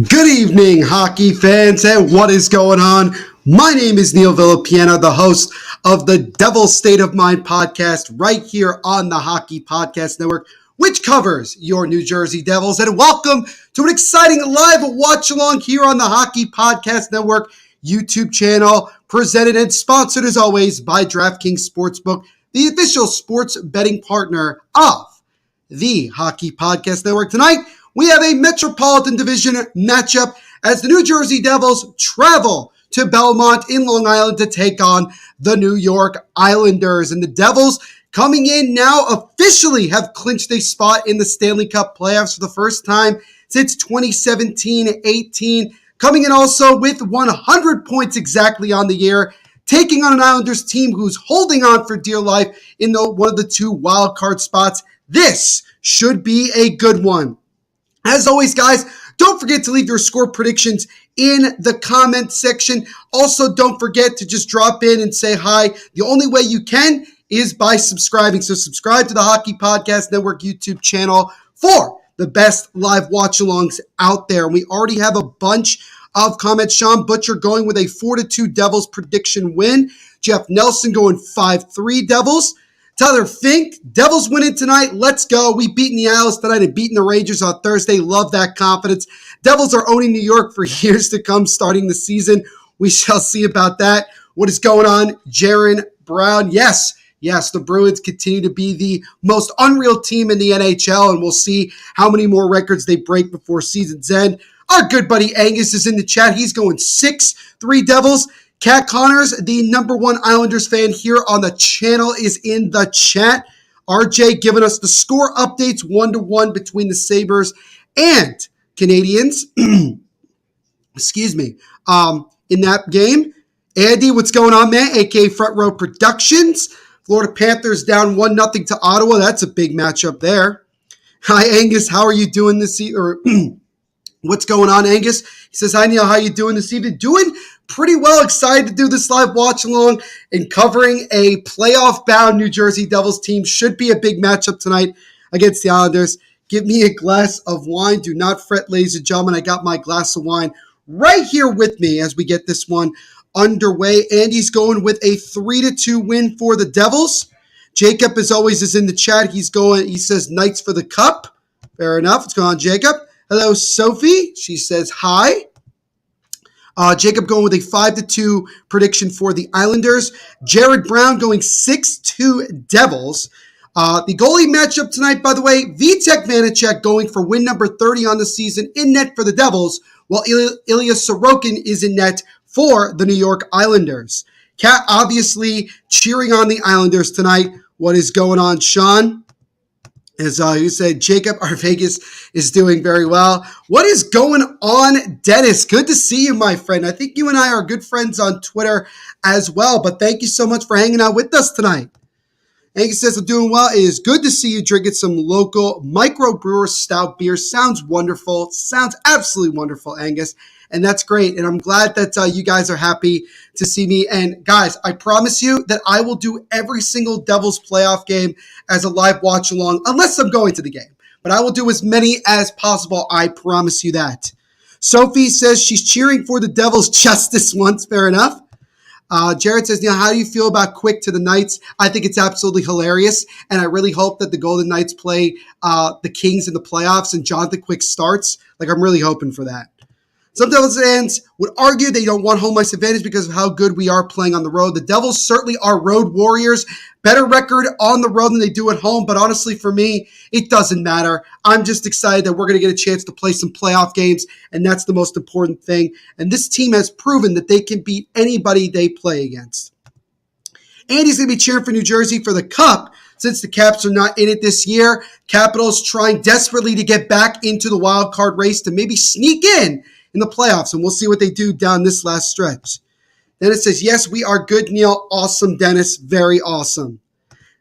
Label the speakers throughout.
Speaker 1: Good evening, hockey fans, and what is going on? My name is Neil Villapiena, the host of the Devil's State of Mind podcast right here on the Hockey Podcast Network, which covers your New Jersey Devils. And welcome to an exciting live watch-along here on the Hockey Podcast Network YouTube channel, presented and sponsored as always by DraftKings Sportsbook, the official sports betting partner of the Hockey Podcast Network. Tonight, we have a Metropolitan Division matchup as the New Jersey Devils travel to Belmont in Long Island to take on the New York Islanders. And the Devils coming in now officially have clinched a spot in the Stanley Cup playoffs for the first time since 2017-18. Coming in also with 100 points exactly on the year, taking on an Islanders team who's holding on for dear life in one of the two wild card spots. This should be a good one. As always, guys, don't forget to leave your score predictions in the comment section. Also, don't forget to just drop in and say hi. The only way you can is by subscribing. So subscribe to the Hockey Podcast Network YouTube channel for the best live watch-alongs out there. We already have a bunch of comments. Sean Butcher going with a 4-2 Devils prediction win. Jeff Nelson going 5-3 Devils. Tyler Fink, Devils winning tonight. Let's go. We beaten the Isles tonight and beaten the Rangers on Thursday. Love that confidence. Devils are owning New York for years to come starting the season. We shall see about that. What is going on? Jaron Brown. Yes, the Bruins continue to be the most unreal team in the NHL, and we'll see how many more records they break before season's end. Our good buddy Angus is in the chat. He's going 6-3 Devils. Kat Connors, the number one Islanders fan here on the channel, is in the chat. RJ giving us the score updates 1-1 between the Sabres and Canadians. Excuse me. In that game. Andy, what's going on, man? AKA Front Row Productions. Florida Panthers down 1-0 to Ottawa. That's a big matchup there. Hi, Angus. How are you doing this evening? What's going on, Angus? He says, hi, Neil. How you doing this evening? Doing pretty well. Excited to do this live watch-along and covering a playoff-bound New Jersey Devils team. Should be a big matchup tonight against the Islanders. Give me a glass of wine. Do not fret, ladies and gentlemen. I got my glass of wine right here with me as we get this one underway. Andy's going with a 3-2 win for the Devils. Jacob, as always, is in the chat. He says, Knights for the Cup. Fair enough. What's going on, Jacob? Hello, Sophie. She says hi. Jacob going with a 5-2 prediction for the Islanders. Jared Brown going 6-2 Devils. The goalie matchup tonight, by the way, Vitek Vanacek going for win number 30 on the season in net for the Devils, while Ilya Sorokin is in net for the New York Islanders. Kat obviously cheering on the Islanders tonight. What is going on, Sean? As you said, Jacob, our Vegas is doing very well. What is going on, Dennis? Good to see you, my friend. I think you and I are good friends on Twitter as well, but thank you so much for hanging out with us tonight. Angus says, I'm doing well. It is good to see you drinking some local microbrewer stout beer. Sounds wonderful. Sounds absolutely wonderful, Angus. And that's great. And I'm glad that you guys are happy to see me. And guys, I promise you that I will do every single Devils playoff game as a live watch along, unless I'm going to the game. But I will do as many as possible. I promise you that. Sophie says she's cheering for the Devils just this once. Fair enough. Jared says, Neil, how do you feel about Quick to the Knights? I think it's absolutely hilarious. And I really hope that the Golden Knights play the Kings in the playoffs and Jonathan Quick starts. I'm really hoping for that. Some Devils fans would argue they don't want home ice advantage because of how good we are playing on the road. The Devils certainly are road warriors. Better record on the road than they do at home. But honestly, for me, it doesn't matter. I'm just excited that we're going to get a chance to play some playoff games, and that's the most important thing. And this team has proven that they can beat anybody they play against. Andy's going to be cheering for New Jersey for the Cup since the Caps are not in it this year. Capitals trying desperately to get back into the wild card race to maybe sneak in the playoffs, and we'll see what they do down this last stretch. Dennis says, yes, we are good, Neil. Awesome, Dennis. Very awesome.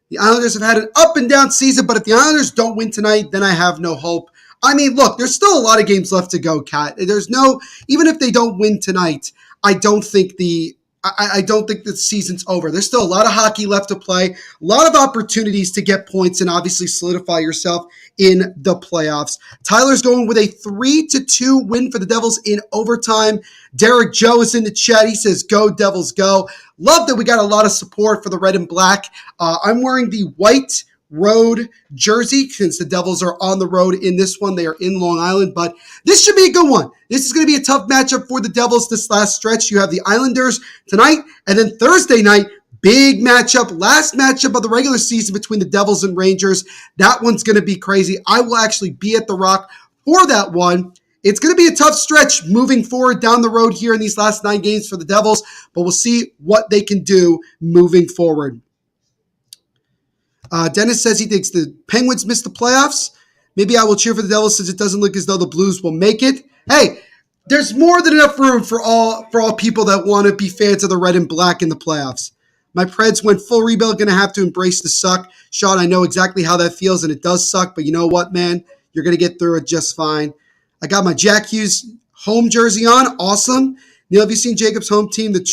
Speaker 1: The Islanders have had an up and down season, but if the Islanders don't win tonight, then I have no hope. I mean, look, there's still a lot of games left to go, Kat. Even if they don't win tonight, I don't think the I don't think the season's over. There's still a lot of hockey left to play, a lot of opportunities to get points and obviously solidify yourself in the playoffs. Tyler's going with a 3-2 win for the Devils in overtime. Derek Joe is in the chat. He says, "Go Devils, go." Love that we got a lot of support for the red and black. I'm wearing the white road jersey since the Devils are on the road in this one. They are in Long Island, but this should be a good one. This is going to be a tough matchup for the Devils this last stretch. You have the Islanders tonight, and then Thursday night, big matchup, last matchup of the regular season between the Devils and Rangers. That one's going to be crazy. I will actually be at the Rock for that one. It's going to be a tough stretch moving forward down the road here in these last 9 games for the Devils, but we'll see what they can do moving forward. Dennis says he thinks the Penguins missed the playoffs. Maybe I will cheer for the Devils since it doesn't look as though the Blues will make it. Hey, there's more than enough room for all people that want to be fans of the red and black in the playoffs. My Preds went full rebuild, going to have to embrace the suck. Sean, I know exactly how that feels, and it does suck, but you know what, man? You're going to get through it just fine. I got my Jack Hughes home jersey on. Awesome. Neil, have you seen Jacob's home team? The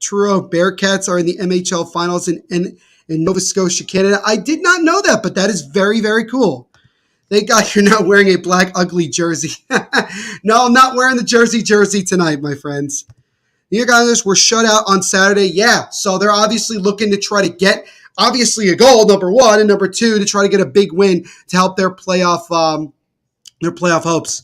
Speaker 1: Truro Bearcats are in the MHL finals in Nova Scotia, Canada. I did not know that, but that is very, very cool. Thank God you're not wearing a black, ugly jersey. No, I'm not wearing the jersey tonight, my friends. New York Islanders were shut out on Saturday. Yeah, so they're obviously looking to try to get, obviously, a goal, number one, and number two, to try to get a big win to help their playoff hopes.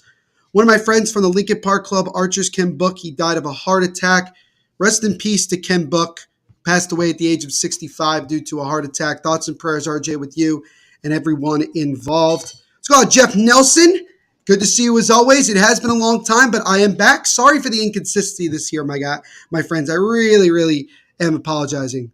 Speaker 1: One of my friends from the Lincoln Park Club, Archers, Ken Book, he died of a heart attack. Rest in peace to Ken Book. Passed away at the age of 65 due to a heart attack. Thoughts and prayers, RJ, with you and everyone involved. Let's go, Jeff Nelson. Good to see you as always. It has been a long time, but I am back. Sorry for the inconsistency this year, my friends. I really, really am apologizing.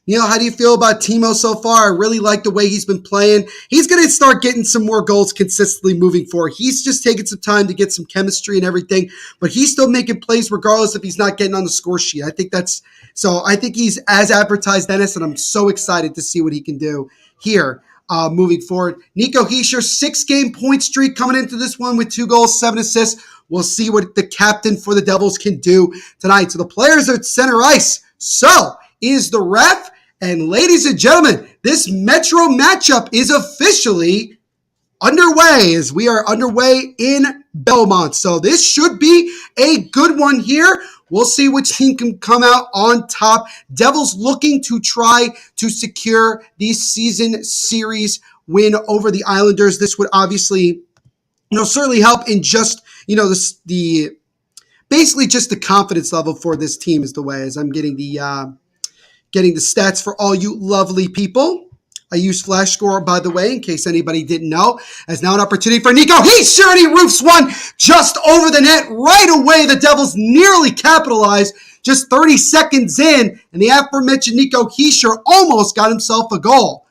Speaker 1: Neil, how do you feel about Timo so far? I really like the way he's been playing. He's going to start getting some more goals consistently moving forward. He's just taking some time to get some chemistry and everything, but he's still making plays regardless if he's not getting on the score sheet. I think he's as advertised, Dennis, and I'm so excited to see what he can do here moving forward. Nico Hischier, 6-game point streak coming into this one with 2 goals, 7 assists. We'll see what the captain for the Devils can do tonight. So the players are at center ice. So is the ref. And ladies and gentlemen, this Metro matchup is officially underway as we are underway in Belmont. So this should be a good one here. We'll see which team can come out on top. Devils looking to try to secure the season series win over the Islanders. This would obviously, certainly help in just, basically just the confidence level for this team is the way as I'm getting the stats for all you lovely people. I use Flash Score, by the way, in case anybody didn't know. As now an opportunity for Nico. He roofs one just over the net right away. The Devils nearly capitalized just 30 seconds in, and the aforementioned Nico Hischier almost got himself a goal.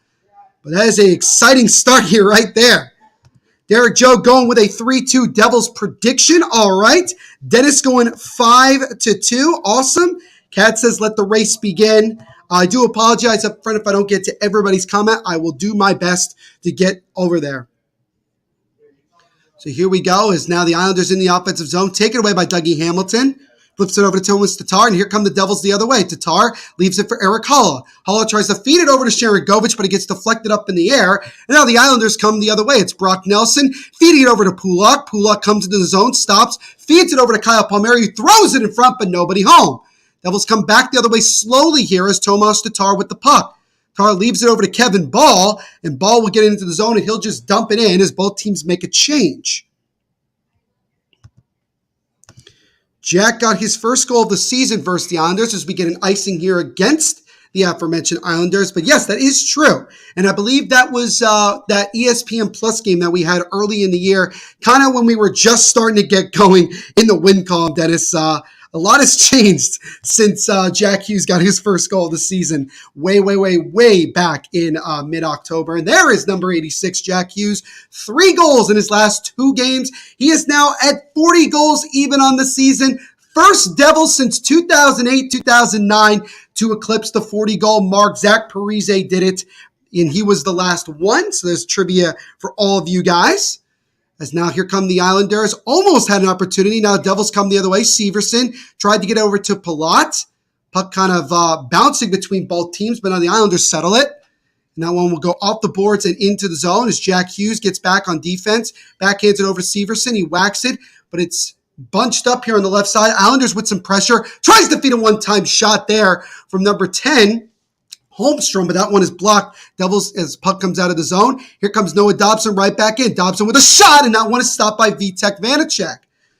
Speaker 1: But that is an exciting start here right there. Derek Joe going with a 3-2 Devils prediction. All right. Dennis going 5-2. Awesome. Kat says, let the race begin. I do apologize up front if I don't get to everybody's comment. I will do my best to get over there. So here we go. Is now the Islanders in the offensive zone. Taken away by Dougie Hamilton. Flips it over to Thomas Tatar, and here come the Devils the other way. Tatar leaves it for Eric Holla. Holla tries to feed it over to Sharon Govich, but it gets deflected up in the air. And now the Islanders come the other way. It's Brock Nelson feeding it over to Pulak. Pulak comes into the zone, stops, feeds it over to Kyle Palmieri, who throws it in front, but nobody home. Devils come back the other way slowly here as Tomas Tatar with the puck. Tatar leaves it over to Kevin Ball, and Ball will get into the zone, and he'll just dump it in as both teams make a change. Jack got his first goal of the season versus the Islanders as we get an icing here against the aforementioned Islanders. But yes, that is true. And I believe that was that ESPN Plus game that we had early in the year, kind of when we were just starting to get going in the win column, Dennis. A lot has changed since Jack Hughes got his first goal of the season way back in mid-October. And there is number 86, Jack Hughes. 3 goals in his last 2 games. He is now at 40 goals even on the season. First Devils since 2008-2009 to eclipse the 40-goal mark. Zach Parise did it, and he was the last one. So there's trivia for all of you guys. As now here come the Islanders. Almost had an opportunity. Now the Devils come the other way. Severson tried to get over to Palat. Puck kind of bouncing between both teams, but now the Islanders settle it. And that one will go off the boards and into the zone as Jack Hughes gets back on defense. Backhands it over to Severson. He whacks it, but it's bunched up here on the left side. Islanders with some pressure. Tries to feed a one-time shot there from number 10, Holmstrom, but that one is blocked. Devils as puck comes out of the zone. Here comes Noah Dobson right back in. Dobson with a shot, and that one is stopped by Vitek Vanacek.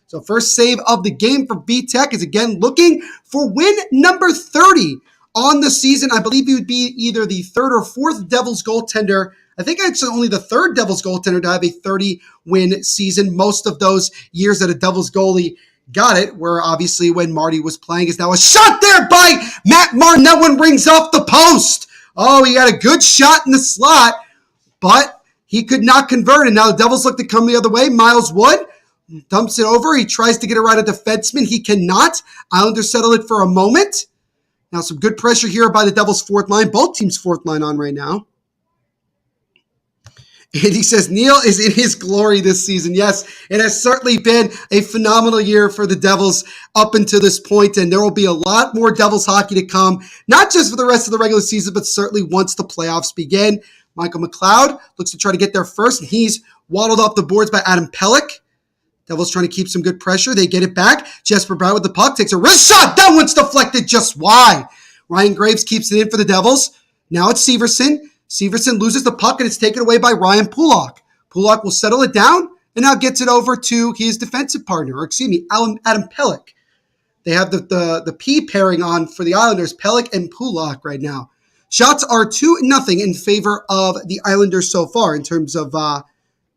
Speaker 1: So first save of the game for Vitek is again looking for win number 30 on the season. I believe he would be either the third or fourth Devils goaltender. I think it's only the third Devils goaltender to have a 30-win season. Most of those years that a Devils goalie got it were obviously when Marty was playing. Is now a shot there by Matt Martin. That one rings off the post. Oh, he had a good shot in the slot, but he could not convert. And now the Devils look to come the other way. Miles Wood dumps it over. He tries to get it right at defenseman. He cannot. Islanders settle it for a moment. Now some good pressure here by the Devils' fourth line. Both teams' fourth line on right now. And he says Neil is in his glory this season. Yes, it has certainly been a phenomenal year for the Devils up until this point, and there will be a lot more Devils hockey to come, not just for the rest of the regular season, but certainly once the playoffs begin. Michael McLeod looks to try to get there first, and he's waddled off the boards by Adam Pelech. Devils trying to keep some good pressure. They get it back. Jesper Bratt with the puck takes a wrist shot. That one's deflected just wide. Ryan Graves keeps it in for the Devils. Now it's Severson. Severson loses the puck, and it's taken away by Ryan Pulock. Pulock will settle it down and now gets it over to his defensive partner, Adam Pelech. They have the P pairing on for the Islanders, Pelech and Pulock right now. Shots are 2-0 in favor of the Islanders so far in terms of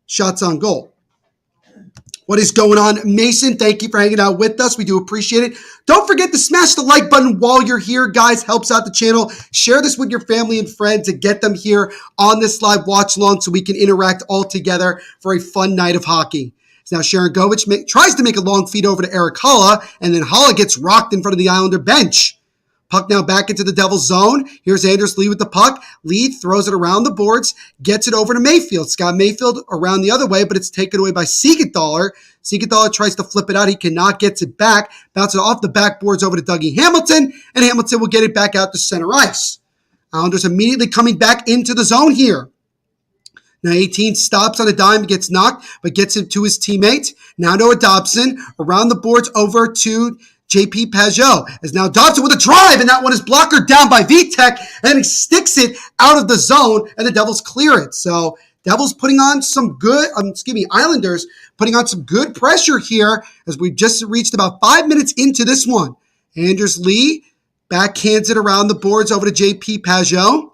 Speaker 1: shots on goal. What is going on, Mason? Thank you for hanging out with us. We do appreciate it. Don't forget to smash the like button while you're here, guys. Helps out the channel. Share this with your family and friends to get them here on this live watch along so we can interact all together for a fun night of hockey. So now Sharon Govich tries to make a long feed over to Eric Holla, and then Holla gets rocked in front of the Islander bench. Puck now back into the Devils zone. Here's Anders Lee with the puck. Lee throws it around the boards, gets it over to Mayfield. Scott Mayfield around the other way, but it's taken away by Siegenthaler. Siegenthaler tries to flip it out. He cannot, gets it back. Bounces it off the backboards over to Dougie Hamilton, and Hamilton will get it back out to center ice. Islanders immediately coming back into the zone here. Now 18 stops on a dime, gets knocked, but gets it to his teammate. Now Noah Dobson around the boards over to JP Pajot, as now Dobson with a drive, and that one is blocker down by Vitek, and he sticks it out of the zone, and the Devils clear it. So Devils putting on some good, Islanders putting on some good pressure here as we just reached about 5 minutes into this one. Anders Lee backhands it around the boards over to JP Pajot.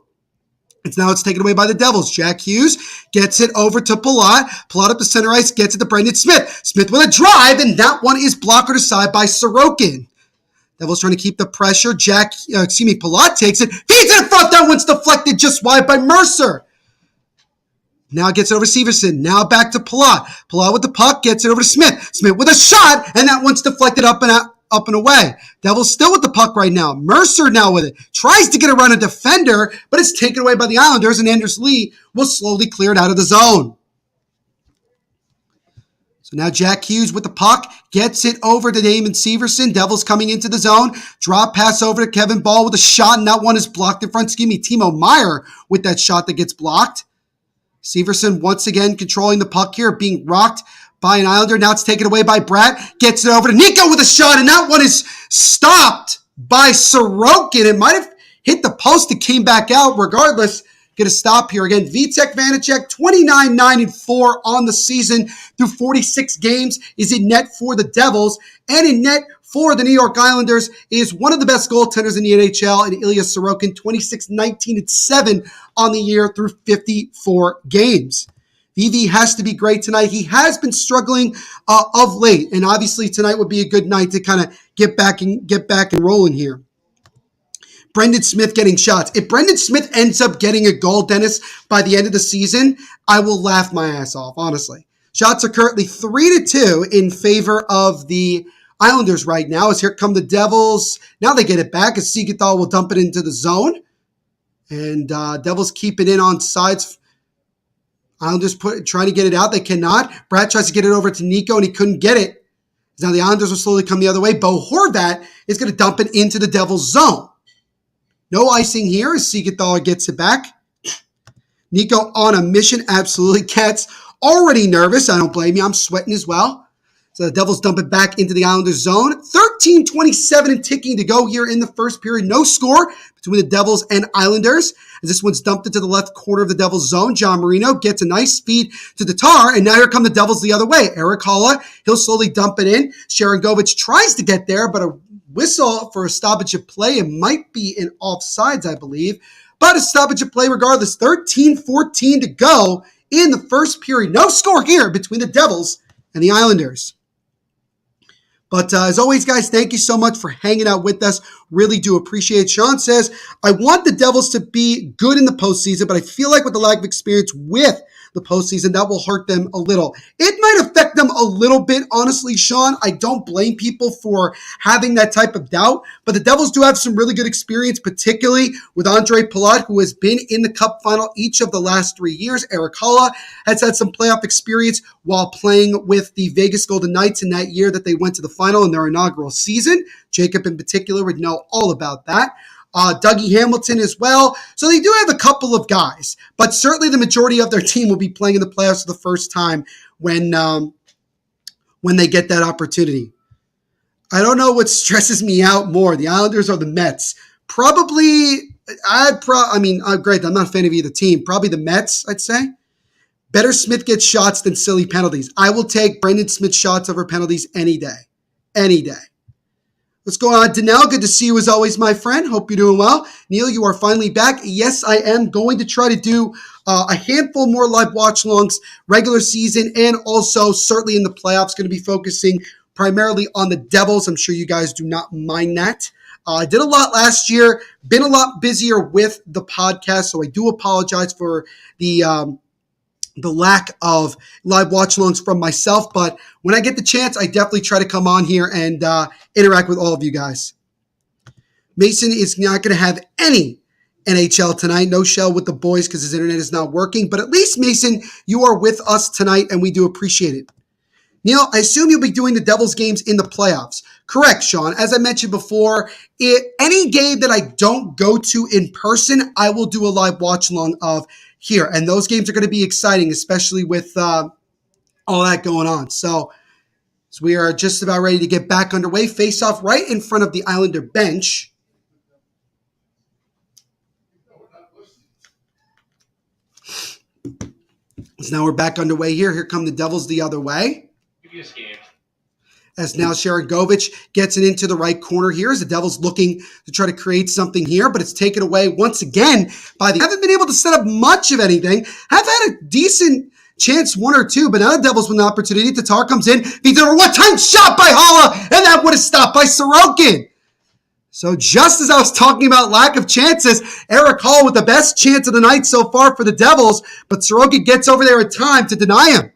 Speaker 1: It's taken away by the Devils. Jack Hughes gets it over to Palat. Palat up the center ice, gets it to Brendan Smith. Smith with a drive, and that one is blocked aside by Sorokin. Devils trying to keep the pressure. Palat takes it. Feeds it in front. That one's deflected just wide by Mercer. Now gets it over to Severson. Now back to Palat. Palat with the puck, gets it over to Smith. Smith with a shot, and that one's deflected up and away. Devils still with the puck right now. Mercer now with it. Tries to get around a defender, but it's taken away by the Islanders, and Anders Lee will slowly clear it out of the zone. So now Jack Hughes with the puck, gets it over to Damon Severson. Devils coming into the zone. Drop pass over to Kevin Ball with a shot, and that one is blocked in front. Timo Meyer with that shot that gets blocked. Severson once again controlling the puck here, being rocked by an Islander. Now it's taken away by Bratt. Gets it over to Nico with a shot, and that one is stopped by Sorokin. It might have hit the post. It came back out. Regardless, get a stop here again. Vitek Vanacek, 29-9-4 on the season through 46 games, is in net for the Devils, and in net for the New York Islanders is one of the best goaltenders in the NHL, and Ilya Sorokin, 26-19-7 on the year through 54 games. VV has to be great tonight. He has been struggling of late, and obviously tonight would be a good night to kind of get back and rolling here. Brendan Smith getting shots. If Brendan Smith ends up getting a goal, Dennis, by the end of the season, I will laugh my ass off, honestly. Shots are currently 3-2 in favor of the Islanders right now, as here come the Devils. Now they get it back as Siegenthaler will dump it into the zone, and Devils keep it in on sides. Islanders trying to get it out. They cannot. Brad tries to get it over to Nico, and he couldn't get it. Now the Islanders will slowly come the other way. Bo Horvat is going to dump it into the Devils' zone. No icing here as Siegenthaler gets it back. Nico on a mission. Absolutely. Cat's already nervous. I don't blame you. I'm sweating as well. So the Devils dump it back into the Islanders' zone. 13:27 and ticking to go here in the first period. No score between the Devils and Islanders. As this one's dumped into the left corner of the Devils' zone. John Marino gets a nice speed to the tar, and now here come the Devils the other way. Eric Haula, he'll slowly dump it in. Sharangovich tries to get there, but a whistle for a stoppage of play. It might be in offsides, I believe. But a stoppage of play regardless. 13:14 to go in the first period. No score here between the Devils and the Islanders. But as always, guys, thank you so much for hanging out with us. Really do appreciate it. Sean says, I want the Devils to be good in the postseason, but I feel like with the lack of experience with the postseason, that will hurt them a little. It might affect them a little bit, honestly, Sean. I don't blame people for having that type of doubt, but the Devils do have some really good experience, particularly with Andre Palat, who has been in the Cup final each of the last 3 years. Eric Haula has had some playoff experience while playing with the Vegas Golden Knights in that year that they went to the final in their inaugural season. Jacob in particular would know all about that. Dougie Hamilton as well. So they do have a couple of guys, but certainly the majority of their team will be playing in the playoffs for the first time when they get that opportunity. I don't know what stresses me out more, the Islanders or the Mets. Probably, great, I'm not a fan of either team. Probably the Mets, I'd say. Better Smith gets shots than silly penalties. I will take Brendan Smith shots over penalties any day. Any day. What's going on, Danelle? Good to see you as always, my friend. Hope you're doing well. Neil, you are finally back. Yes, I am going to try to do a handful more live watch-alongs regular season and also certainly in the playoffs. Going to be focusing primarily on the Devils. I'm sure you guys do not mind that. I did a lot last year, been a lot busier with the podcast, so I do apologize for the lack of live watch-alongs from myself. But when I get the chance, I definitely try to come on here and interact with all of you guys. Mason is not going to have any NHL tonight. No shell with the boys because his internet is not working. But at least, Mason, you are with us tonight, and we do appreciate it. Neil, I assume you'll be doing the Devils games in the playoffs. Correct, Sean. As I mentioned before, any game that I don't go to in person, I will do a live watch-along of here. And those games are going to be exciting, especially with all that going on. So we are just about ready to get back underway. Face off right in front of the Islander bench. So now we're back underway here. Here come the Devils the other way. As now Sharangovich gets it into the right corner here as the Devils looking to try to create something here, but it's taken away once again by the... Haven't been able to set up much of anything. Have had a decent chance, one or two, but now the Devils with an opportunity. Tatar comes in, feeds over one-time shot by Haula, and that would have stopped by Sorokin. So just as I was talking about lack of chances, Eric Hall with the best chance of the night so far for the Devils, but Sorokin gets over there in time to deny him.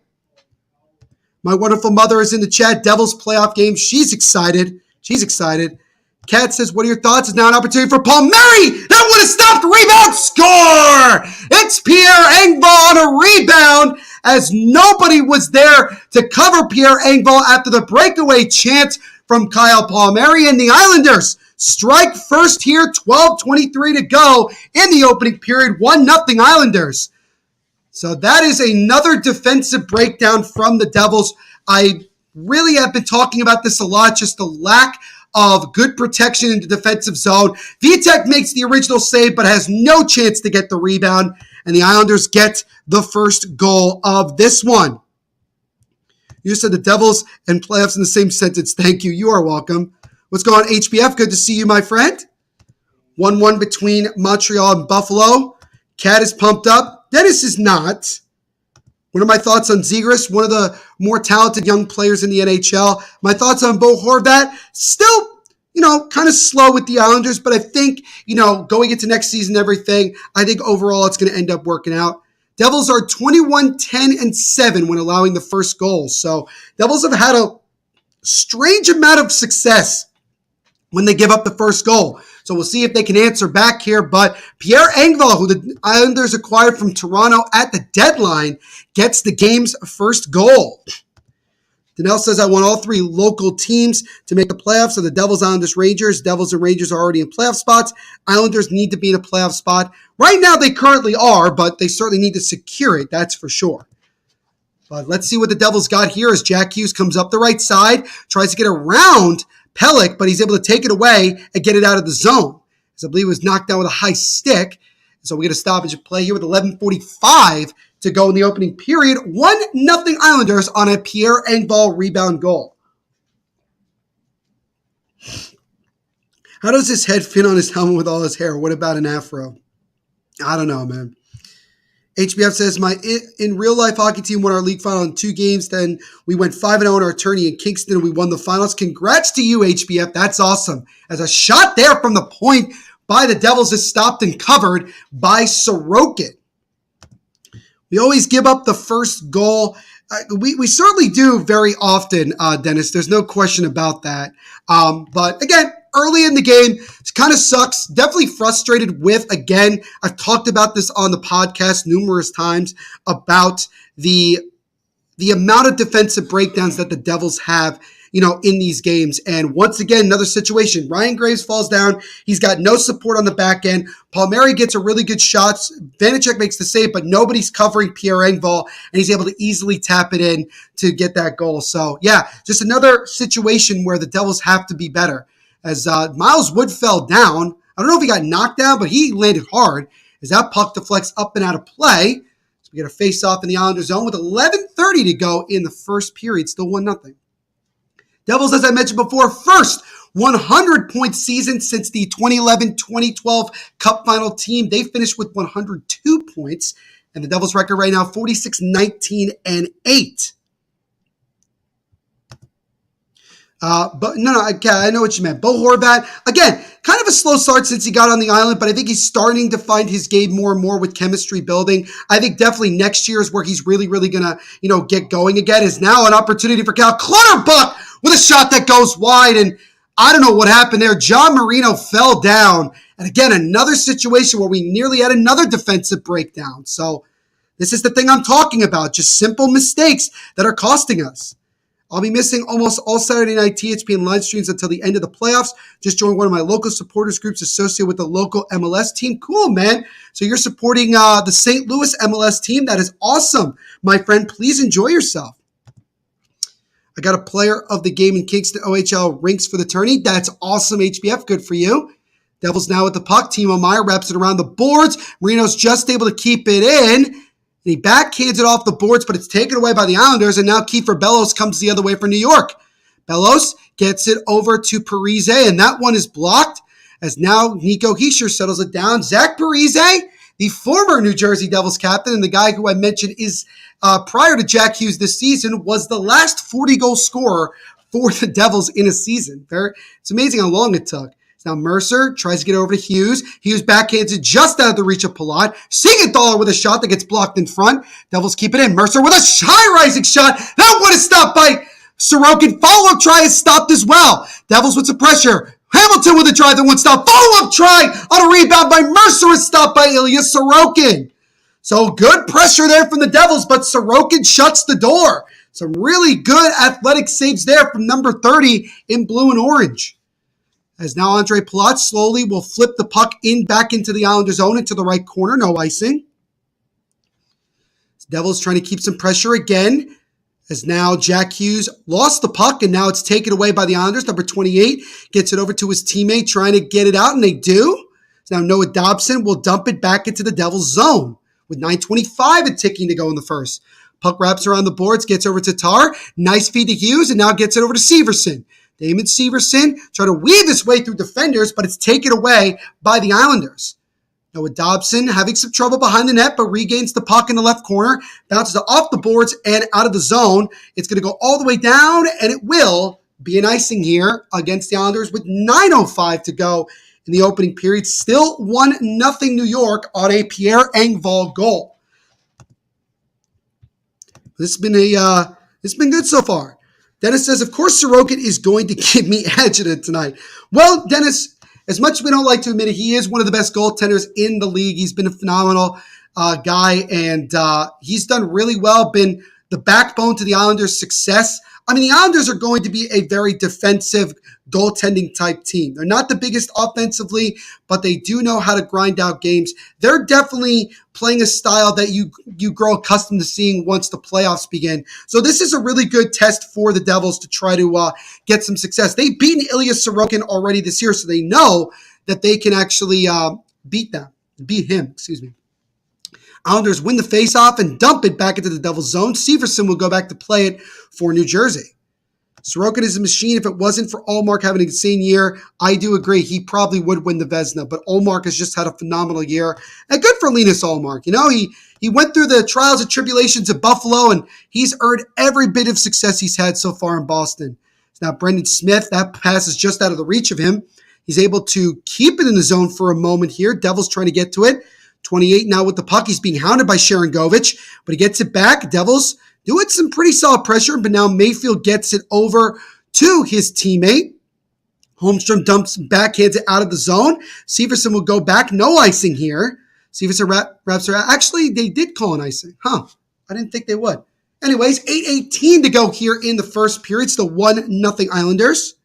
Speaker 1: My wonderful mother is in the chat. Devils playoff game. She's excited. She's excited. Kat says, what are your thoughts? It's now an opportunity for Paul Murray. That would have stopped. Rebound. Score. It's Pierre Engvall on a rebound as nobody was there to cover Pierre Engvall after the breakaway chance from Kyle Palmieri, and the Islanders strike first here. 12:23 to go in the opening period. 1-0 Islanders. So that is another defensive breakdown from the Devils. I really have been talking about this a lot, just the lack of good protection in the defensive zone. Vitek makes the original save, but has no chance to get the rebound, and the Islanders get the first goal of this one. You said the Devils and playoffs in the same sentence. Thank you. You are welcome. What's going on, HBF? Good to see you, my friend. 1-1 between Montreal and Buffalo. Cat is pumped up. Dennis is not. What are my thoughts on Zegras? One of the more talented young players in the NHL. My thoughts on Bo Horvat? Still, kind of slow with the Islanders, but I think, going into next season and everything, I think overall it's going to end up working out. Devils are 21-10-7 when allowing the first goal. So Devils have had a strange amount of success when they give up the first goal. So we'll see if they can answer back here. But Pierre Engvall, who the Islanders acquired from Toronto at the deadline, gets the game's first goal. Danelle says, I want all three local teams to make the playoffs. So the Devils, Islanders, Rangers. Devils and Rangers are already in playoff spots. Islanders need to be in a playoff spot. Right now they currently are, but they certainly need to secure it. That's for sure. But let's see what the Devils got here as Jack Hughes comes up the right side, tries to get around Pelech, but he's able to take it away and get it out of the zone. As I believe it was knocked down with a high stick. So we get a stoppage of play here with 11:45 to go in the opening period. 1-0 Islanders on a Pierre Engvall rebound goal. How does his head fit on his helmet with all his hair? What about an afro? I don't know, man. HBF says, my in real life hockey team won our league final in 2 games. Then we went 5-0 in our tourney in Kingston and we won the finals. Congrats to you, HBF. That's awesome. As a shot there from the point by the Devils is stopped and covered by Sorokin. We always give up the first goal. We certainly do very often, Dennis. There's no question about that. But again, early in the game, it kind of sucks. Definitely frustrated with, again, I've talked about this on the podcast numerous times about the amount of defensive breakdowns that the Devils have, in these games. And once again, another situation. Ryan Graves falls down. He's got no support on the back end. Palmieri gets a really good shot. Vanacek makes the save, but nobody's covering Pierre Engvall, and he's able to easily tap it in to get that goal. So, yeah, just another situation where the Devils have to be better. As Miles Wood fell down, I don't know if he got knocked down, but he landed hard as that puck deflects up and out of play. So we get a face-off in the Islanders zone with 11:30 to go in the first period, still 1-0. Devils, as I mentioned before, first 100-point season since the 2011-2012 Cup Final team. They finished with 102 points, and the Devils' record right now, 46-19-8. But no, I know what you meant. Bo Horvat, again, kind of a slow start since he got on the island, but I think he's starting to find his game more and more with chemistry building. I think definitely next year is where he's really, really going to, get going again. Is now an opportunity for Cal Clutterbuck with a shot that goes wide. And I don't know what happened there. John Marino fell down. And again, another situation where we nearly had another defensive breakdown. So this is the thing I'm talking about. Just simple mistakes that are costing us. I'll be missing almost all Saturday night THPN live streams until the end of the playoffs. Just joined one of my local supporters groups associated with the local MLS team. Cool, man. So you're supporting the St. Louis MLS team. That is awesome, my friend. Please enjoy yourself. I got a player of the game in Kingston OHL rinks for the tourney. That's awesome, HBF. Good for you. Devils now with the puck. Timo Meier wraps it around the boards. Marino's just able to keep it in. And he backhands it off the boards, but it's taken away by the Islanders, and now Kiefer Bellows comes the other way for New York. Bellows gets it over to Parise, and that one is blocked, as now Nico Hischier settles it down. Zach Parise, the former New Jersey Devils captain, and the guy who I mentioned is, prior to Jack Hughes this season, was the last 40-goal scorer for the Devils in a season. It's amazing how long it took. Now Mercer tries to get over to Hughes. Hughes backhands it just out of the reach of Palat. Siegenthaler with a shot that gets blocked in front. Devils keep it in. Mercer with a high-rising shot. That one is stopped by Sorokin. Follow-up try is stopped as well. Devils with some pressure. Hamilton with a drive that won't stop. Follow-up try on a rebound by Mercer is stopped by Ilya Sorokin. So good pressure there from the Devils, but Sorokin shuts the door. Some really good athletic saves there from number 30 in blue and orange. As now Andre Palat slowly will flip the puck back into the Islanders' zone into the right corner. No icing. Devils trying to keep some pressure again. As now Jack Hughes lost the puck and now it's taken away by the Islanders. Number 28 gets it over to his teammate trying to get it out, and they do. So now Noah Dobson will dump it back into the Devils' zone with 9:25 and ticking to go in the first. Puck wraps around the boards, gets over to Tar. Nice feed to Hughes, and now gets it over to Severson. Damon Severson trying to weave his way through defenders, but it's taken away by the Islanders. Noah Dobson having some trouble behind the net, but regains the puck in the left corner, bounces it off the boards and out of the zone. It's going to go all the way down, and it will be an icing here against the Islanders with 9:05 to go in the opening period. Still 1-0 New York on a Pierre Engvall goal. This has been good so far. Dennis says, of course Sorokin is going to give me adjutant tonight. Well, Dennis, as much as we don't like to admit it, he is one of the best goaltenders in the league. He's been a phenomenal guy, and he's done really well, been the backbone to the Islanders' success. I mean, the Islanders are going to be a very defensive, goaltending type team. They're not the biggest offensively, but they do know how to grind out games. They're definitely playing a style that you grow accustomed to seeing once the playoffs begin. So this is a really good test for the Devils to try to get some success. They've beaten Ilya Sorokin already this year, so they know that they can actually beat him. Islanders win the faceoff and dump it back into the Devils' zone. Severson will go back to play it for New Jersey. Sorokin is a machine. If it wasn't for Ullmark having an insane year, I do agree he probably would win the Vezina. But Ullmark has just had a phenomenal year. And good for Linus Ullmark. You know, he went through the trials and tribulations of Buffalo, and he's earned every bit of success he's had so far in Boston. Now, Brendan Smith, that pass is just out of the reach of him. He's able to keep it in the zone for a moment here. Devils trying to get to it. 28 now with the puck. He's being hounded by Sharangovich, but he gets it back. Devils doing some pretty solid pressure, but now Mayfield gets it over to his teammate. Holmstrom dumps backhands it out of the zone. Severson will go back. No icing here. Severson wraps her out. Actually, they did call an icing. I didn't think they would. Anyways, 8:18 to go here in the first period. Still 1-0 Islanders.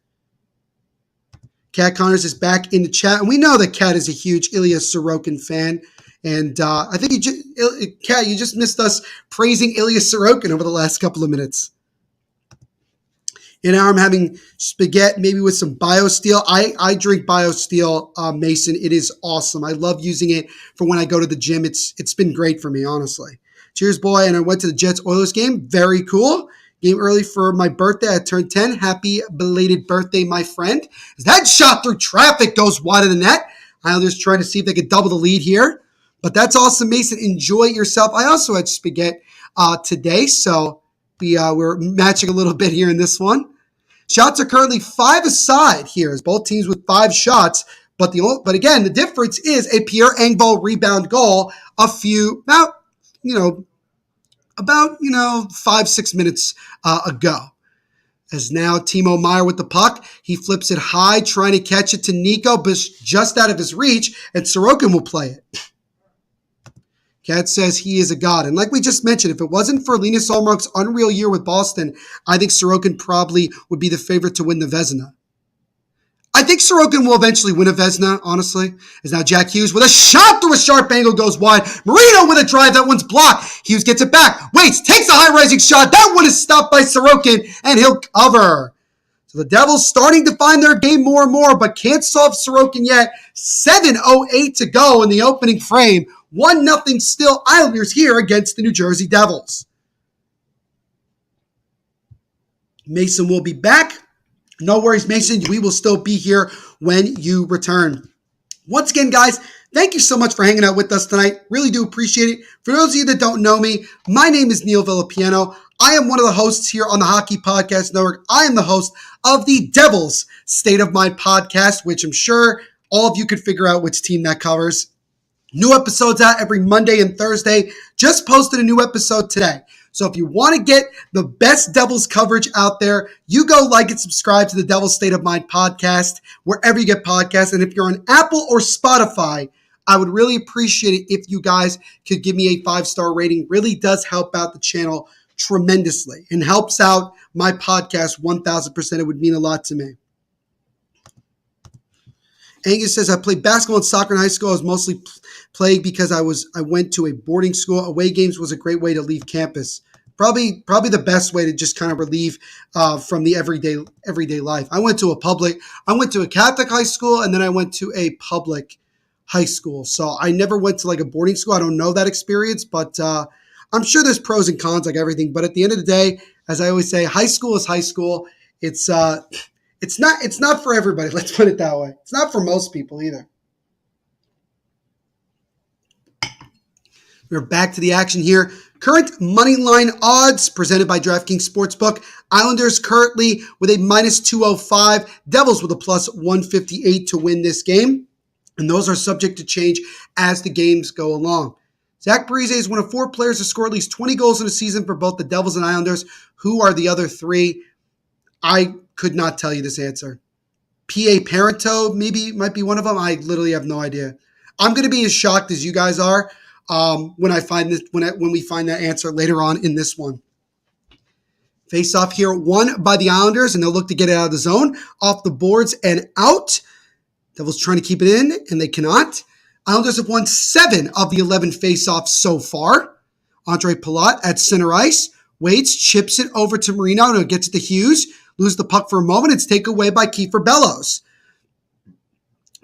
Speaker 1: Kat Connors is back in the chat, and we know that Kat is a huge Ilya Sorokin fan. And I think Kat, you just missed us praising Ilya Sorokin over the last couple of minutes. And now I'm having spaghetti, maybe with some BioSteel. I drink BioSteel, Mason. It is awesome. I love using it for when I go to the gym. It's been great for me, honestly. Cheers, boy. And I went to the Jets-Oilers game. Very cool. Game early for my birthday. I turned 10. Happy belated birthday, my friend. As that shot through traffic goes wide of the net. Islanders trying to see if they could double the lead here. But that's awesome, Mason. Enjoy yourself. I also had spaghetti today, so we're matching a little bit here in this one. Shots are currently 5 aside here, as both teams with 5 shots. But again, the difference is a Pierre Engvall rebound goal about 5-6 minutes ago. As now Timo Meier with the puck. He flips it high, trying to catch it to Nico, but just out of his reach, and Sorokin will play it. Kat says he is a god. And like we just mentioned, if it wasn't for Linus Ullmark's unreal year with Boston, I think Sorokin probably would be the favorite to win the Vezina. I think Sorokin will eventually win a Vezina, honestly. As now Jack Hughes with a shot through a sharp angle goes wide. Marino with a drive. That one's blocked. Hughes gets it back. Waits, takes a high-rising shot. That one is stopped by Sorokin, and he'll cover. So the Devils starting to find their game more and more, but can't solve Sorokin yet. 7:08 to go in the opening frame. 1-0 still Islanders here against the New Jersey Devils. Mason will be back. No worries, Mason. We will still be here when you return. Once again, guys, thank you so much for hanging out with us tonight. Really do appreciate it. For those of you that don't know me, my name is Neil Villapiano. I am one of the hosts here on the Hockey Podcast Network. I am the host of the Devils State of Mind podcast, which I'm sure all of you could figure out which team that covers. New episodes out every Monday and Thursday. Just posted a new episode today. So if you want to get the best Devils coverage out there, you go like and subscribe to the Devils State of Mind podcast, wherever you get podcasts. And if you're on Apple or Spotify, I would really appreciate it if you guys could give me a 5-star rating. Really does help out the channel tremendously and helps out my podcast 1,000%. It would mean a lot to me. Angus says, I played basketball and soccer in high school. I was mostly plagued because I went to a boarding school. Away games was a great way to leave campus. Probably the best way to just kind of relieve from the everyday life. I went to a Catholic high school, and then I went to a public high school. So I never went to like a boarding school. I don't know that experience, but I'm sure there's pros and cons like everything. But at the end of the day, as I always say, high school is high school. It's not for everybody. Let's put it that way. It's not for most people either. We're back to the action here. Current money line odds presented by DraftKings Sportsbook. Islanders currently with a -205. Devils with a +158 to win this game. And those are subject to change as the games go along. Zach Parise is one of 4 players to score at least 20 goals in a season for both the Devils and Islanders. Who are the other 3? I could not tell you this answer. P.A. Parento might be one of them. I literally have no idea. I'm going to be as shocked as you guys are when we find that answer later on in this one. Face off here, won by the Islanders, and they'll look to get it out of the zone, off the boards and out. Devils trying to keep it in, and they cannot. Islanders have won 7 of the 11 face-offs so far. Andre Palat at center ice. Waits, chips it over to Marino, and it gets it to Hughes. Lose the puck for a moment. It's taken away by Kiefer Bellows.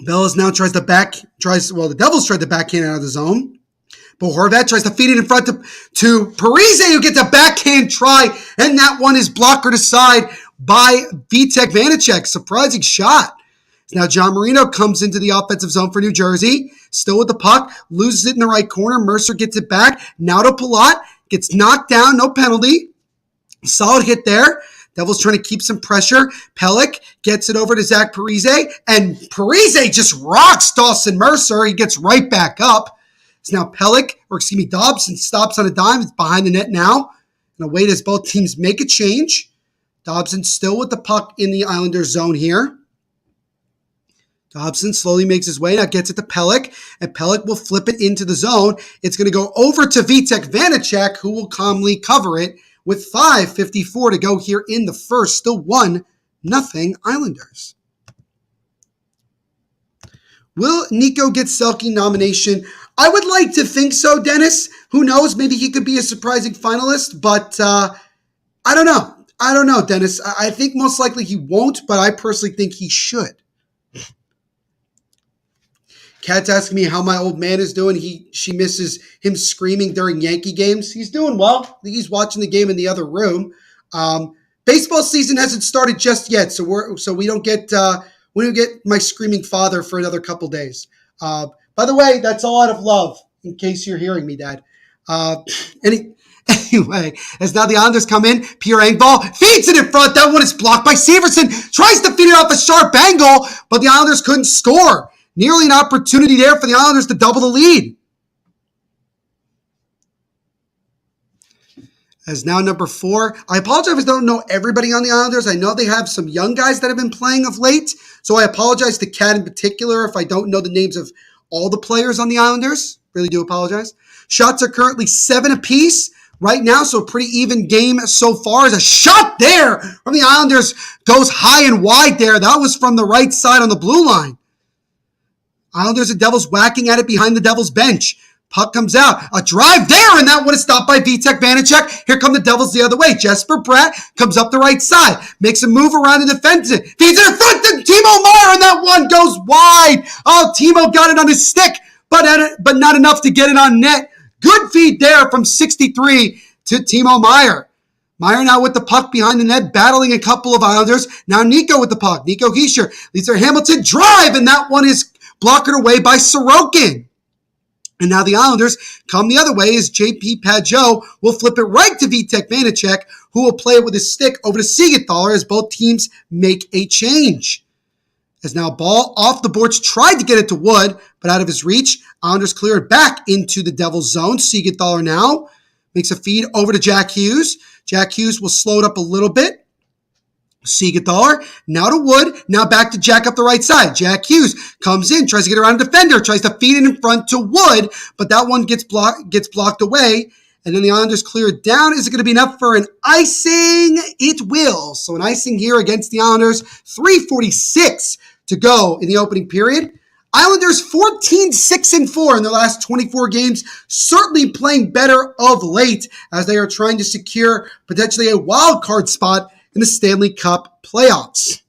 Speaker 1: Bellows now the Devils tried the backhand out of the zone. But Horvat tries to feed it in front to Parise, who gets a backhand try, and that one is blockered aside by Vitek Vanacek. Surprising shot. Now John Marino comes into the offensive zone for New Jersey, still with the puck, loses it in the right corner. Mercer gets it back. Now to Palat, gets knocked down, no penalty. Solid hit there. Devils trying to keep some pressure. Pelech gets it over to Zach Parise, and Parise just rocks Dawson Mercer. He gets right back up. It's now Dobson stops on a dime. It's behind the net now. And wait as both teams make a change. Dobson still with the puck in the Islanders zone here. Dobson slowly makes his way, now gets it to Pelech, and Pelech will flip it into the zone. It's going to go over to Vitek Vanacek, who will calmly cover it with 5:54 to go here in the first. Still 1-0 Islanders. Will Nico get Selke nomination? I would like to think so, Dennis. Who knows? Maybe he could be a surprising finalist, but I don't know. I don't know, Dennis. I think most likely he won't, but I personally think he should. Kat's asking me how my old man is doing. She misses him screaming during Yankee games. He's doing well. I think he's watching the game in the other room. Baseball season hasn't started just yet, so we don't get my screaming father for another couple days. By the way, that's all out of love, in case you're hearing me, Dad. Anyway, as now the Islanders come in, Pierre Engvall feeds it in front. That one is blocked by Severson. Tries to feed it off a sharp angle, but the Islanders couldn't score. Nearly an opportunity there for the Islanders to double the lead. As now number 4. I apologize if I don't know everybody on the Islanders. I know they have some young guys that have been playing of late, so I apologize to Kat in particular if I don't know the names of all the players on the Islanders. Really do apologize. Shots are currently 7 apiece right now, so a pretty even game so far. As a shot there from the Islanders goes high and wide there. That was from the right side on the blue line. Islanders and Devils whacking at it behind the Devils bench. Puck comes out. A drive there, and that one is stopped by Vitek Vanacek. Here come the Devils the other way. Jesper Bratt comes up the right side. Makes a move around the defense. Feeds it in front to Timo Meier, and that one goes wide. Oh, Timo got it on his stick, but not enough to get it on net. Good feed there from 63 to Timo Meier. Meier now with the puck behind the net, battling a couple of Islanders. Now Nico with the puck. Nico Hischier leads their Hamilton drive, and that one is blocked away by Sorokin. And now the Islanders come the other way as JP Pajot will flip it right to Vitek Vanacek, who will play it with his stick over to Siegenthaler as both teams make a change. As now ball off the boards, tried to get it to Wood, but out of his reach. Islanders clear it back into the Devils zone. Siegenthaler now makes a feed over to Jack Hughes. Jack Hughes will slow it up a little bit. Siegenthaler, now to Wood, now back to Jack up the right side. Jack Hughes comes in, tries to get around a defender, tries to feed it in front to Wood, but that one gets blocked away, and then the Islanders clear it down. Is it going to be enough for an icing? It will. So an icing here against the Islanders, 3:46 to go in the opening period. Islanders 14-6-4 in their last 24 games, certainly playing better of late as they are trying to secure potentially a wild card spot in the Stanley Cup playoffs.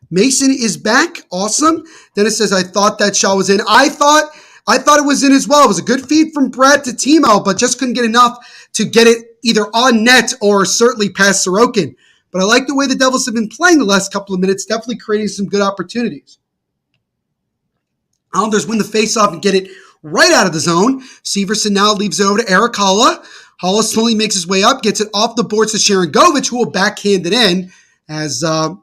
Speaker 1: Mason is back. Awesome. Dennis says, I thought that shot was in. I thought it was in as well. It was a good feed from Brett to Timo, but just couldn't get enough to get it either on net or certainly past Sorokin. But I like the way the Devils have been playing the last couple of minutes, definitely creating some good opportunities. Islanders win the faceoff and get it right out of the zone. Severson now leaves it over to Eric Haula. Haula slowly makes his way up, gets it off the boards to Sharon Govich, who will backhand it in as the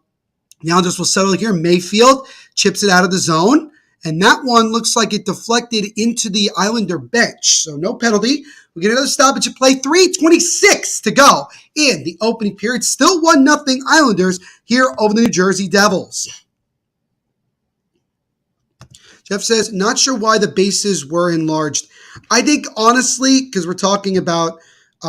Speaker 1: Islanders will settle here. Mayfield chips it out of the zone, and that one looks like it deflected into the Islander bench. So no penalty. We get another stoppage at play. 3:26 to go in the opening period. Still 1-0 Islanders here over the New Jersey Devils. Jeff says, not sure why the bases were enlarged. I think, honestly, because we're talking about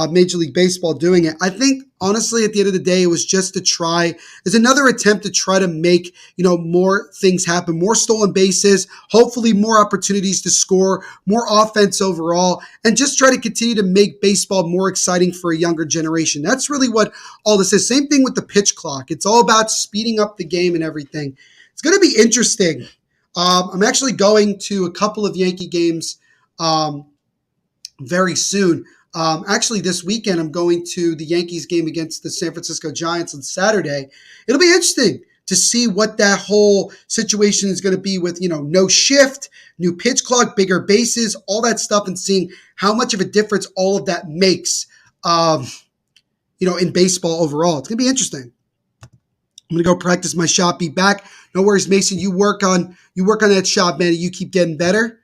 Speaker 1: Major League Baseball doing it. I think, honestly, at the end of the day, it was just to try, as another attempt to try to make, more things happen, more stolen bases, hopefully more opportunities to score, more offense overall, and just try to continue to make baseball more exciting for a younger generation. That's really what all this is. Same thing with the pitch clock. It's all about speeding up the game and everything. It's going to be interesting. I'm actually going to a couple of Yankee games very soon. Actually, this weekend, I'm going to the Yankees game against the San Francisco Giants on Saturday. It'll be interesting to see what that whole situation is going to be with, no shift, new pitch clock, bigger bases, all that stuff, and seeing how much of a difference all of that makes, in baseball overall. It's going to be interesting. I'm going to go practice my shot, be back. No worries, Mason. You work on that shot, man. You keep getting better.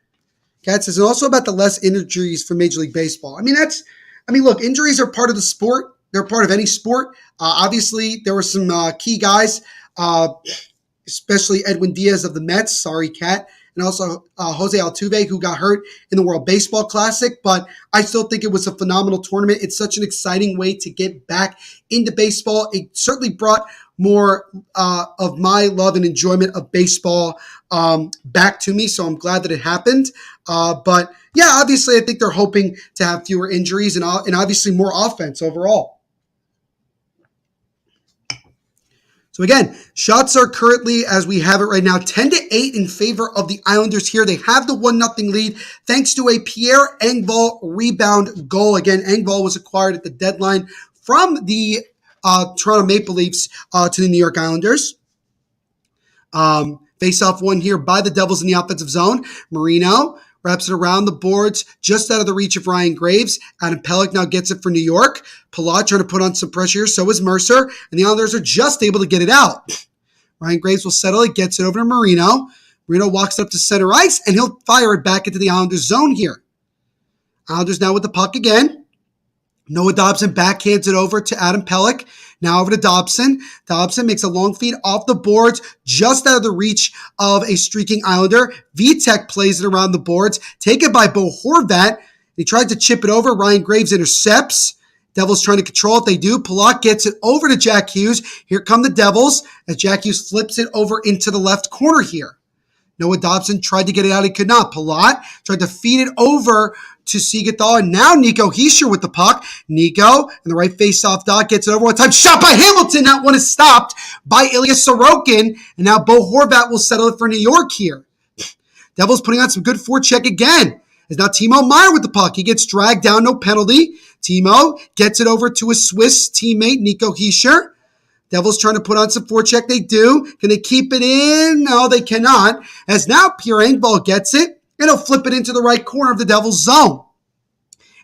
Speaker 1: Kat says, and also about the less injuries for Major League Baseball. Look, injuries are part of the sport. They're part of any sport. Obviously, there were some key guys, especially Edwin Diaz of the Mets. Sorry, Kat. And also Jose Altuve, who got hurt in the World Baseball Classic. But I still think it was a phenomenal tournament. It's such an exciting way to get back into baseball. It certainly brought more of my love and enjoyment of baseball back to me. So I'm glad that it happened. But yeah, obviously, I think they're hoping to have fewer injuries and obviously more offense overall. So again, shots are currently, as we have it right now, 10-8 in favor of the Islanders here. They have the 1-0 lead thanks to a Pierre Engvall rebound goal. Again, Engvall was acquired at the deadline from the Toronto Maple Leafs to the New York Islanders. Face-off won here by the Devils in the offensive zone. Marino wraps it around the boards, just out of the reach of Ryan Graves. Adam Pelech now gets it for New York. Palat trying to put on some pressure. So is Mercer. And the Islanders are just able to get it out. Ryan Graves will settle it, gets it over to Marino. Marino walks up to center ice, and he'll fire it back into the Islanders zone here. Islanders now with the puck again. Noah Dobson backhands it over to Adam Pelech. Now over to Dobson. Dobson makes a long feed off the boards, just out of the reach of a streaking Islander. Vitek plays it around the boards. Taken by Bo Horvat. He tried to chip it over. Ryan Graves intercepts. Devils trying to control it. They do. Palat gets it over to Jack Hughes. Here come the Devils as Jack Hughes flips it over into the left corner here. Noah Dobson tried to get it out. He could not. Palat tried to feed it over to Seagathaw, and now Nico Hischier with the puck. Nico, in the right face-off dot, gets it over one time. Shot by Hamilton. That one is stopped by Ilya Sorokin, and now Bo Horvat will settle it for New York here. Devils putting on some good forecheck again. Is now Timo Meier with the puck. He gets dragged down, no penalty. Timo gets it over to his Swiss teammate, Nico Hischier. Devils trying to put on some forecheck. They do. Can they keep it in? No, they cannot. As now Pierre Engvall gets it, and he'll flip it into the right corner of the Devils zone.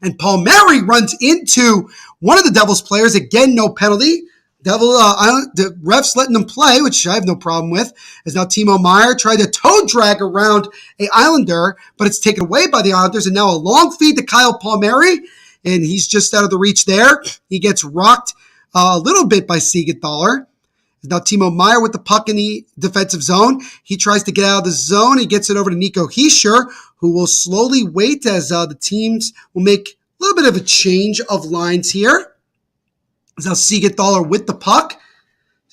Speaker 1: And Palmieri runs into one of the Devils players. Again, no penalty. The refs letting them play, which I have no problem with. As now Timo Meier tried to toe drag around a Islander, but it's taken away by the Islanders. And now a long feed to Kyle Palmieri, and he's just out of the reach there. He gets rocked a little bit by Siegenthaler. Now Timo Meier with the puck in the defensive zone. He tries to get out of the zone. He gets it over to Nico Hischier, who will slowly wait as the teams will make a little bit of a change of lines here. Now Siegenthaler with the puck.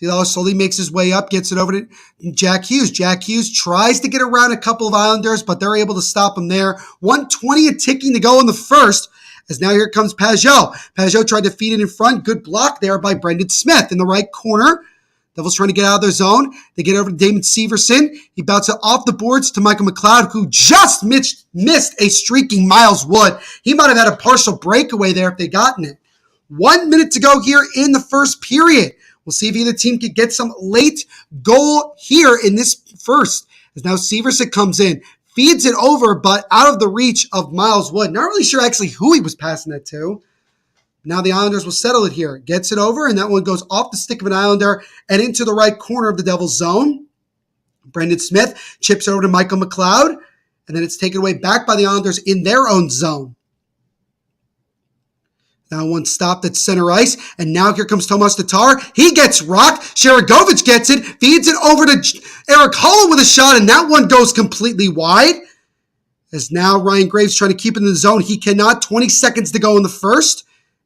Speaker 1: Siegenthaler slowly makes his way up, gets it over to Jack Hughes. Jack Hughes tries to get around a couple of Islanders, but they're able to stop him there. 1:20 and ticking to go in the first. As now here comes Pajot. Pajot tried to feed it in front. Good block there by Brendan Smith in the right corner. Devils trying to get out of their zone. They get over to Damon Severson. He bounces it off the boards to Michael McLeod, who just missed a streaking Miles Wood. He might have had a partial breakaway there if they'd gotten it. 1 minute to go here in the first period. We'll see if either team can get some late goal here in this first. As now Severson comes in. Feeds it over, but out of the reach of Miles Wood. Not really sure actually who he was passing that to. Now the Islanders will settle it here. Gets it over, and that one goes off the stick of an Islander and into the right corner of the Devils zone. Brendan Smith chips over to Michael McLeod, and then it's taken away back by the Islanders in their own zone. Now one stopped at center ice, and now here comes Tomas Tatar. He gets rocked. Sharagovich gets it, feeds it over to Eric Hull with a shot, and that one goes completely wide. As now Ryan Graves trying to keep it in the zone. He cannot. 20 seconds to go in the first.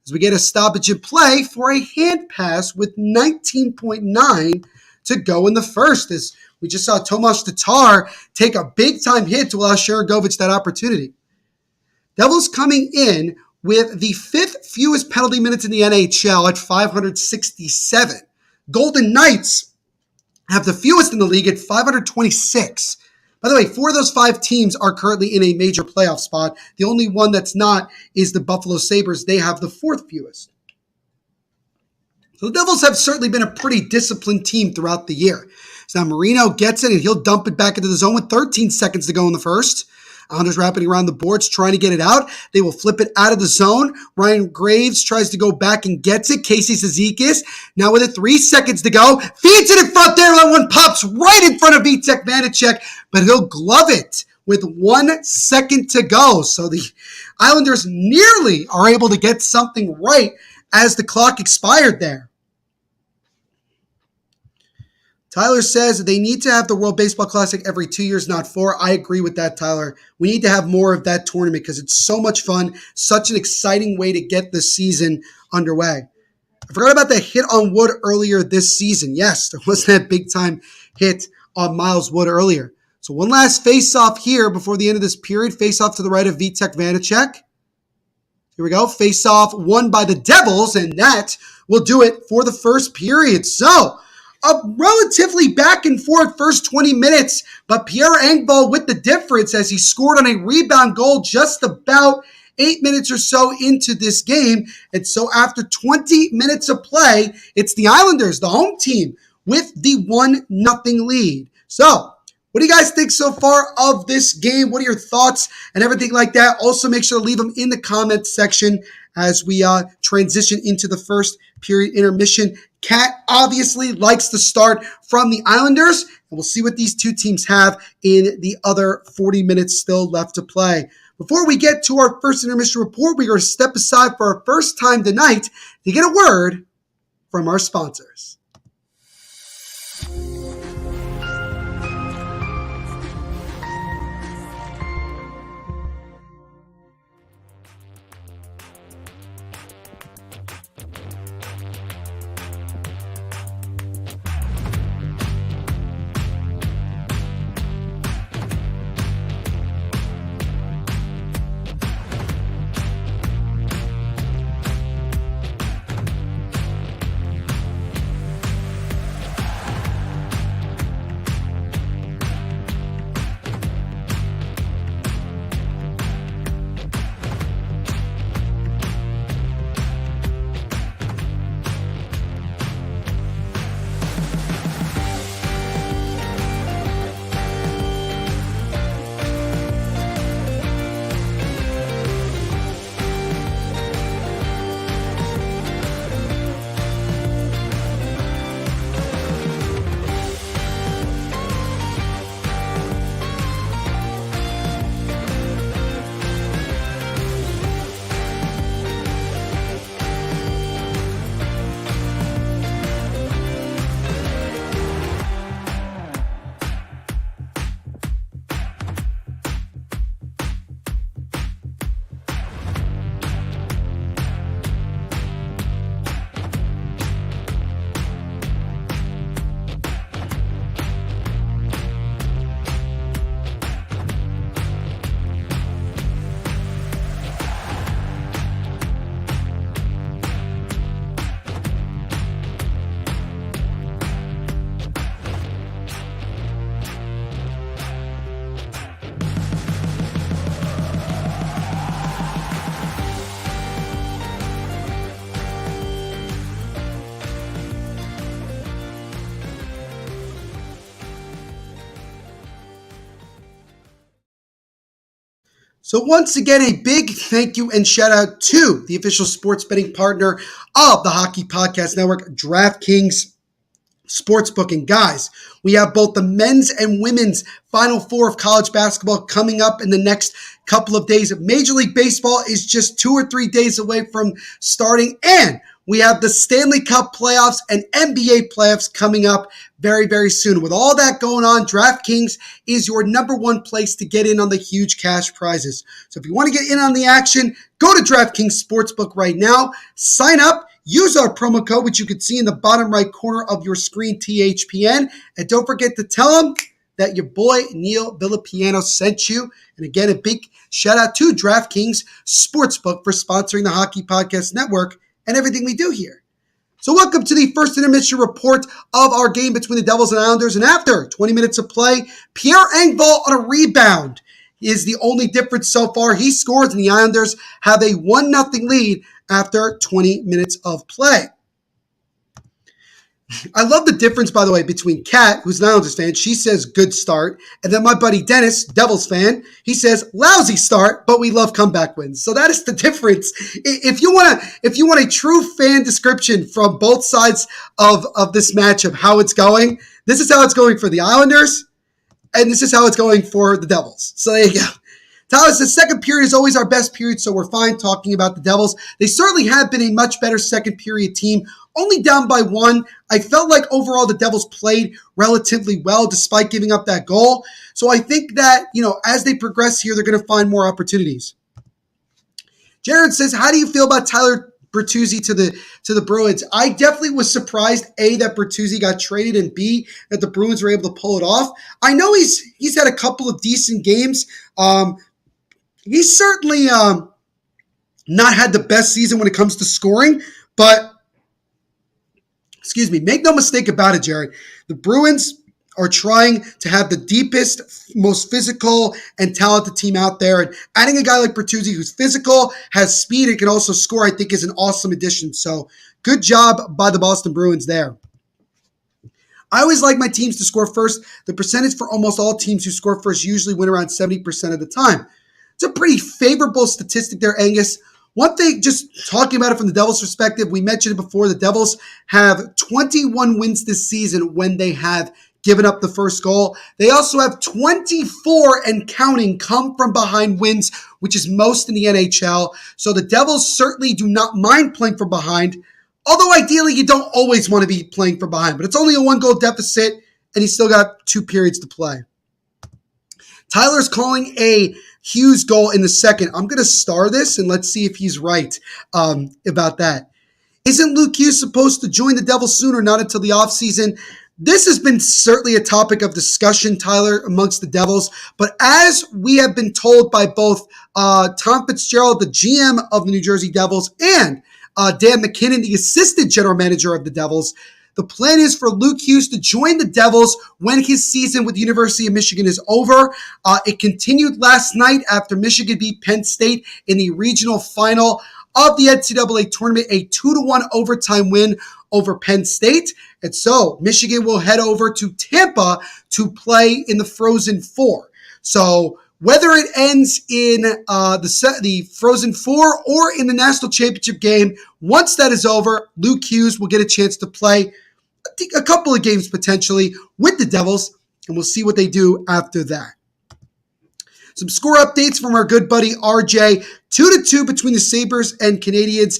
Speaker 1: as we get a stoppage in play for a hand pass with 19.9 to go in the first, as we just saw Tomas Tatar take a big-time hit to allow Sharangovich that opportunity. Devils coming in with the fifth fewest penalty minutes in the NHL at 567. Golden Knights have the fewest in the league at 526. By the way, 4 of those 5 teams are currently in a major playoff spot. The only one that's not is the Buffalo Sabres. They have the 4th fewest. So the Devils have certainly been a pretty disciplined team throughout the year. So now Marino gets it, and he'll dump it back into the zone with 13 seconds to go in the first. Islanders wrapping around the boards, trying to get it out. They will flip it out of the zone. Ryan Graves tries to go back and gets it. Casey Cizikas, now with it 3 seconds to go, feeds it in front there. That one pops right in front of Vitek Vanacek, but he'll glove it with 1 second to go. So the Islanders nearly are able to get something right as the clock expired there. Tyler says they need to have the World Baseball Classic every 2 years, not 4. I agree with that, Tyler. We need to have more of that tournament because it's so much fun, such an exciting way to get the season underway. I forgot about that hit on Wood earlier this season. Yes, there was that big-time hit on Miles Wood earlier. So one last face-off here before the end of this period. Face-off to the right of Vitek Vanacek. Here we go. Face-off won by the Devils, and that will do it for the first period. So a relatively back and forth first 20 minutes, but Pierre Engvall with the difference as he scored on a rebound goal just about 8 minutes or so into this game. And so after 20 minutes of play, it's the Islanders, the home team, with the 1-0 lead. So what do you guys think so far of this game? What are your thoughts and everything like that? Also, make sure to leave them in the comments section as we transition into the first period intermission. Cat obviously likes to start from the Islanders, and we'll see what these two teams have in the other 40 minutes still left to play. Before we get to our first intermission report, we're going to step aside for our first time tonight to get a word from our sponsors. So once again, a big thank you and shout out to the official sports betting partner of the Hockey Podcast Network, DraftKings Sportsbook. And guys, we have both the men's and women's Final Four of college basketball coming up in the next couple of days. Major League Baseball is just 2 or 3 days away from starting, and we have the Stanley Cup playoffs and NBA playoffs coming up very, very soon. With all that going on, DraftKings is your number one place to get in on the huge cash prizes. So if you want to get in on the action, go to DraftKings Sportsbook right now, sign up, use our promo code, which you can see in the bottom right corner of your screen, THPN, and don't forget to tell them that your boy Neil Villapiano sent you. And again, a big shout out to DraftKings Sportsbook for sponsoring the Hockey Podcast Network and everything we do here. So welcome to the first intermission report of our game between the Devils and Islanders. And after 20 minutes of play, Pierre Engvall on a rebound is the only difference so far. He scores and the Islanders have a 1-0 lead after 20 minutes of play. I love the difference, by the way, between Kat, who's an Islanders fan. She says good start. And then my buddy Dennis, Devils fan, he says lousy start, but we love comeback wins. So that is the difference. If you want a true fan description from both sides of this match of how it's going, this is how it's going for the Islanders, and this is how it's going for the Devils. So there you go. Tyler says, second period is always our best period, so we're fine talking about the Devils. They certainly have been a much better second period team, only down by 1. I felt like overall the Devils played relatively well despite giving up that goal. So I think that, as they progress here, they're going to find more opportunities. Jared says, how do you feel about Tyler Bertuzzi to the Bruins? I definitely was surprised, A, that Bertuzzi got traded, and B, that the Bruins were able to pull it off. I know he's had a couple of decent games. He's certainly not had the best season when it comes to scoring, but make no mistake about it, Jared. The Bruins are trying to have the deepest, most physical, and talented team out there. And adding a guy like Bertuzzi, who's physical, has speed, and can also score, I think is an awesome addition. So good job by the Boston Bruins there. I always like my teams to score first. The percentage for almost all teams who score first usually win around 70% of the time. It's a pretty favorable statistic there, Angus. One thing, just talking about it from the Devils' perspective, we mentioned it before, the Devils have 21 wins this season when they have given up the first goal. They also have 24 and counting come from behind wins, which is most in the NHL. So the Devils certainly do not mind playing from behind, although ideally you don't always want to be playing from behind. But it's only a 1-goal deficit, and he's still got 2 periods to play. Tyler's calling a Hughes goal in the second. I'm going to star this, and let's see if he's right about that. Isn't Luke Hughes supposed to join the Devils soon or not until the offseason? This has been certainly a topic of discussion, Tyler, amongst the Devils. But as we have been told by both Tom Fitzgerald, the GM of the New Jersey Devils, and Dan McKinnon, the assistant general manager of the Devils, the plan is for Luke Hughes to join the Devils when his season with the University of Michigan is over. It continued last night after Michigan beat Penn State in the regional final of the NCAA tournament, a 2-1 overtime win over Penn State. And so Michigan will head over to Tampa to play in the Frozen Four. So whether it ends in the Frozen Four or in the national championship game, once that is over, Luke Hughes will get a chance to play a couple of games potentially with the Devils, and we'll see what they do after that. Some score updates from our good buddy RJ. 2-2 between the Sabres and Canadiens,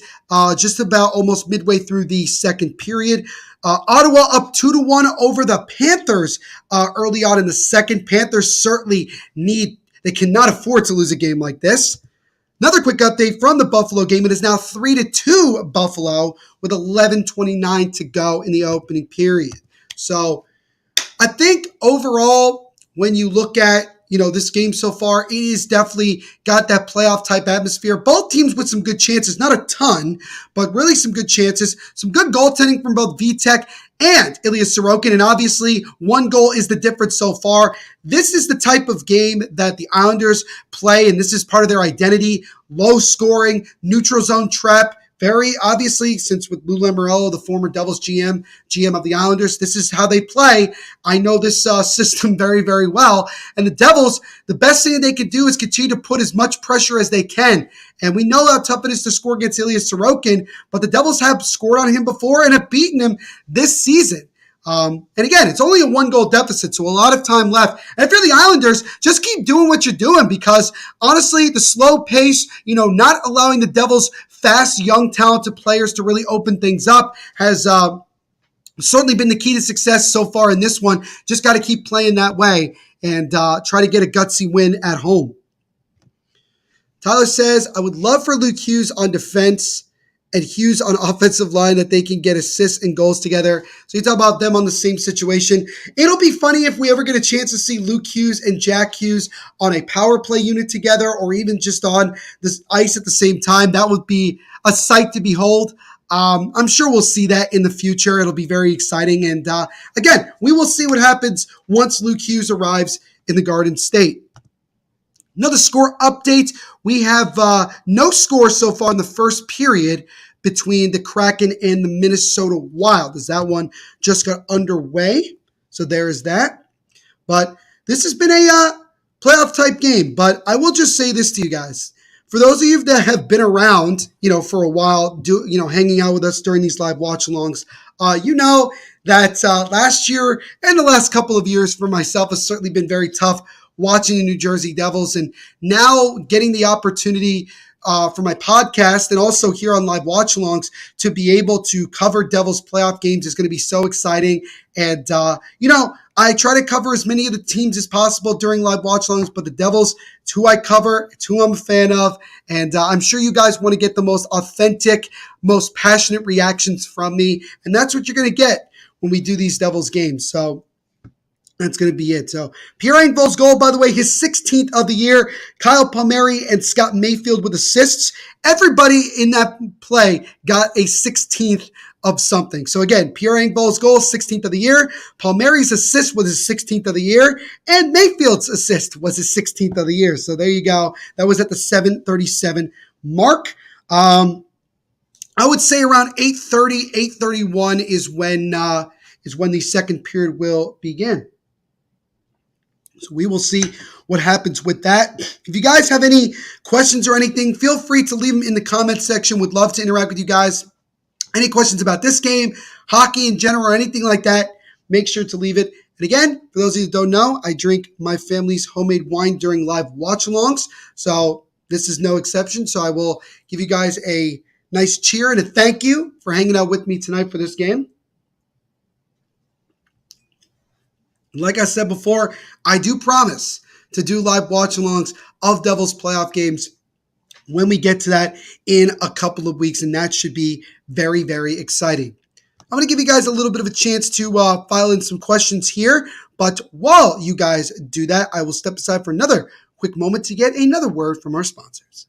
Speaker 1: just about almost midway through the second period. Ottawa up 2-1 over the Panthers early on in the second. Panthers certainly they cannot afford to lose a game like this. Another quick update from the Buffalo game. It is now 3-2 Buffalo with 11:29 to go in the opening period. So I think overall, when you look at this game so far, it is definitely got that playoff type atmosphere. Both teams with some good chances, not a ton, but really some good chances. Some good goaltending from both Vitek and Ilya Sorokin, and obviously 1 goal is the difference so far. This is the type of game that the Islanders play, and this is part of their identity. Low scoring, neutral zone trap. Very obviously, since with Lou Lamoriello, the former Devils GM of the Islanders, this is how they play. I know this system very, very well. And the Devils, the best thing they can do is continue to put as much pressure as they can. And we know how tough it is to score against Ilya Sorokin, but the Devils have scored on him before and have beaten him this season. And again, it's only a 1-goal deficit, so a lot of time left. And if you're the Islanders, just keep doing what you're doing because honestly, the slow pace, not allowing the Devils' fast, young, talented players to really open things up has certainly been the key to success so far in this one. Just got to keep playing that way and try to get a gutsy win at home. Tyler says, I would love for Luke Hughes on defense and Hughes on offensive line that they can get assists and goals together. So you talk about them on the same situation. It'll be funny if we ever get a chance to see Luke Hughes and Jack Hughes on a power play unit together or even just on this ice at the same time. That would be a sight to behold. I'm sure we'll see that in the future. It'll be very exciting. And again, we will see what happens once Luke Hughes arrives in the Garden State. Another score update. We have no score so far in the first period between the Kraken and the Minnesota Wild, as that one just got underway. So there is that. But this has been a playoff type game. But I will just say this to you guys. For those of you that have been around, for a while, hanging out with us during these live watch-alongs, you know that last year and the last couple of years for myself has certainly been very tough watching the New Jersey Devils, and now getting the opportunity for my podcast and also here on live watch-alongs to be able to cover Devils playoff games is going to be so exciting. And, I try to cover as many of the teams as possible during live watch-alongs, but the Devils, it's who I cover, it's who I'm a fan of, and I'm sure you guys want to get the most authentic, most passionate reactions from me, and that's what you're going to get when we do these Devils games. So that's going to be it. So Pierre Engvall's goal, by the way, his 16th of the year. Kyle Palmieri and Scott Mayfield with assists. Everybody in that play got a 16th of something. So again, Pierre Engvall's goal, 16th of the year. Palmieri's assist was his 16th of the year. And Mayfield's assist was his 16th of the year. So there you go. That was at the 7:37 mark. I would say around 8:30, 8:31 is when the second period will begin. So we will see what happens with that. If you guys have any questions or anything, feel free to leave them in the comments section. Would love to interact with you guys. Any questions about this game, hockey in general, or anything like that, make sure to leave it. And again, for those of you who don't know, I drink my family's homemade wine during live watch-alongs. So this is no exception. So I will give you guys a nice cheer and a thank you for hanging out with me tonight for this game. Like I said before, I do promise to do live watch-alongs of Devils playoff games when we get to that in a couple of weeks, and that should be very, very exciting. I'm going to give you guys a little bit of a chance to file in some questions here, but while you guys do that, I will step aside for another quick moment to get another word from our sponsors.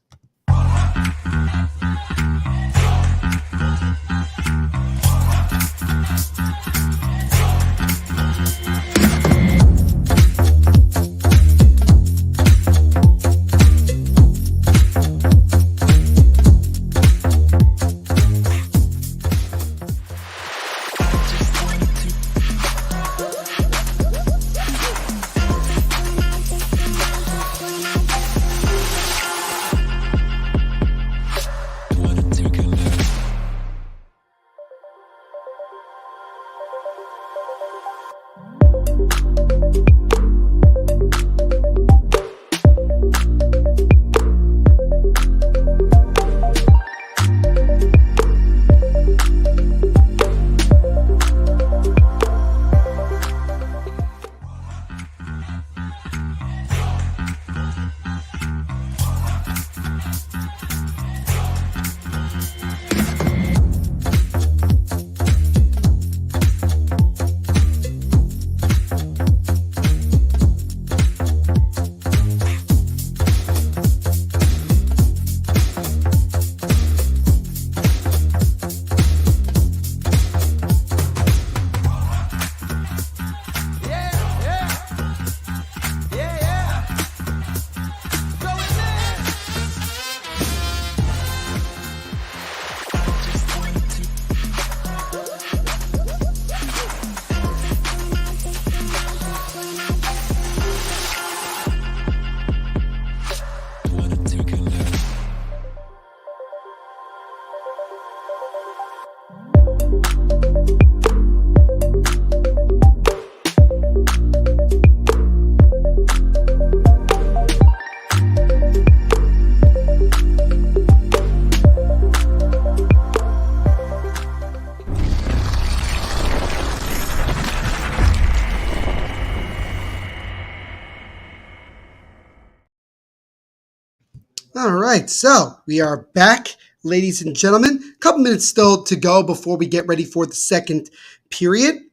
Speaker 1: All right, so we are back, ladies and gentlemen. A couple minutes still to go before we get ready for the second period.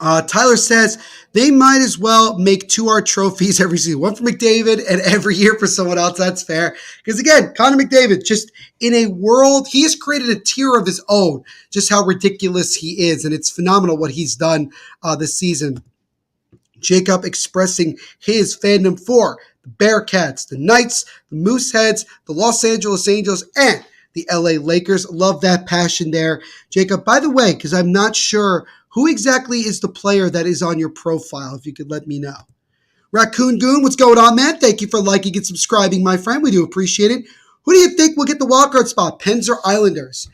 Speaker 1: Tyler says they might as well make 2 art trophies every season, one for McDavid and every year for someone else. That's fair. Because again, Connor McDavid, just in a world, he has created a tier of his own, just how ridiculous he is. And it's phenomenal what he's done this season. Jacob expressing his fandom for the Bearcats, the Knights, the Mooseheads, the Los Angeles Angels, and the LA Lakers. Love that passion there. Jacob, by the way, because I'm not sure who exactly is the player that is on your profile, if you could let me know. Raccoon Goon, what's going on, man? Thank you for liking and subscribing, my friend. We do appreciate it. Who do you think will get the wildcard spot, Pens or Islanders?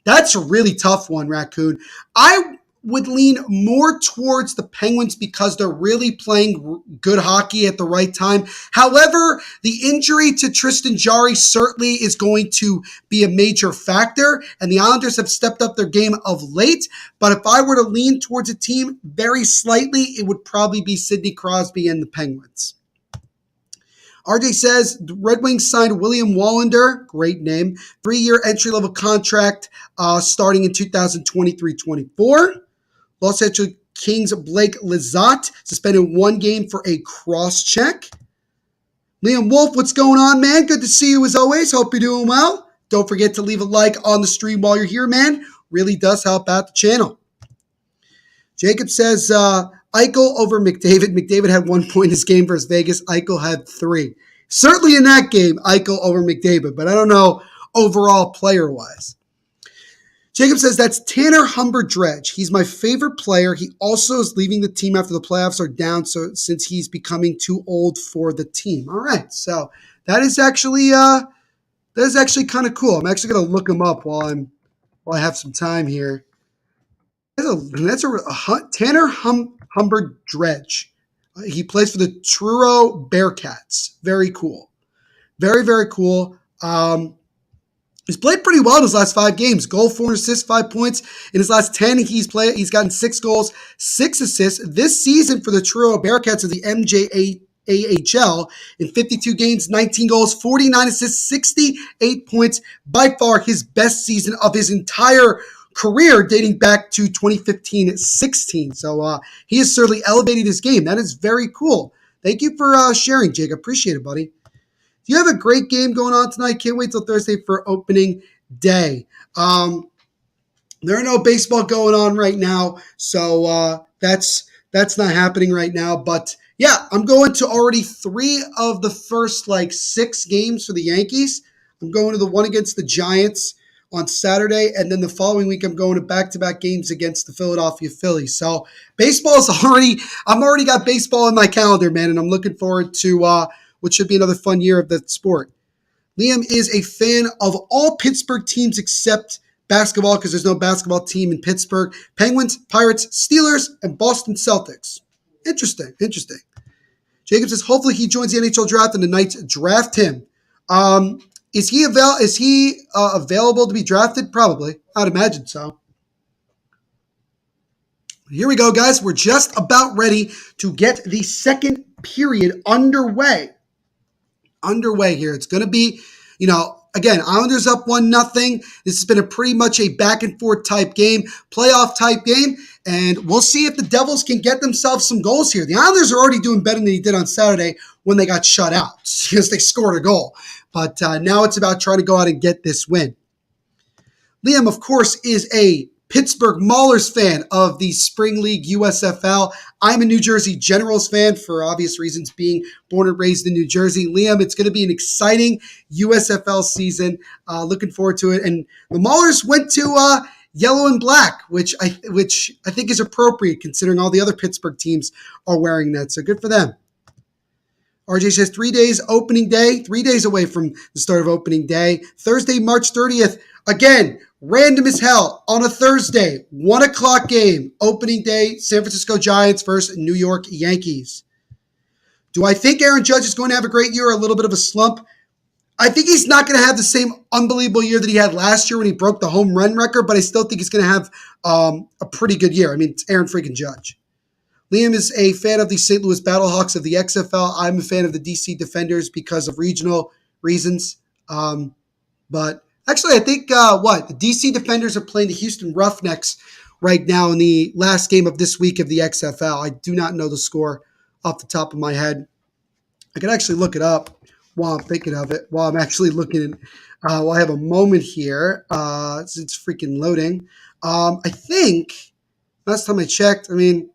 Speaker 1: That's a really tough one, Raccoon. I would lean more towards the Penguins because they're really playing good hockey at the right time. However, the injury to Tristan Jarry certainly is going to be a major factor, and the Islanders have stepped up their game of late. But if I were to lean towards a team very slightly, it would probably be Sidney Crosby and the Penguins. RJ says the Red Wings signed William Wallander, great name, 3-year entry-level contract starting in 2023-24. Los Angeles Kings Blake Lizotte suspended 1 game for a cross-check. Liam Wolf, what's going on, man? Good to see you as always. Hope you're doing well. Don't forget to leave a like on the stream while you're here, man. Really does help out the channel. Jacob says Eichel over McDavid. McDavid had 1 point in his game versus Vegas. Eichel had 3. Certainly in that game, Eichel over McDavid, but I don't know overall player-wise. Jacob says that's Tanner Humber-Dredge. He's my favorite player. He also is leaving the team after the playoffs are down, so since he's becoming too old for the team. All right, so that is actually kind of cool. I'm actually going to look him up while I have some time here. Tanner Humber-Dredge. He plays for the Truro Bearcats. Very cool. Very, very cool. He's played pretty well in his last 5 games. Goal, 4 assists, 5 points. In his last 10, he's gotten 6 goals, 6 assists. This season for the Truro Bearcats of the MJAHL, in 52 games, 19 goals, 49 assists, 68 points. By far his best season of his entire career, dating back to 2015-16. So he has certainly elevated his game. That is very cool. Thank you for sharing, Jake. Appreciate it, buddy. You have a great game going on tonight. Can't wait till Thursday for opening day. There are no baseball going on right now, so that's not happening right now. But yeah, I'm going to already 3 of the first 6 games for the Yankees. I'm going to the one against the Giants on Saturday, and then the following week I'm going to back-to-back games against the Philadelphia Phillies. So baseball's I've already got baseball in my calendar, man, and I'm looking forward to which should be another fun year of the sport. Liam is a fan of all Pittsburgh teams except basketball because there's no basketball team in Pittsburgh. Penguins, Pirates, Steelers, and Boston Celtics. Interesting. Jacob says, hopefully he joins the NHL draft and the Knights draft him. Is he available to be drafted? Probably. I'd imagine so. Here we go, guys. We're just about ready to get the second period underway here. It's going to be, again, Islanders up 1-0. This has been pretty much a back and forth type game, playoff type game, and we'll see if the Devils can get themselves some goals here. The Islanders are already doing better than they did on Saturday when they got shut out because they scored a goal. But now it's about trying to go out and get this win. Liam, of course, is a Pittsburgh Maulers fan of the Spring League USFL. I'm a New Jersey Generals fan for obvious reasons, being born and raised in New Jersey. Liam, it's going to be an exciting USFL season. Looking forward to it. And the Maulers went to yellow and black, which I think is appropriate considering all the other Pittsburgh teams are wearing that. So good for them. RJ says 3 days opening day, 3 days away from the start of opening day. Thursday, March 30th. Again, random as hell on a Thursday, 1 o'clock game, opening day, San Francisco Giants versus New York Yankees. Do I think Aaron Judge is going to have a great year or a little bit of a slump? I think he's not going to have the same unbelievable year that he had last year when he broke the home run record, but I still think he's going to have a pretty good year. I mean, it's Aaron freaking Judge. Liam is a fan of the St. Louis Battlehawks of the XFL. I'm a fan of the DC Defenders because of regional reasons. But actually, I think the DC Defenders are playing the Houston Roughnecks right now in the last game of this week of the XFL. I do not know the score off the top of my head. I can actually look it up while I'm thinking of it, while I'm actually looking. While I have a moment here. It's freaking loading. I think last time I checked, right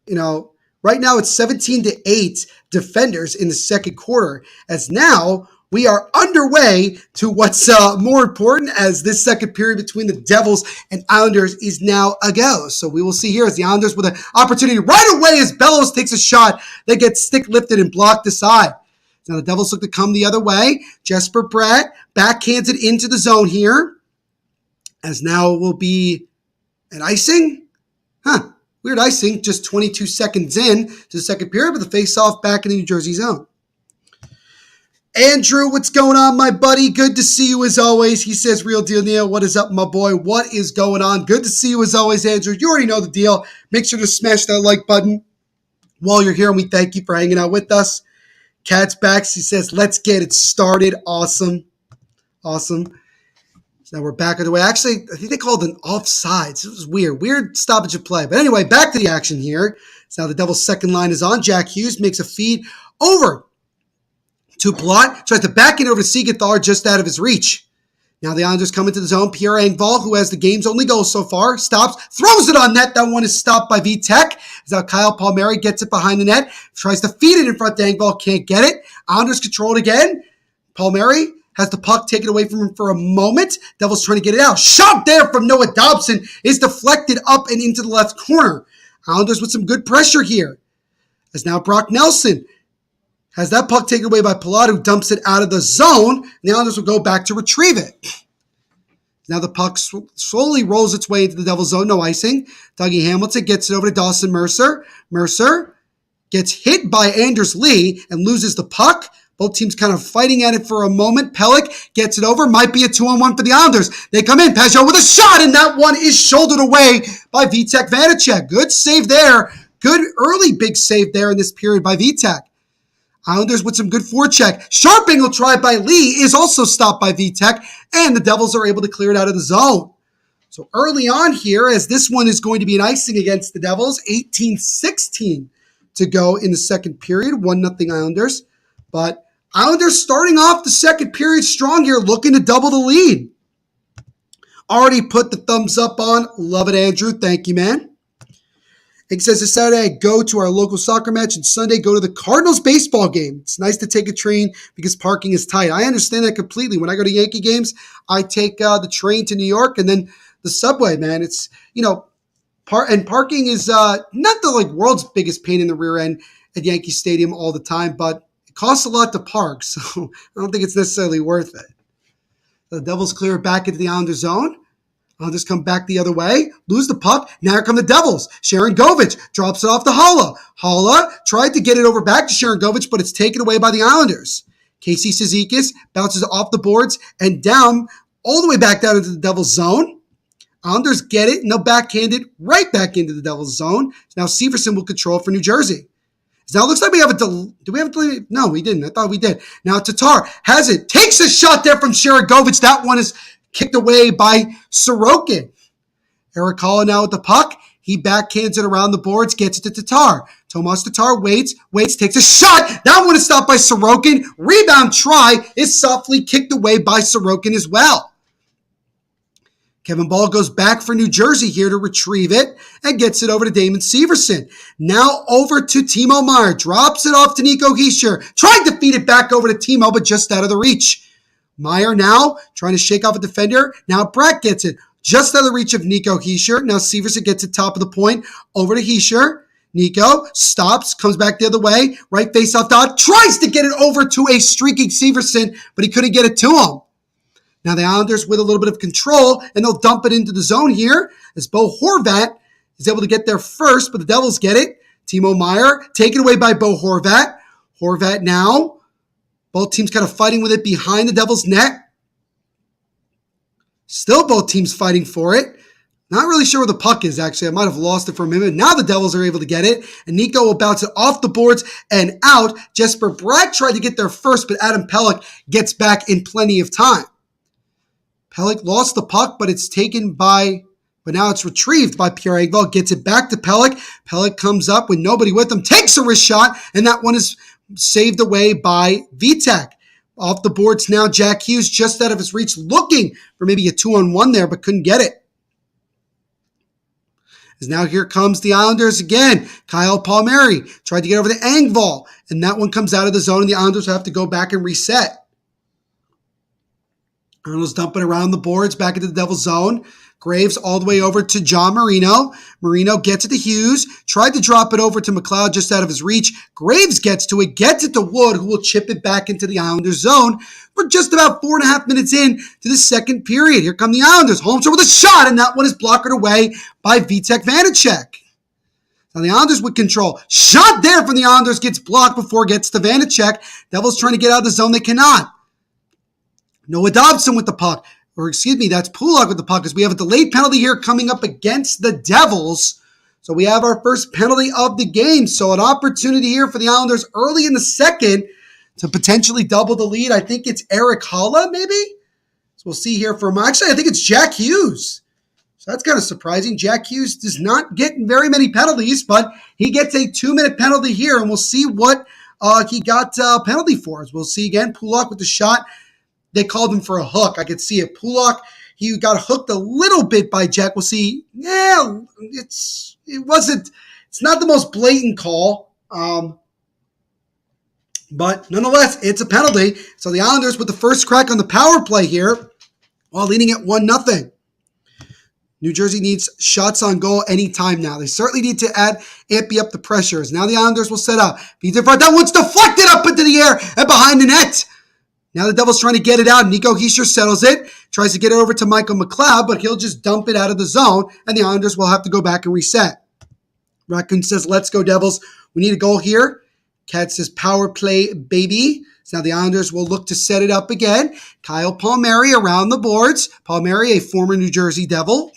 Speaker 1: now it's 17-8 Defenders in the second quarter. As now we are underway to what's more important, as this second period between the Devils and Islanders is now a go. So we will see here as the Islanders with an opportunity right away as Bellows takes a shot. They get stick lifted and blocked aside. Now the Devils look to come the other way. Jesper Bratt backhands it into the zone here. As now it will be an icing. Weird icing, just 22 seconds in to the second period, but the face-off back in the New Jersey zone. Andrew, what's going on, my buddy? Good to see you as always. He says, Real Deal Neil, what is up, my boy? What is going on? Good to see you as always, Andrew. You already know the deal. Make sure to smash that like button while you're here, and we thank you for hanging out with us. Cat's back. He says, let's get it started. Awesome. So now we're back on the way. Actually, I think they called an offsides. It was weird. Weird stoppage of play. But anyway, back to the action here. So now the Devils' second line is on. Jack Hughes makes a feed over to Plot. Tries to back it over to Siegenthaler just out of his reach. Now the Islanders come into the zone. Pierre Engvall, who has the game's only goal so far, stops, throws it on net. That one is stopped by Vitek. As now Kyle Palmieri gets it behind the net, tries to feed it in front to Engvall, can't get it. Islanders control it again. Palmieri has the puck taken away from him for a moment. Devils trying to get it out. Shot there from Noah Dobson is deflected up and into the left corner. Islanders with some good pressure here. As now Brock Nelson has that puck taken away by Palat, who dumps it out of the zone. And the Islanders will go back to retrieve it. Now the puck slowly rolls its way into the Devils zone. No icing. Dougie Hamilton gets it over to Dawson Mercer. Mercer gets hit by Anders Lee and loses the puck. Both teams kind of fighting at it for a moment. Pelech gets it over. Might be a 2-on-1 for the Islanders. They come in. Pajot with a shot, and that one is shouldered away by Vitek Vanacek. Good save there. Good early big save there in this period by Vitek. Islanders with some good forecheck. Sharp angle try by Lee is also stopped by Vitek, and the Devils are able to clear it out of the zone. So early on here, as this one is going to be an icing against the Devils, 18-16 to go in the second period, 1-0 Islanders. But Islanders starting off the second period strong here, looking to double the lead. Already put the thumbs up on. Love it, Andrew. Thank you, man. He says this Saturday I go to our local soccer match and Sunday go to the Cardinals baseball game. It's nice to take a train because parking is tight. I understand that completely. When I go to Yankee games, I take the train to New York and then the subway, man. It's, parking is not the world's biggest pain in the rear end at Yankee Stadium all the time, but it costs a lot to park, so I don't think it's necessarily worth it. The Devils clear it back into the Islanders zone. Islanders come back the other way, lose the puck. Now here come the Devils. Sharon Govich drops it off to Holla. Holla tried to get it over back to Sharon Govich, but it's taken away by the Islanders. Casey Cizikas bounces off the boards and down, all the way back down into the Devils zone. Islanders get it, and they'll backhand it right back into the Devils zone. Now Severson will control for New Jersey. Now it looks like we have a delay. Do we have a delay? No, we didn't. I thought we did. Now Tatar has it. Takes a shot there from Sharon Govich. That one is kicked away by Sorokin. Eric Holla now with the puck. He backhands it around the boards, gets it to Tatar. Tomas Tatar waits, takes a shot. That one is stopped by Sorokin. Rebound try is softly kicked away by Sorokin as well. Kevin Ball goes back for New Jersey here to retrieve it and gets it over to Damon Severson. Now over to Timo Meier. Drops it off to Nico Hischier. Tried to feed it back over to Timo, but just out of the reach. Meier now trying to shake off a defender. Now Bratt gets it just out of the reach of Nico Hischier. Now Severson gets it top of the point over to Hischier. Nico stops, comes back the other way. Right face-off dot. Tries to get it over to a streaking Severson, but he couldn't get it to him. Now the Islanders with a little bit of control, and they'll dump it into the zone here as Bo Horvat is able to get there first, but the Devils get it. Timo Meier taken away by Bo Horvat. Horvat now. Both teams kind of fighting with it behind the Devils' net. Still both teams fighting for it. Not really sure where the puck is, actually. I might have lost it for a minute. Now the Devils are able to get it, and Nico will bounce it off the boards and out. Jesper Bratt tried to get there first, but Adam Pelech gets back in plenty of time. Pelech lost the puck, but now it's retrieved by Pierre Engvall. Gets it back to Pelech. Pelech comes up with nobody with him, takes a wrist shot, and that one is saved away by Vitek. Off the boards now, Jack Hughes just out of his reach, looking for maybe a 2-on-1 there, but couldn't get it. As now here comes the Islanders again. Kyle Palmieri tried to get over to Engvall, and that one comes out of the zone, and the Islanders have to go back and reset. Arnold's dumping around the boards back into the Devils zone. Graves all the way over to John Marino. Marino gets it to Hughes. Tried to drop it over to McLeod just out of his reach. Graves gets to it, gets it to Wood, who will chip it back into the Islanders zone. We're just about 4.5 minutes in to the second period. Here come the Islanders. Holmstrom with a shot, and that one is blocked away by Vitek Vanacek. Now the Islanders with control. Shot there from the Islanders gets blocked before it gets to Vanacek. Devils trying to get out of the zone. They cannot. Noah Dobson with the puck. That's Pulak with the puck, as we have a delayed penalty here coming up against the Devils. So we have our first penalty of the game. So an opportunity here for the Islanders early in the second to potentially double the lead. I think it's Eric Haula, maybe? So we'll see here actually, I think it's Jack Hughes. So that's kind of surprising. Jack Hughes does not get very many penalties, but he gets a 2-minute penalty here, and we'll see what he got a penalty for. As we'll see again, Pulak with the shot. They called him for a hook. I could see it. Pulak, he got hooked a little bit by Jack. We'll see. Yeah, it's not the most blatant call. But nonetheless, it's a penalty. So the Islanders with the first crack on the power play here while leading at 1-0. New Jersey needs shots on goal anytime now. They certainly need to amp up the pressures. Now the Islanders will set up. That one's deflected up into the air and behind the net. Now the Devils trying to get it out. Nico Hischier settles it. Tries to get it over to Michael McLeod, but he'll just dump it out of the zone, and the Islanders will have to go back and reset. Raccoon says, let's go Devils. We need a goal here. Cat says, power play, baby. So now the Islanders will look to set it up again. Kyle Palmieri around the boards. Palmieri, a former New Jersey Devil.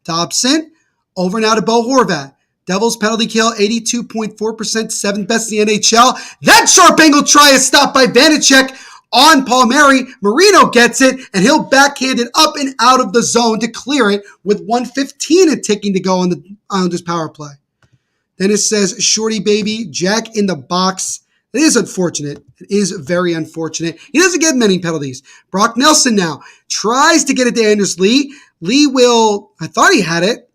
Speaker 1: Dobson, over now to Bo Horvat. Devils penalty kill, 82.4%, 7th best in the NHL. That sharp angle try is stopped by Vanacek on Palmieri. Marino gets it, and he'll backhand it up and out of the zone to clear it with 1:15 and ticking to go on the Islanders power play. Then it says, shorty baby, Jack in the box. It is unfortunate. It is very unfortunate. He doesn't get many penalties. Brock Nelson now tries to get it to Anders Lee. I thought he had it,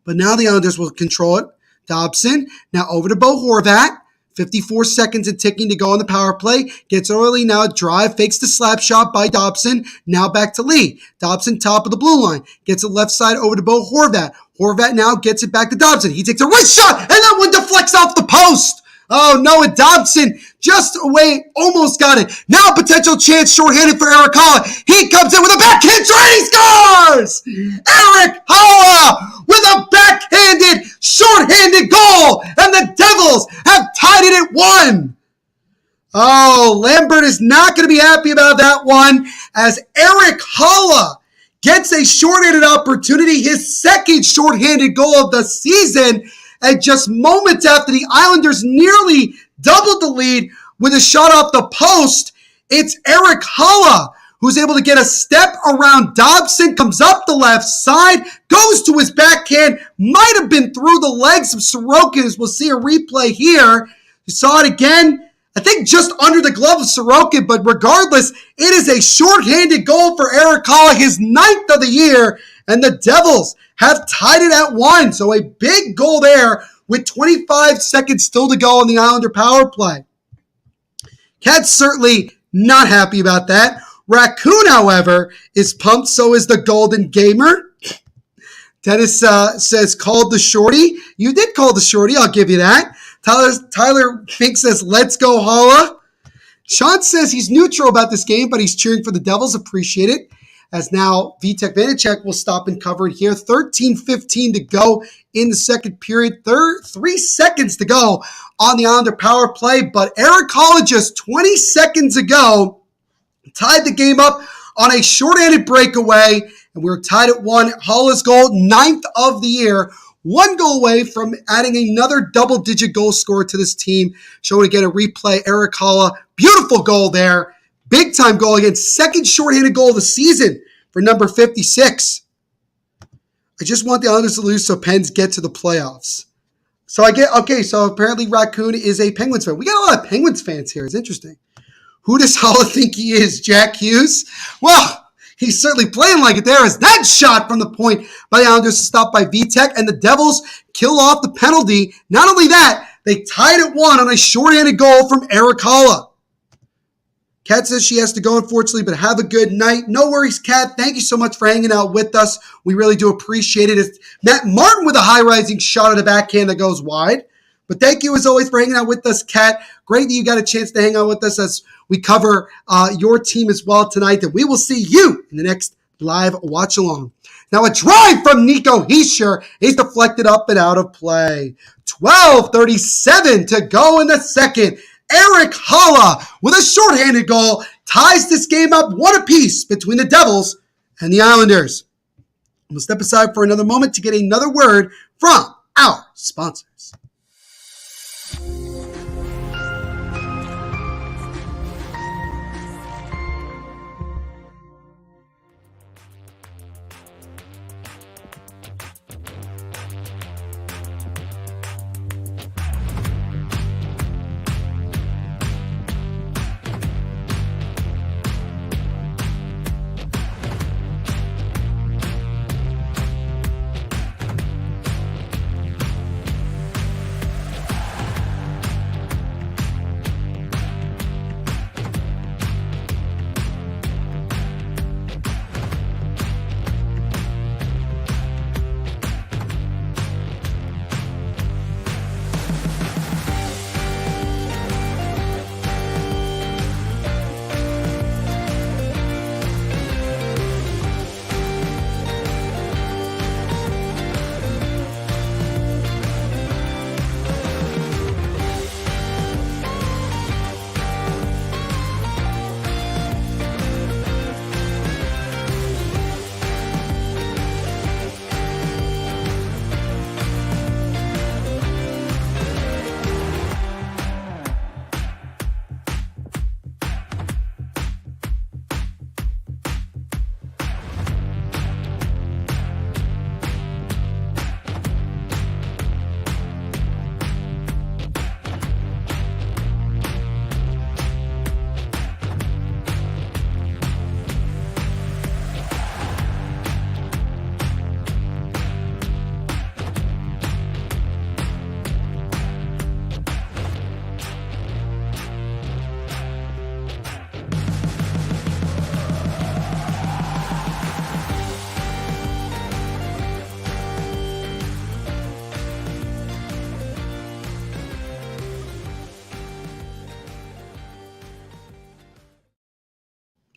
Speaker 1: but now the Islanders will control it. Dobson, now over to Bo Horvat. 54 seconds and ticking to go on the power play. Gets early now. Drive. Fakes the slap shot by Dobson. Now back to Lee. Dobson top of the blue line. Gets it left side over to Bo Horvat. Horvat now gets it back to Dobson. He takes a wrist shot, and that one deflects off the post. Oh, Noah Dobson just away, almost got it. Now potential chance shorthanded for Eric Haula. He comes in with a backhand shot and he scores! Eric Haula with a backhanded, shorthanded goal, and the Devils have tied it at 1. Oh, Lambert is not going to be happy about that one, as Eric Haula gets a shorthanded opportunity, his second shorthanded goal of the season. And just moments after the Islanders nearly doubled the lead with a shot off the post, it's Eric Haula who's able to get a step around Dobson, comes up the left side, goes to his backhand, might have been through the legs of Sorokin, as we'll see a replay here. You saw it again, I think just under the glove of Sorokin, but regardless, it is a shorthanded goal for Eric Haula, his 9th of the year, and the Devils have tied it at 1. So a big goal there with 25 seconds still to go on the Islander power play. Cat's certainly not happy about that. Raccoon, however, is pumped. So is the Golden Gamer. Dennis says, called the shorty. You did call the shorty. I'll give you that. Tyler Fink says, let's go, Haula. Sean says he's neutral about this game, but he's cheering for the Devils. Appreciate it. As now Vitek Vanacek will stop and cover it here. 13:15 to go in the second period. 3 seconds to go on the Islander power play. But Eric Haula just 20 seconds ago tied the game up on a shorthanded breakaway. and we're tied at 1. Halla's goal, 9th of the year. 1 goal away from adding another double-digit goal scorer to this team. Showing again a replay, Erik Haula. Beautiful goal there. Big-time goal again. Second shorthanded goal of the season for number 56. I just want the Islanders to lose so Pens get to the playoffs. So so apparently Raccoon is a Penguins fan. We got a lot of Penguins fans here. It's interesting. Who does Haula think he is, Jack Hughes? Well, he's certainly playing like it. There is that shot from the point by the Islanders to stop by Vitek, and the Devils kill off the penalty. Not only that, they tied at 1 on a shorthanded goal from Erik Haula. Kat says she has to go, unfortunately, but have a good night. No worries, Kat. Thank you so much for hanging out with us. We really do appreciate it. It's Matt Martin with a high-rising shot at a backhand that goes wide. But thank you, as always, for hanging out with us, Kat. Great that you got a chance to hang out with us as we cover your team as well tonight. And we will see you in the next live watch-along. Now a drive from Nico Hischier is deflected up and out of play. 12:37 to go in the second. Erik Haula with a shorthanded goal ties this game up 1 apiece between the Devils and the Islanders. We'll step aside for another moment to get another word from our sponsors.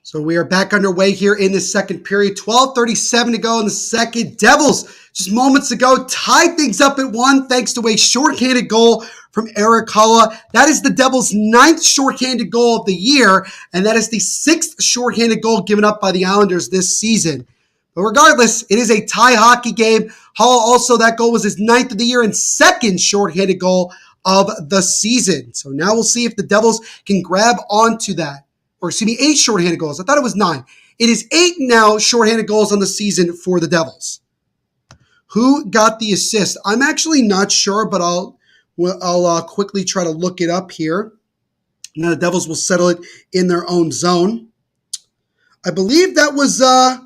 Speaker 1: So we are back underway here in the second period. 12:37 to go in the second. Devils, just moments ago, tied things up at 1 thanks to a shorthanded goal from Erik Haula. That is the Devils' 9th shorthanded goal of the year, and that is the 6th shorthanded goal given up by the Islanders this season. But regardless, it is a tie hockey game. Haula also, that goal was his 9th of the year and 2nd shorthanded goal of the season. So now we'll see if the Devils can grab onto that. Or excuse me, 8 shorthanded goals. I thought it was 9. It is 8 now shorthanded goals on the season for the Devils. Who got the assist? I'm actually not sure, but I'll quickly try to look it up here. Now the Devils will settle it in their own zone. I believe that was that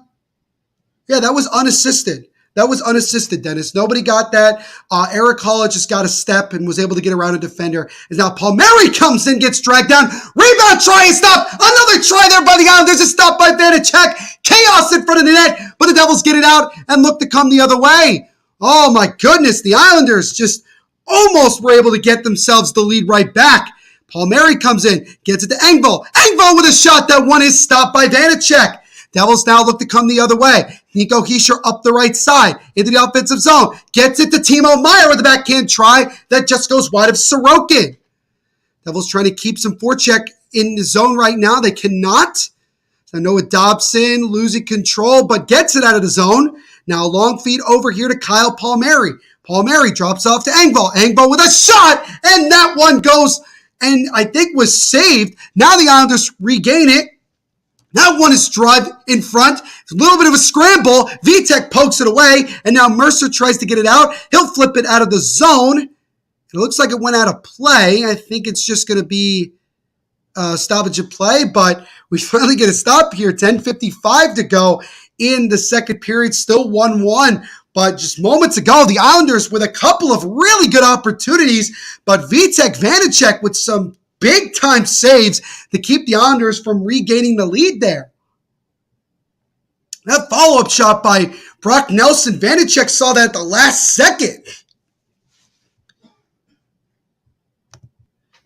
Speaker 1: was unassisted. That was unassisted, Dennis. Nobody got that. Erik Haula just got a step and was able to get around a defender. As now Palmieri comes in, gets dragged down. Rebound try and stop. Another try there by the Islanders. A stop by Vanacek. Chaos in front of the net, but the Devils get it out and look to come the other way. Oh my goodness, the Islanders just almost were able to get themselves the lead right back. Palmieri comes in, gets it to Engvall. Engvall with a shot that one is stopped by Vanacek. Devils now look to come the other way. Nico Hischier up the right side into the offensive zone. Gets it to Timo Meier with a backhand try that just goes wide of Sorokin. Devils trying to keep some forecheck in the zone right now. They cannot. So Noah Dobson losing control, but gets it out of the zone. Now a long feed over here to Kyle Palmieri. Palmieri drops off to Engvall. Engvall with a shot, and that one goes and I think was saved. Now the Islanders regain it. That one is drive in front. It's a little bit of a scramble. Vitek pokes it away, and now Mercer tries to get it out. He'll flip it out of the zone. It looks like it went out of play. I think it's just going to be a stoppage of play, but we finally get a stop here. 10:55 to go in the second period. Still 1-1. But just moments ago, the Islanders with a couple of really good opportunities, but Vitek Vanacek with some big-time saves to keep the Islanders from regaining the lead there. That follow-up shot by Brock Nelson. Vanacek saw that at the last second.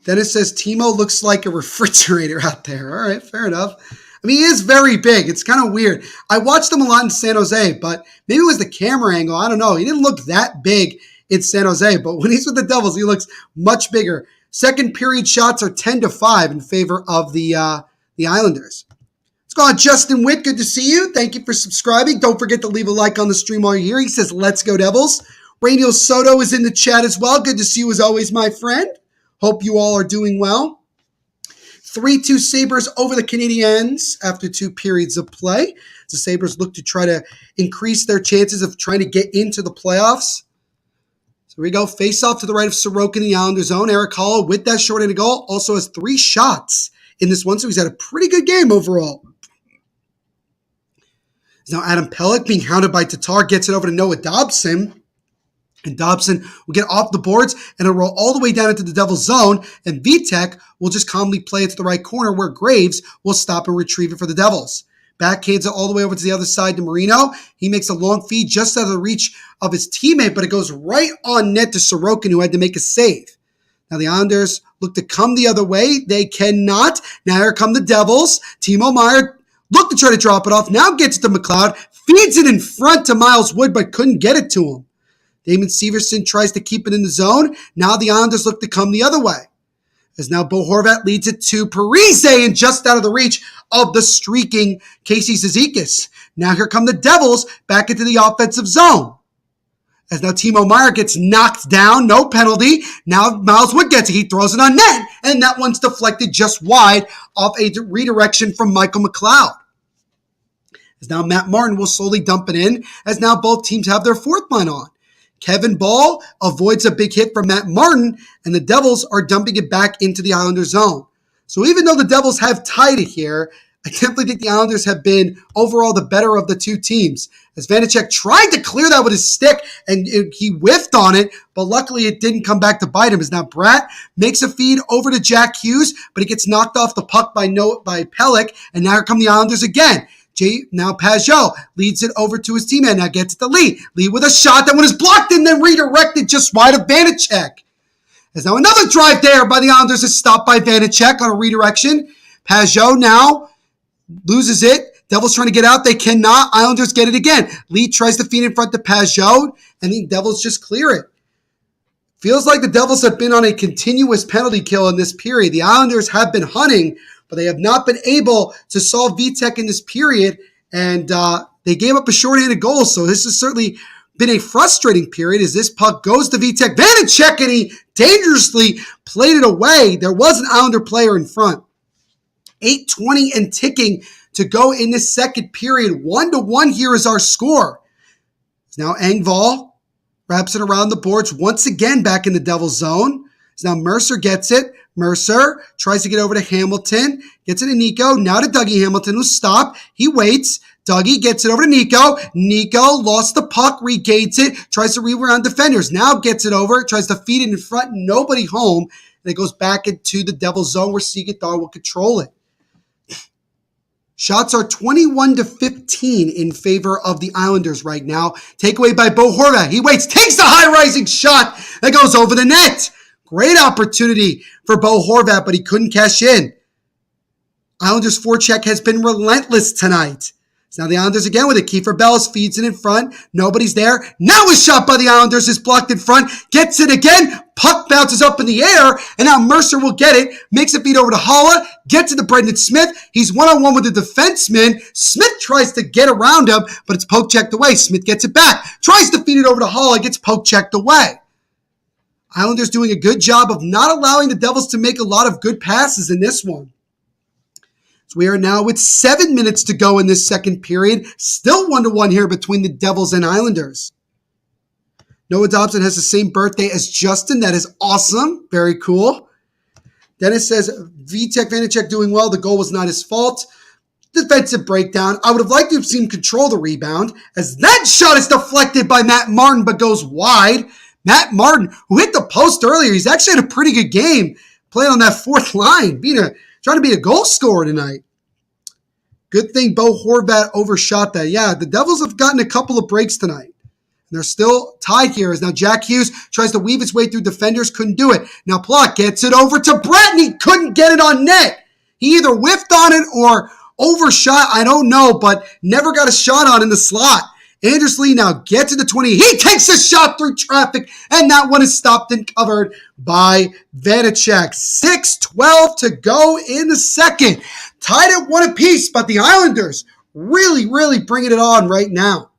Speaker 1: Dennis says, Timo looks like a refrigerator out there. All right, fair enough. I mean, he is very big. It's kind of weird. I watched him a lot in San Jose, but maybe it was the camera angle. I don't know. He didn't look that big in San Jose, but when he's with the Devils, he looks much bigger. Second period shots are 10-5 in favor of the Islanders. Let's go on. Justin Witt, good to see you. Thank you for subscribing. Don't forget to leave a like on the stream while you're here. He says, let's go Devils. Rainiel Soto is in the chat as well. Good to see you as always, my friend. Hope you all are doing well. 3-2 Sabres over the Canadiens after 2 periods of play. The Sabres look to try to increase their chances of trying to get into the playoffs. So here we go. Face off to the right of Sorokin in the Islanders zone. Eric Hall with that short-handed goal also has 3 shots in this one, so he's had a pretty good game overall. Now Adam Pelech being hounded by Tatar gets it over to Noah Dobson. And Dobson will get off the boards and it'll roll all the way down into the Devil's zone. And Vitek will just calmly play it to the right corner where Graves will stop and retrieve it for the Devils. Backhands it all the way over to the other side to Marino. He makes a long feed just out of the reach of his teammate, but it goes right on net to Sorokin, who had to make a save. Now the Islanders look to come the other way. They cannot. Now here come the Devils. Timo Meier looked to try to drop it off. Now gets it to McLeod. Feeds it in front to Miles Wood, but couldn't get it to him. Damon Severson tries to keep it in the zone. Now the Islanders look to come the other way. As now Bo Horvat leads it to Parise and just out of the reach of the streaking Casey Zizekas. Now here come the Devils back into the offensive zone. As now Timo Meier gets knocked down, no penalty. Now Miles Wood gets it. He throws it on net, and that one's deflected just wide off a redirection from Michael McLeod. As now Matt Martin will slowly dump it in, as now both teams have their fourth line on. Kevin Ball avoids a big hit from Matt Martin, and the Devils are dumping it back into the Islanders zone. So even though the Devils have tied it here, I definitely think the Islanders have been overall the better of the two teams. As Vanacek tried to clear that with his stick, and he whiffed on it, but luckily it didn't come back to bite him. As now Bratt makes a feed over to Jack Hughes, but he gets knocked off the puck by Pelech, and now here come the Islanders again. Now Pajot leads it over to his teammate. Now gets it to Lee. Lee with a shot. That one is blocked and then redirected just wide of Vanacek. As now another drive there by the Islanders is stopped by Vanacek on a redirection. Pajot now loses it. Devils trying to get out. They cannot. Islanders get it again. Lee tries to feed in front to Pajot, and the Devils just clear it. Feels like the Devils have been on a continuous penalty kill in this period. The Islanders have been hunting, but they have not been able to solve Vitek in this period, and they gave up a shorthanded goal, so this has certainly been a frustrating period as this puck goes to Vitek. Vanacek, and he dangerously played it away. There was an Islander player in front. 8:20 and ticking to go in this second period. 1-1 here is our score. Now Engvall wraps it around the boards once again back in the Devil's zone. So now Mercer gets it. Mercer tries to get over to Hamilton. Gets it to Nico. Now to Dougie Hamilton, who's stopped. He waits. Dougie gets it over to Nico. Nico lost the puck, regains it, tries to weave around defenders. Now gets it over, tries to feed it in front, nobody home. And it goes back into the Devil's zone where Sigathar will control it. Shots are 21-15 in favor of the Islanders right now. Takeaway by Bo Horvat. He waits, takes the high-rising shot that goes over the net. Great opportunity for Bo Horvat, but he couldn't cash in. Islanders' forecheck has been relentless tonight. So now the Islanders again with it. Kiefer Bellows feeds it in front. Nobody's there. Now a shot by the Islanders is blocked in front. Gets it again. Puck bounces up in the air. And now Mercer will get it. Makes a feed over to Holla. Gets it to Brendan Smith. He's one-on-one with the defenseman. Smith tries to get around him, but it's poke checked away. Smith gets it back. Tries to feed it over to Holla. Gets poke checked away. Islanders doing a good job of not allowing the Devils to make a lot of good passes in this one. So we are now with 7 minutes to go in this second period. Still 1-1 here between the Devils and Islanders. Noah Dobson has the same birthday as Justin. That is awesome. Very cool. Dennis says, Vitek Vanacek doing well. The goal was not his fault. Defensive breakdown. I would have liked to have seen him control the rebound, as that shot is deflected by Matt Martin but goes wide. Matt Martin, who hit the post earlier, he's actually had a pretty good game playing on that fourth line, trying to be a goal scorer tonight. Good thing Bo Horvat overshot that. Yeah, the Devils have gotten a couple of breaks tonight. And they're still tied here as now Jack Hughes tries to weave his way through defenders, couldn't do it. Now Plot gets it over to Brett, and he couldn't get it on net. He either whiffed on it or overshot, I don't know, but never got a shot on in the slot. Anders Lee now gets to the 20. He takes a shot through traffic, and that one is stopped and covered by Vanacek. 6:12 to go in the second. Tied at 1 apiece, but the Islanders really, really bringing it on right now.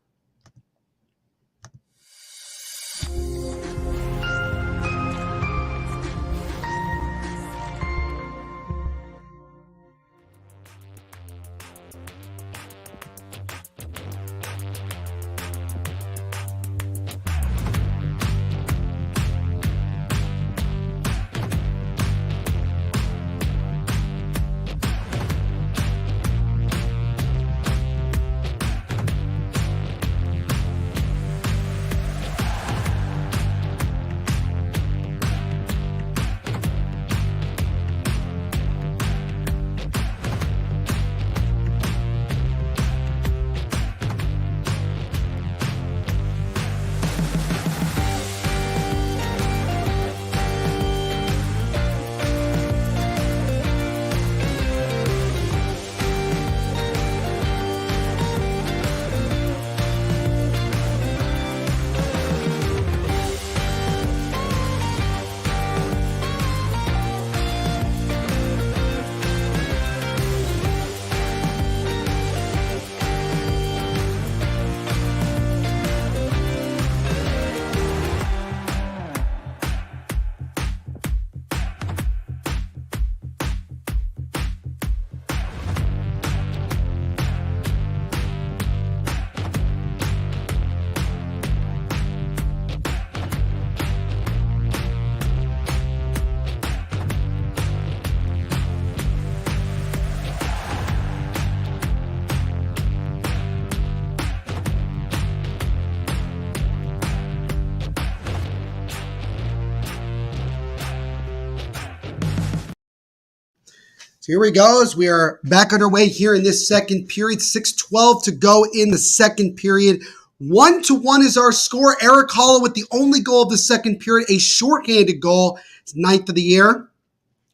Speaker 1: So here we go as we are back underway here in this second period. 6:12 to go in the second period. 1-1 is our score. Eric Holla with the only goal of the second period, a shorthanded goal. It's 9th of the year.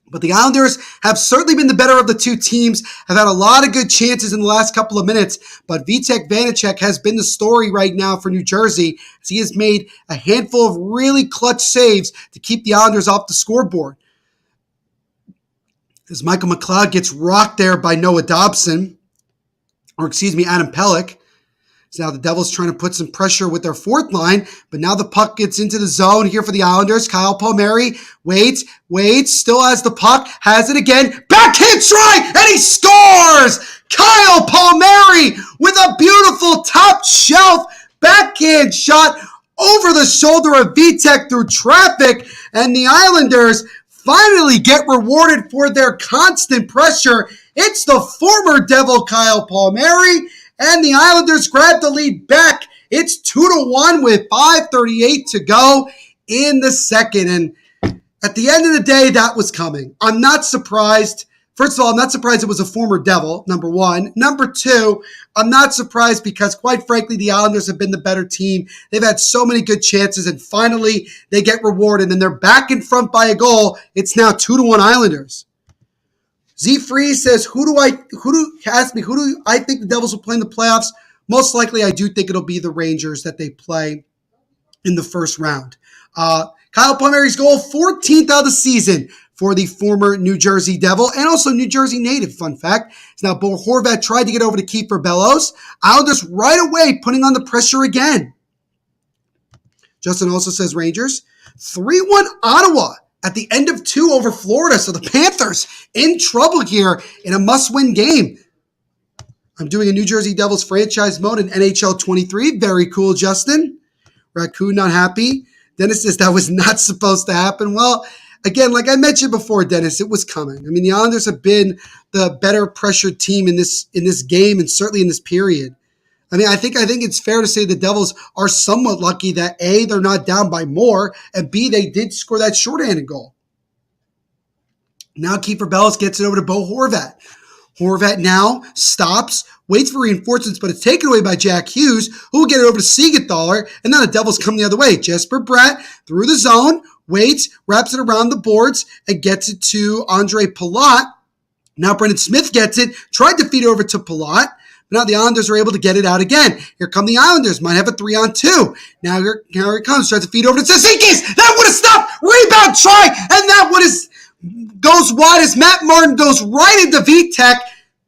Speaker 1: But the Islanders have certainly been the better of the two teams, have had a lot of good chances in the last couple of minutes, but Vitek Vanacek has been the story right now for New Jersey as he has made a handful of really clutch saves to keep the Islanders off the scoreboard. As Michael McLeod gets rocked there by Noah Dobson, Adam Pelech. So now the Devils trying to put some pressure with their fourth line, but now the puck gets into the zone here for the Islanders. Kyle Palmieri waits, still has the puck, has it again, backhand strike, and he scores! Kyle Palmieri with a beautiful top shelf backhand shot over the shoulder of Vitek through traffic, and the Islanders finally get rewarded for their constant pressure. It's the former Devil Kyle Palmieri, and the Islanders grab the lead back. It's 2-1 with 5:38 to go in the second. And at the end of the day, that was coming. I'm not surprised. First of all, I'm not surprised it was a former Devil, number one. Number two, I'm not surprised because, quite frankly, the Islanders have been the better team. They've had so many good chances, and finally they get rewarded, and they're back in front by a goal. It's now 2-1 Islanders. Z Freeze says, who do I think the Devils will play in the playoffs? Most likely, I do think it'll be the Rangers that they play in the first round. Kyle Palmieri's goal, 14th of the season for the former New Jersey Devil and also New Jersey native, fun fact. Now, Bo Horvat tried to get over to Kiefer Bellows. Islanders right away putting on the pressure again. Justin also says Rangers. 3-1 Ottawa at the end of 2 over Florida. So the Panthers in trouble here in a must-win game. I'm doing a New Jersey Devils franchise mode in NHL 23. Very cool, Justin. Raccoon not happy. Dennis says that was not supposed to happen. Well, again, like I mentioned before, Dennis, it was coming. I mean, the Islanders have been the better pressured team in this game and certainly in this period. I mean, I think it's fair to say the Devils are somewhat lucky that A, they're not down by more, and B, they did score that shorthanded goal. Now Kiefer Bellows gets it over to Bo Horvat. Horvat now stops, waits for reinforcements, but it's taken away by Jack Hughes, who will get it over to Siegenthaler, and then the Devils come the other way. Jesper Bratt through the zone, waits, wraps it around the boards, and gets it to Andre Palat. Now Brendan Smith gets it, tried to feed it over to Palat. Now the Islanders are able to get it out again. Here come the Islanders. Might have a 3-on-2. Now here it comes. Tries to feed over to Tsasikis. That would have stopped. Rebound try. And that goes wide as Matt Martin goes right into Vitek.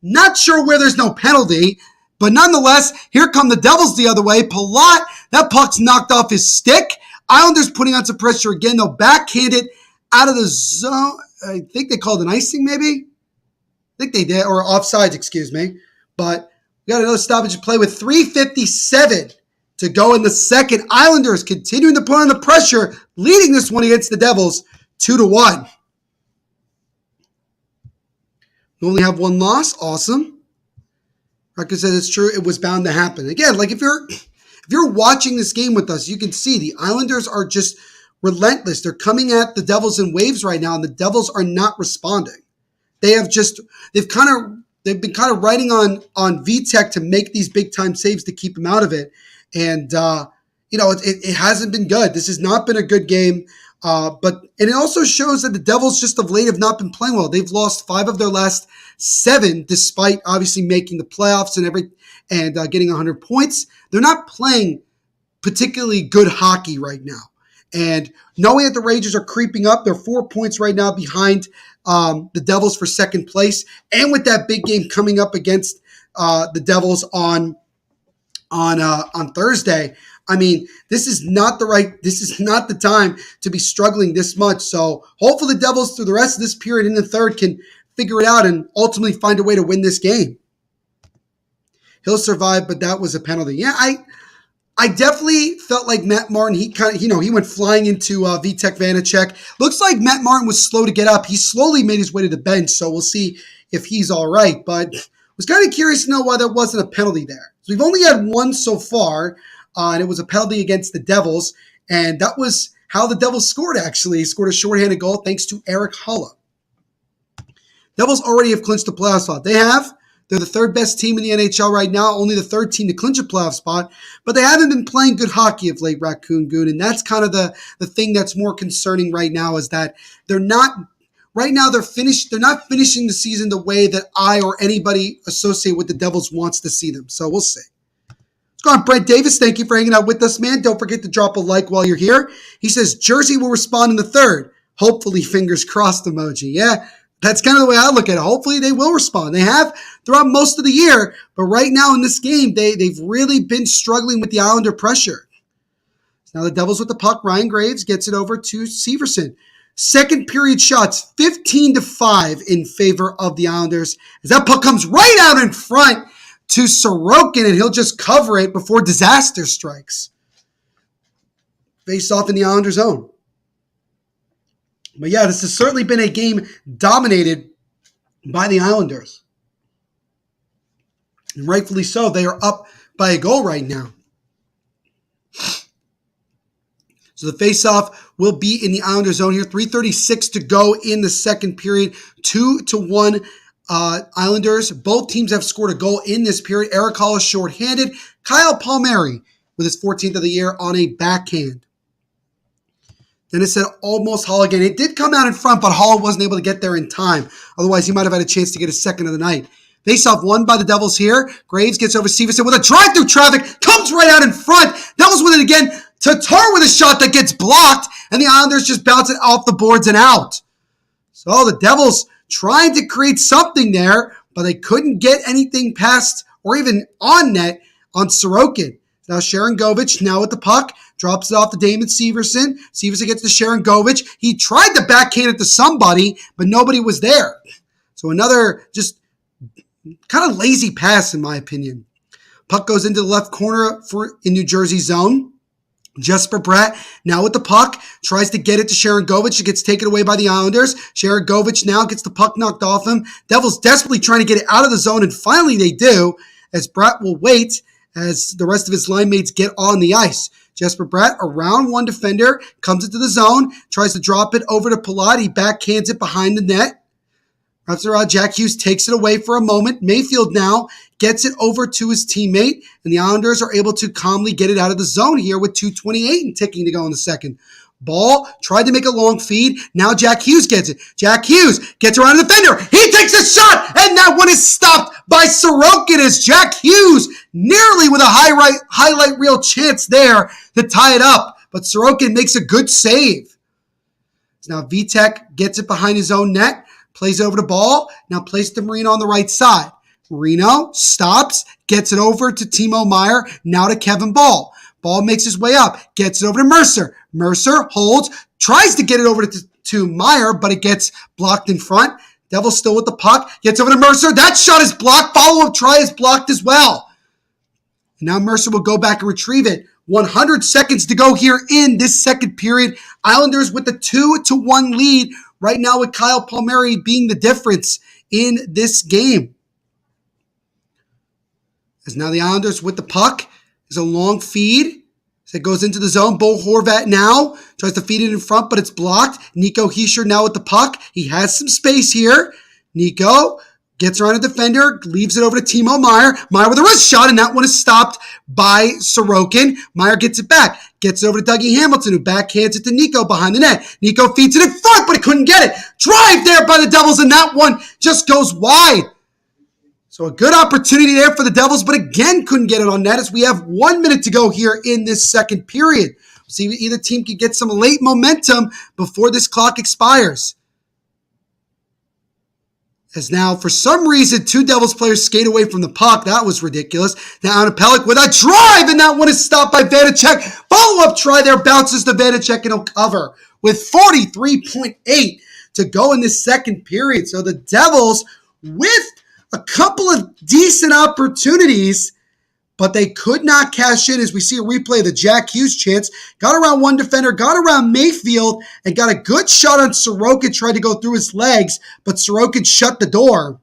Speaker 1: Not sure where there's no penalty. But nonetheless, here come the Devils the other way. Palat, that puck's knocked off his stick. Islanders putting on some pressure again. They'll backhand it out of the zone. I think they called an icing maybe. I think they did. Or offsides, excuse me. But we got another stoppage play with 3:57 to go in the second. Islanders continuing to put on the pressure, leading this one against the Devils 2-1. We only have one loss. Awesome. Rucker says it's true. It was bound to happen. Again, like if you're watching this game with us, you can see the Islanders are just relentless. They're coming at the Devils in waves right now, and the Devils are not responding. They've been kind of riding on Vitek to make these big time saves to keep him out of it. And, it hasn't been good. This has not been a good game. And it also shows that the Devils just of late have not been playing well. They've lost 5 of their last 7, despite obviously making the playoffs and getting 100 points. They're not playing particularly good hockey right now. And knowing that the Rangers are creeping up, they're 4 points right now behind the Devils for second place, and with that big game coming up against the Devils on Thursday, I mean, this is not the time to be struggling this much. So hopefully the Devils through the rest of this period in the third can figure it out and ultimately find a way to win this game. He'll survive, but that was a penalty. Yeah, I definitely felt like Matt Martin, he went flying into Vitek Vanacek. Looks like Matt Martin was slow to get up. He slowly made his way to the bench, so we'll see if he's all right. But was kind of curious to know why there wasn't a penalty there. So we've only had one so far, and it was a penalty against the Devils, and that was how the Devils scored, actually. He scored a shorthanded goal thanks to Eric Hulla. Devils already have clinched the playoff spot. They're the third best team in the NHL right now, only the third team to clinch a playoff spot, but they haven't been playing good hockey of late, Raccoon Goon, and that's kind of the thing that's more concerning right now is that they're not finishing the season the way that I or anybody associated with the Devils wants to see them, so we'll see. Let's go on, Brent Davis, thank you for hanging out with us, man. Don't forget to drop a like while you're here. He says, Jersey will respond in the third. Hopefully, fingers crossed emoji. Yeah. That's kind of the way I look at it. Hopefully they will respond. They have throughout most of the year, but right now in this game, they've really been struggling with the Islander pressure. Now the Devils with the puck. Ryan Graves gets it over to Severson. Second period shots, 15-5 in favor of the Islanders. As that puck comes right out in front to Sorokin, and he'll just cover it before disaster strikes. Face off in the Islander zone. But yeah, this has certainly been a game dominated by the Islanders. And rightfully so. They are up by a goal right now. So the face-off will be in the Islander zone here. 3:36 to go in the second period. 2-1 Islanders. Both teams have scored a goal in this period. Eric Hall is shorthanded. Kyle Palmieri with his 14th of the year on a backhand. Then it said almost Hall again. It did come out in front, but Hall wasn't able to get there in time. Otherwise, he might have had a chance to get a second of the night. Face-off won by the Devils here. Graves gets over Severson with a drive through traffic. Comes right out in front. Devils with it again. Tatar with a shot that gets blocked. And the Islanders just bounce it off the boards and out. So the Devils trying to create something there, but they couldn't get anything past or even on net on Sorokin. Now Sharangovich now with the puck. Drops it off to Damon Severson. Severson gets to Sharangovich. He tried to backhand it to somebody, but nobody was there. So another just kind of lazy pass in my opinion. Puck goes into the left corner in New Jersey zone. Jesper Bratt now with the puck, tries to get it to Sharangovich. It gets taken away by the Islanders. Sharangovich now gets the puck knocked off him. Devils desperately trying to get it out of the zone, and finally they do, as Bratt will wait as the rest of his line mates get on the ice. Jesper Bratt around one defender, comes into the zone, tries to drop it over to Palat. He backhands it behind the net. Wraps it around. Jack Hughes takes it away for a moment. Mayfield now gets it over to his teammate, and the Islanders are able to calmly get it out of the zone here with 2:28 and ticking to go in the second. Ball tried to make a long feed. Now Jack Hughes gets it. Jack Hughes gets around the defender. He takes a shot, and that one is stopped by Sorokin as Jack Hughes nearly with a highlight reel chance there to tie it up. But Sorokin makes a good save. So now Vitek gets it behind his own net. Plays over the ball. Now plays to Marino on the right side. Marino stops, gets it over to Timo Meier. Now to Kevin Ball. Ball makes his way up, gets it over to Mercer. Mercer holds, tries to get it over to Meier, but it gets blocked in front. Devils still with the puck, gets over to Mercer. That shot is blocked. Follow-up try is blocked as well. And now Mercer will go back and retrieve it. 100 seconds to go here in this second period. Islanders with the 2-1 lead. Right now with Kyle Palmieri being the difference in this game. As now the Islanders with the puck. There's a long feed. As it goes into the zone. Bo Horvat now tries to feed it in front, but it's blocked. Nico Hischier now with the puck. He has some space here. Nico gets around a defender, leaves it over to Timo Meier. Meier with a wrist shot, and that one is stopped by Sorokin. Meier gets it back. Gets it over to Dougie Hamilton, who backhands it to Nico behind the net. Nico feeds it in front, but he couldn't get it. Drive there by the Devils, and that one just goes wide. So a good opportunity there for the Devils, but again couldn't get it on net as we have 1 minute to go here in this second period. See if either team can get some late momentum before this clock expires. As now, for some reason, two Devils players skate away from the puck. That was ridiculous. Now, Pellick with a drive, and that one is stopped by Vanacek. Follow-up try there, bounces to Vanacek, and he'll cover with 43.8 to go in this second period. So the Devils, with a couple of decent opportunities, but they could not cash in as we see a replay of the Jack Hughes chance. Got around one defender, got around Mayfield, and got a good shot on Sorokin. Tried to go through his legs, but Sorokin shut the door.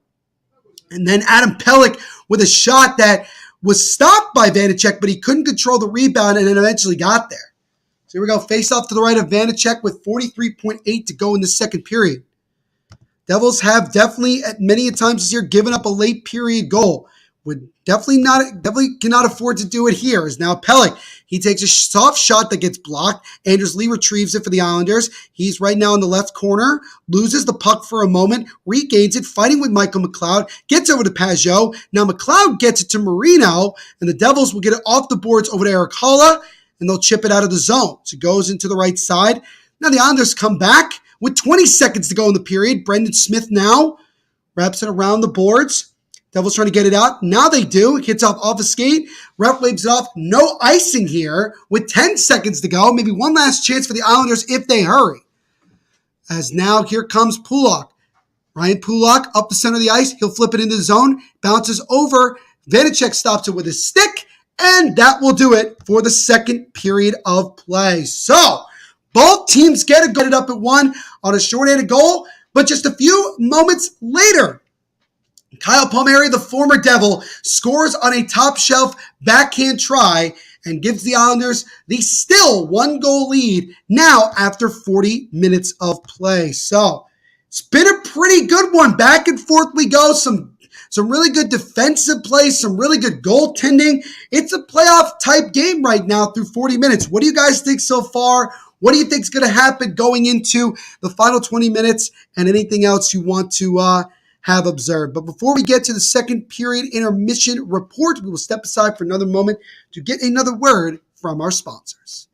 Speaker 1: And then Adam Pellick with a shot that was stopped by Vanacek, but he couldn't control the rebound and then eventually got there. So here we go. Face off to the right of Vanacek with 43.8 to go in the second period. Devils have definitely, at many times this year, given up a late period goal. Would definitely cannot afford to do it here. Is now Pellick. He takes a soft shot that gets blocked. Anders Lee retrieves it for the Islanders. He's right now in the left corner, loses the puck for a moment, regains it, fighting with Michael McLeod, gets over to Pajot. Now McLeod gets it to Marino, and the Devils will get it off the boards over to Eric Holla, and they'll chip it out of the zone. So it goes into the right side. Now the Islanders come back with 20 seconds to go in the period. Brendan Smith now wraps it around the boards. Devils trying to get it out. Now they do. It hits off a skate. Ref waves it off. No icing here with 10 seconds to go. Maybe one last chance for the Islanders if they hurry. As now here comes Pulock. Ryan Pulock up the center of the ice. He'll flip it into the zone. Bounces over. Vanacek stops it with his stick. And that will do it for the second period of play. So both teams get it up at one on a shorthanded goal. But just a few moments later, Kyle Palmieri, the former Devil, scores on a top-shelf backhand try and gives the Islanders the still one-goal lead now after 40 minutes of play. So it's been a pretty good one. Back and forth we go. Some really good defensive plays, some really good goaltending. It's a playoff-type game right now through 40 minutes. What do you guys think so far? what do you think is going to happen going into the final 20 minutes and anything else you want to have observed. But before we get to the second period intermission report, we will step aside for another moment to get another word from our sponsors.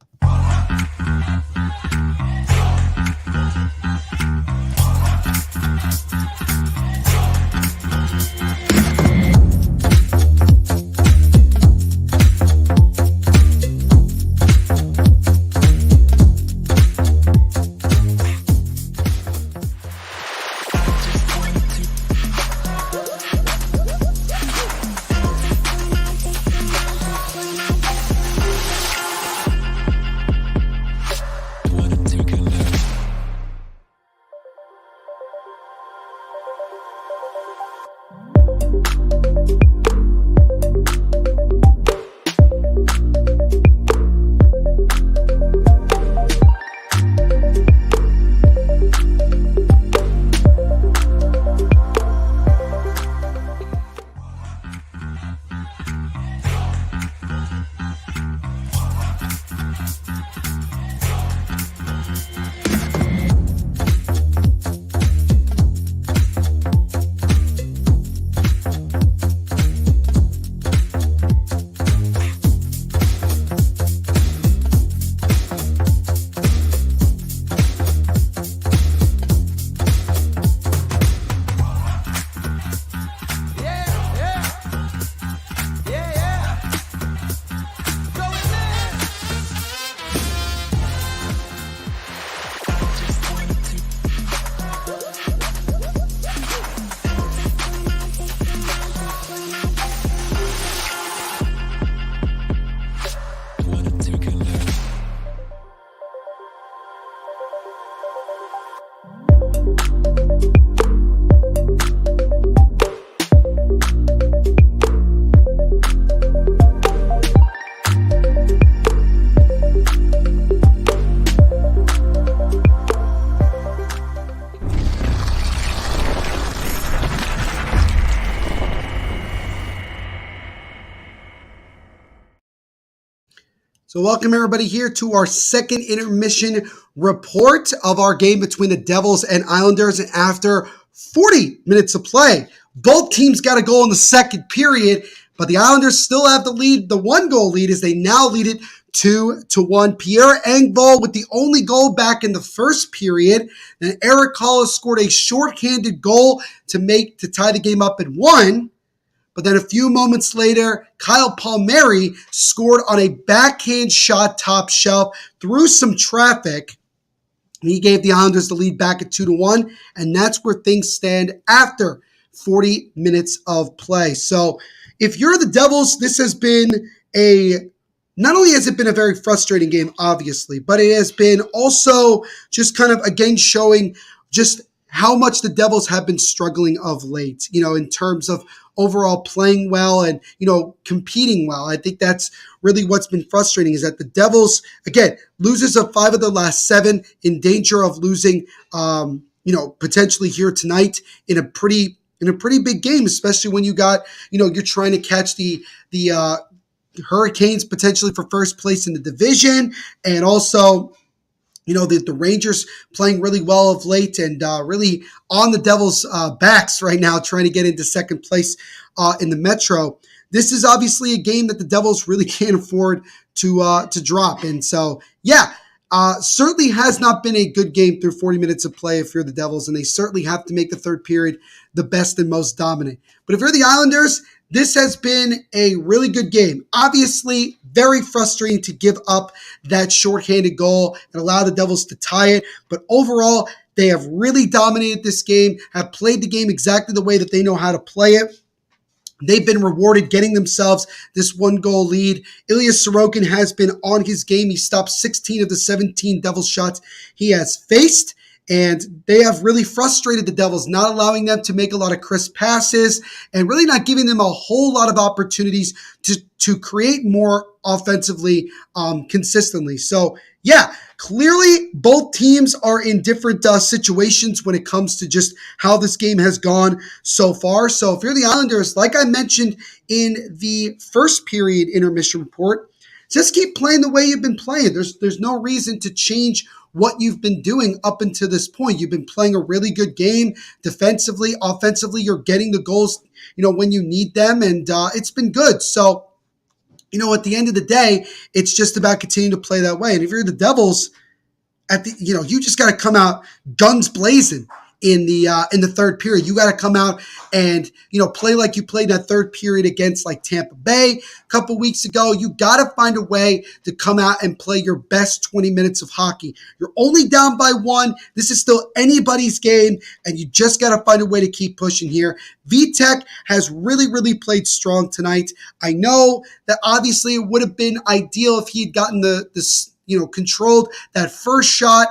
Speaker 1: So welcome everybody here to our second intermission report of our game between the Devils and Islanders. And after 40 minutes of play, both teams got a goal in the second period, but the Islanders still have the lead, the 1-goal lead, as they now lead it 2-1. Pierre Engvall with the only goal back in the first period. Then Eric Hollis scored a shorthanded goal to tie the game up at 1. But then a few moments later, Kyle Palmieri scored on a backhand shot top shelf through some traffic. And he gave the Islanders the lead back at 2-1. And that's where things stand after 40 minutes of play. So if you're the Devils, this has been not only has it been a very frustrating game, obviously, but it has been also just kind of, again, showing just how much the Devils have been struggling of late, in terms of overall playing well and, competing well. I think that's really what's been frustrating, is that the Devils, again, losers of 5 of their last 7, in danger of losing, potentially here tonight in a pretty big game, especially when you got, you're trying to catch the Hurricanes potentially for first place in the division, and also the Rangers playing really well of late and really on the Devils' backs right now, trying to get into second place in the Metro. This is obviously a game that the Devils really can't afford to drop. And so, certainly has not been a good game through 40 minutes of play if you're the Devils, and they certainly have to make the third period the best and most dominant. But if you're the Islanders, this has been a really good game. Obviously, very frustrating to give up that shorthanded goal and allow the Devils to tie it. But overall, they have really dominated this game, have played the game exactly the way that they know how to play it. They've been rewarded getting themselves this 1-goal lead. Ilya Sorokin has been on his game. He stopped 16 of the 17 Devils shots he has faced. And they have really frustrated the Devils, not allowing them to make a lot of crisp passes and really not giving them a whole lot of opportunities to create more offensively consistently. So, clearly both teams are in different situations when it comes to just how this game has gone so far. So if you're the Islanders, like I mentioned in the first period intermission report, just keep playing the way you've been playing. There's no reason to change what you've been doing up until this point. You've been playing a really good game defensively, offensively. You're getting the goals, when you need them, and it's been good. So, at the end of the day, it's just about continuing to play that way. And if you're the Devils, you just got to come out guns blazing in the third period. You got to come out and play like you played that third period against like Tampa Bay a couple weeks ago. You got to find a way to come out and play your best 20 minutes of hockey. You're only down by one. This is still anybody's game, and you just got to find a way to keep pushing here. Vitek has really, really played strong tonight. I know that obviously it would have been ideal if he had gotten controlled that first shot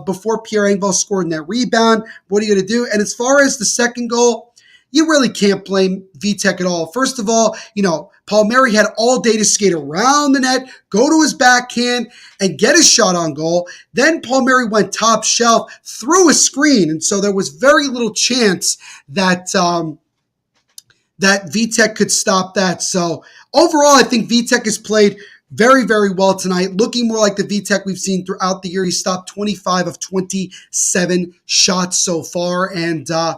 Speaker 1: before Pierre Engvall scored in that rebound. What are you going to do? And as far as the second goal, you really can't blame Vitek at all. First of all, Palmieri had all day to skate around the net, go to his backhand, and get his shot on goal. Then Palmieri went top shelf, threw a screen, and so there was very little chance that that Vitek could stop that. So overall, I think Vitek has played very, very well tonight, looking more like the Vitek we've seen throughout the year. He stopped 25 of 27 shots so far. And I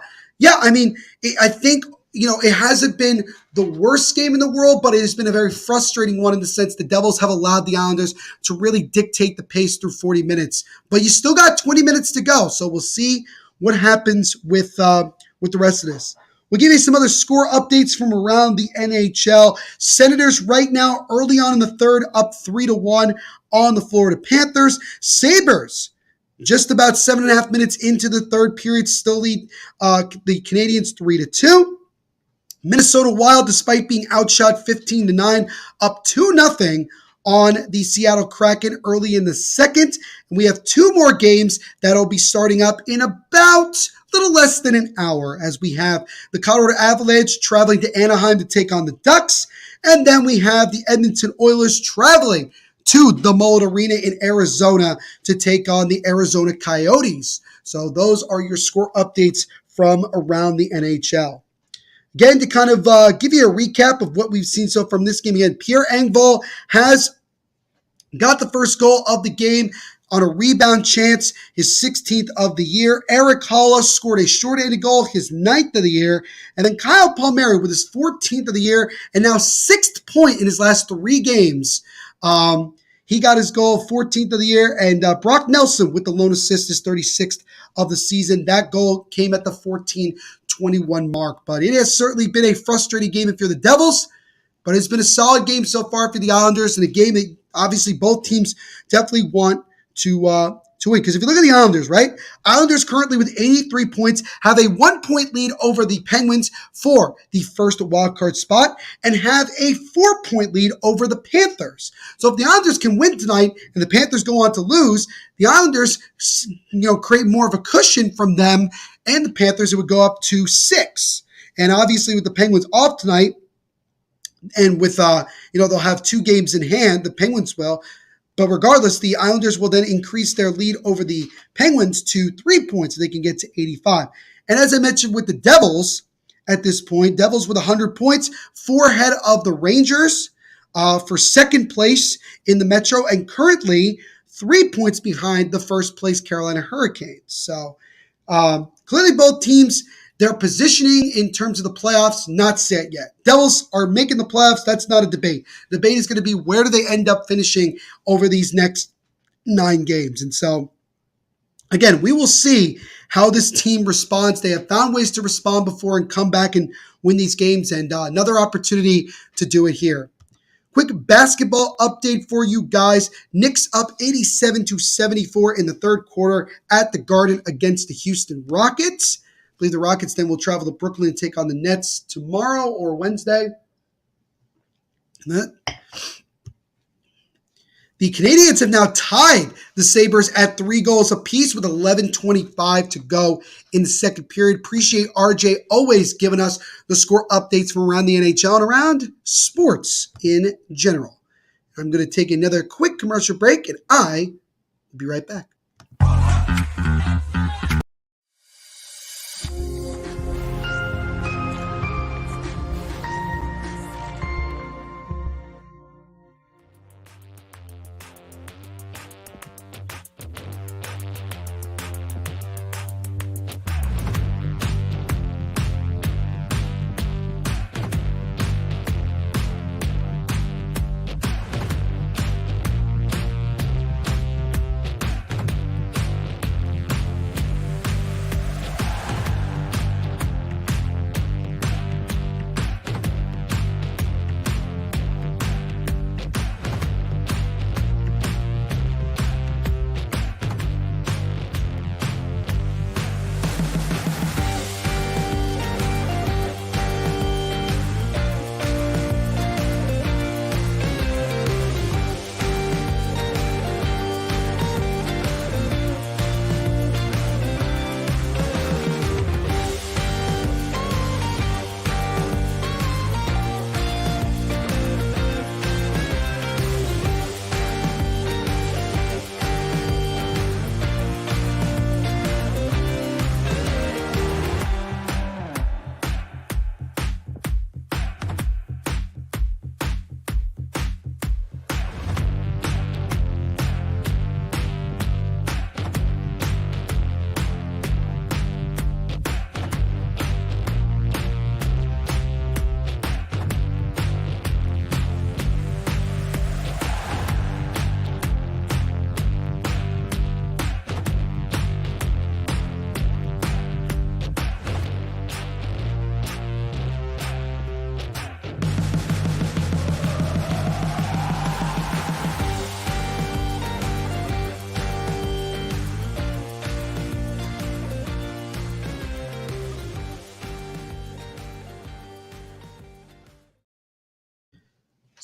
Speaker 1: think, it hasn't been the worst game in the world, but it has been a very frustrating one in the sense the Devils have allowed the Islanders to really dictate the pace through 40 minutes. But you still got 20 minutes to go. So we'll see what happens with the rest of this. We'll give you some other score updates from around the NHL. Senators right now, early on in the third, up 3-1 on the Florida Panthers. Sabres, just about 7.5 minutes into the third period, still lead the Canadiens 3-2. Minnesota Wild, despite being outshot 15-9, up 2-0 on the Seattle Kraken early in the second. And we have two more games that'll be starting up in about a little less than an hour, as we have the Colorado Avalanche traveling to Anaheim to take on the Ducks. And then we have the Edmonton Oilers traveling to the Mullet Arena in Arizona to take on the Arizona Coyotes. So those are your score updates from around the NHL. Again, to kind of give you a recap of what we've seen so from this game, again, Pierre Engvall has got the first goal of the game on a rebound chance, his 16th of the year. Eric Haula scored a short-handed goal, his 9th of the year. And then Kyle Palmieri with his 14th of the year and now 6th point in his last 3 games. He got his goal, 14th of the year. And Brock Nelson with the lone assist, his 36th of the season. That goal came at the 14-21 mark. But it has certainly been a frustrating game if you're the Devils. But it's been a solid game so far for the Islanders, and a game that obviously both teams definitely want to win. Because if you look at the Islanders, right? Islanders currently with 83 points have a 1-point lead over the Penguins for the first wildcard spot and have a 4-point lead over the Panthers. So if the Islanders can win tonight and the Panthers go on to lose, the Islanders, create more of a cushion from them, and the Panthers, it would go up to 6. And obviously with the Penguins off tonight, and with, they'll have 2 games in hand, the Penguins will. But regardless, the Islanders will then increase their lead over the Penguins to 3 points so they can get to 85. And as I mentioned with the Devils at this point, Devils with 100 points, 4 ahead of the Rangers for second place in the Metro, and currently 3 points behind the first place Carolina Hurricanes. So clearly both teams, their positioning in terms of the playoffs, not set yet. Devils are making the playoffs. That's not a debate. The debate is going to be where do they end up finishing over these next 9 games. And so, again, we will see how this team responds. They have found ways to respond before and come back and win these games, and another opportunity to do it here. Quick basketball update for you guys. Knicks up 87-74 in the third quarter at the Garden against the Houston Rockets. I believe the Rockets then will travel to Brooklyn and take on the Nets tomorrow or Wednesday. The Canadiens have now tied the Sabres at 3 goals apiece with 11:25 to go in the second period. Appreciate RJ always giving us the score updates from around the NHL and around sports in general. I'm going to take another quick commercial break, and I will be right back.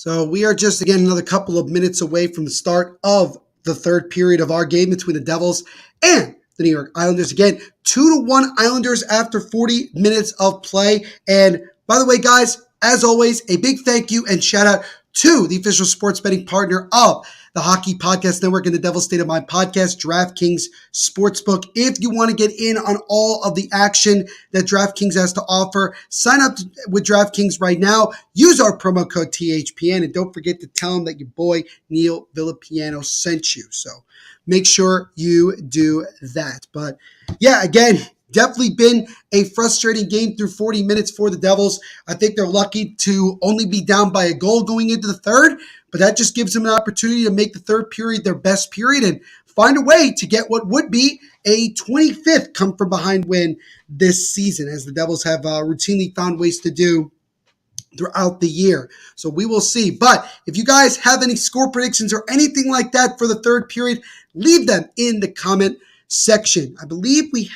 Speaker 1: So we are just, again, another couple of minutes away from the start of the third period of our game between the Devils and the New York Islanders. Again, 2-1 Islanders after 40 minutes of play. And by the way, guys, as always, a big thank you and shout out to the official sports betting partner of the Hockey Podcast Network and the Devil's State of Mind podcast, DraftKings Sportsbook. If you want to get in on all of the action that DraftKings has to offer, sign up with DraftKings right now. Use our promo code THPN, and don't forget to tell them that your boy Neil Villapiano sent you. So make sure you do that. But yeah, again, definitely been a frustrating game through 40 minutes for the Devils. I think they're lucky to only be down by a goal going into the third, but that just gives them an opportunity to make the third period their best period and find a way to get what would be a 25th come-from-behind win this season, as the Devils have routinely found ways to do throughout the year. So we will see. But if you guys have any score predictions or anything like that for the third period, leave them in the comment section. I believe we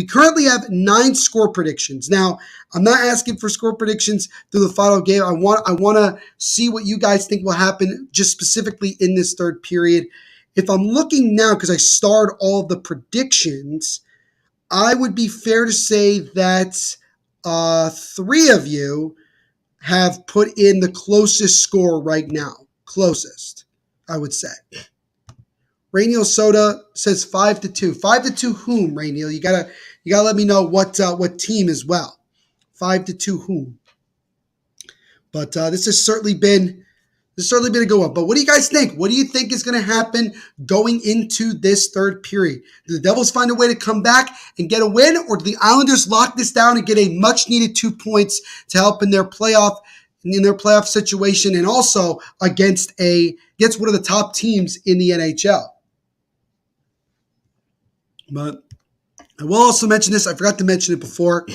Speaker 1: currently have 9 score predictions. Now, I'm not asking for score predictions through the final game. I want to see what you guys think will happen just specifically in this third period. If I'm looking now, because I starred all of the predictions, I would be fair to say that 3 of you have put in the closest score right now. Closest, I would say. Rainiel Soda says 5-2. 5-2 whom, Rainiel? You gotta let me know what team as well. 5-2 whom? But this has certainly been a good one. But what do you guys think? What do you think is going to happen going into this third period? Do the Devils find a way to come back and get a win, or do the Islanders lock this down and get a much-needed 2 points to help in their playoff situation, and also against one of the top teams in the NHL? But I will also mention this. I forgot to mention it before.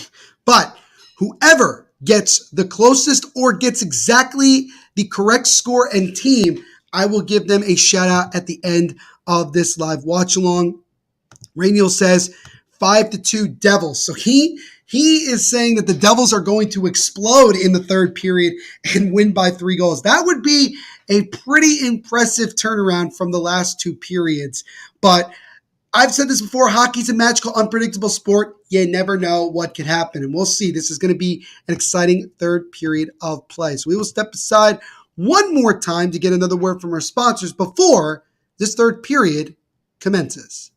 Speaker 1: But whoever gets the closest or gets exactly the correct score and team, I will give them a shout out at the end of this live watch along. Rainiel says 5-2 Devils. So he is saying that the Devils are going to explode in the third period and win by 3 goals. That would be a pretty impressive turnaround from the last 2 periods. But I've said this before, hockey's a magical, unpredictable sport. You never know what could happen, and we'll see. This is going to be an exciting third period of play. So we will step aside one more time to get another word from our sponsors before this third period commences.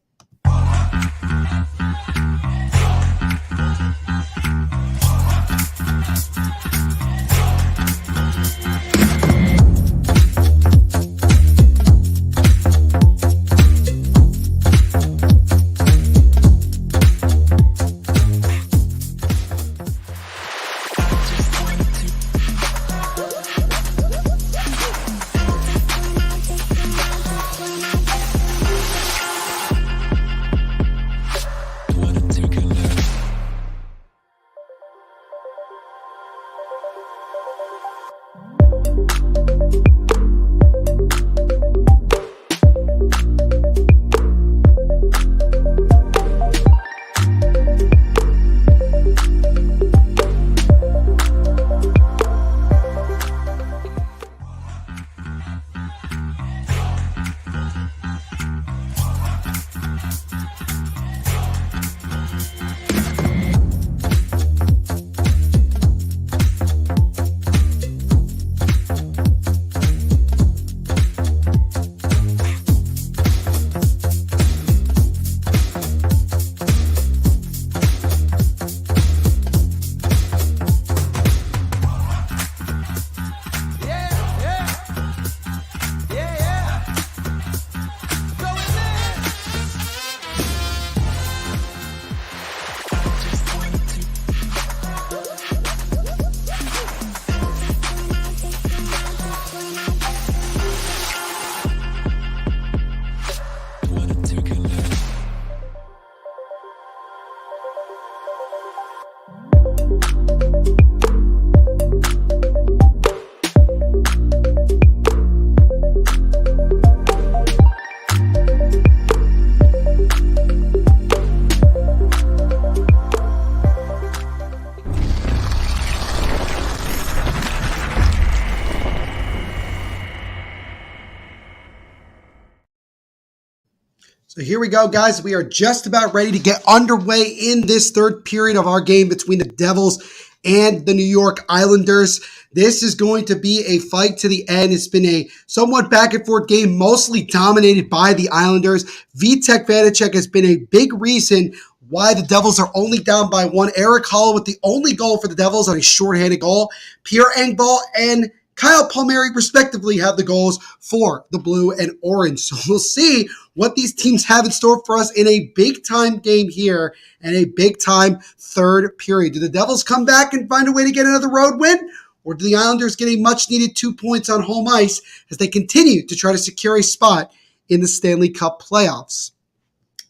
Speaker 1: So here we go, guys. We are just about ready to get underway in this third period of our game between the Devils and the New York Islanders. This is going to be a fight to the end. It's been a somewhat back and forth game, mostly dominated by the Islanders. Vitek Vanacek has been a big reason why the Devils are only down by one. Eric Hall with the only goal for the Devils on a shorthanded goal. Pierre Engvall and Kyle Palmieri, respectively, have the goals for the Blue and Orange. So we'll see what these teams have in store for us in a big-time game here and a big-time third period. Do the Devils come back and find a way to get another road win? Or do the Islanders get a much-needed 2 points on home ice as they continue to try to secure a spot in the Stanley Cup playoffs?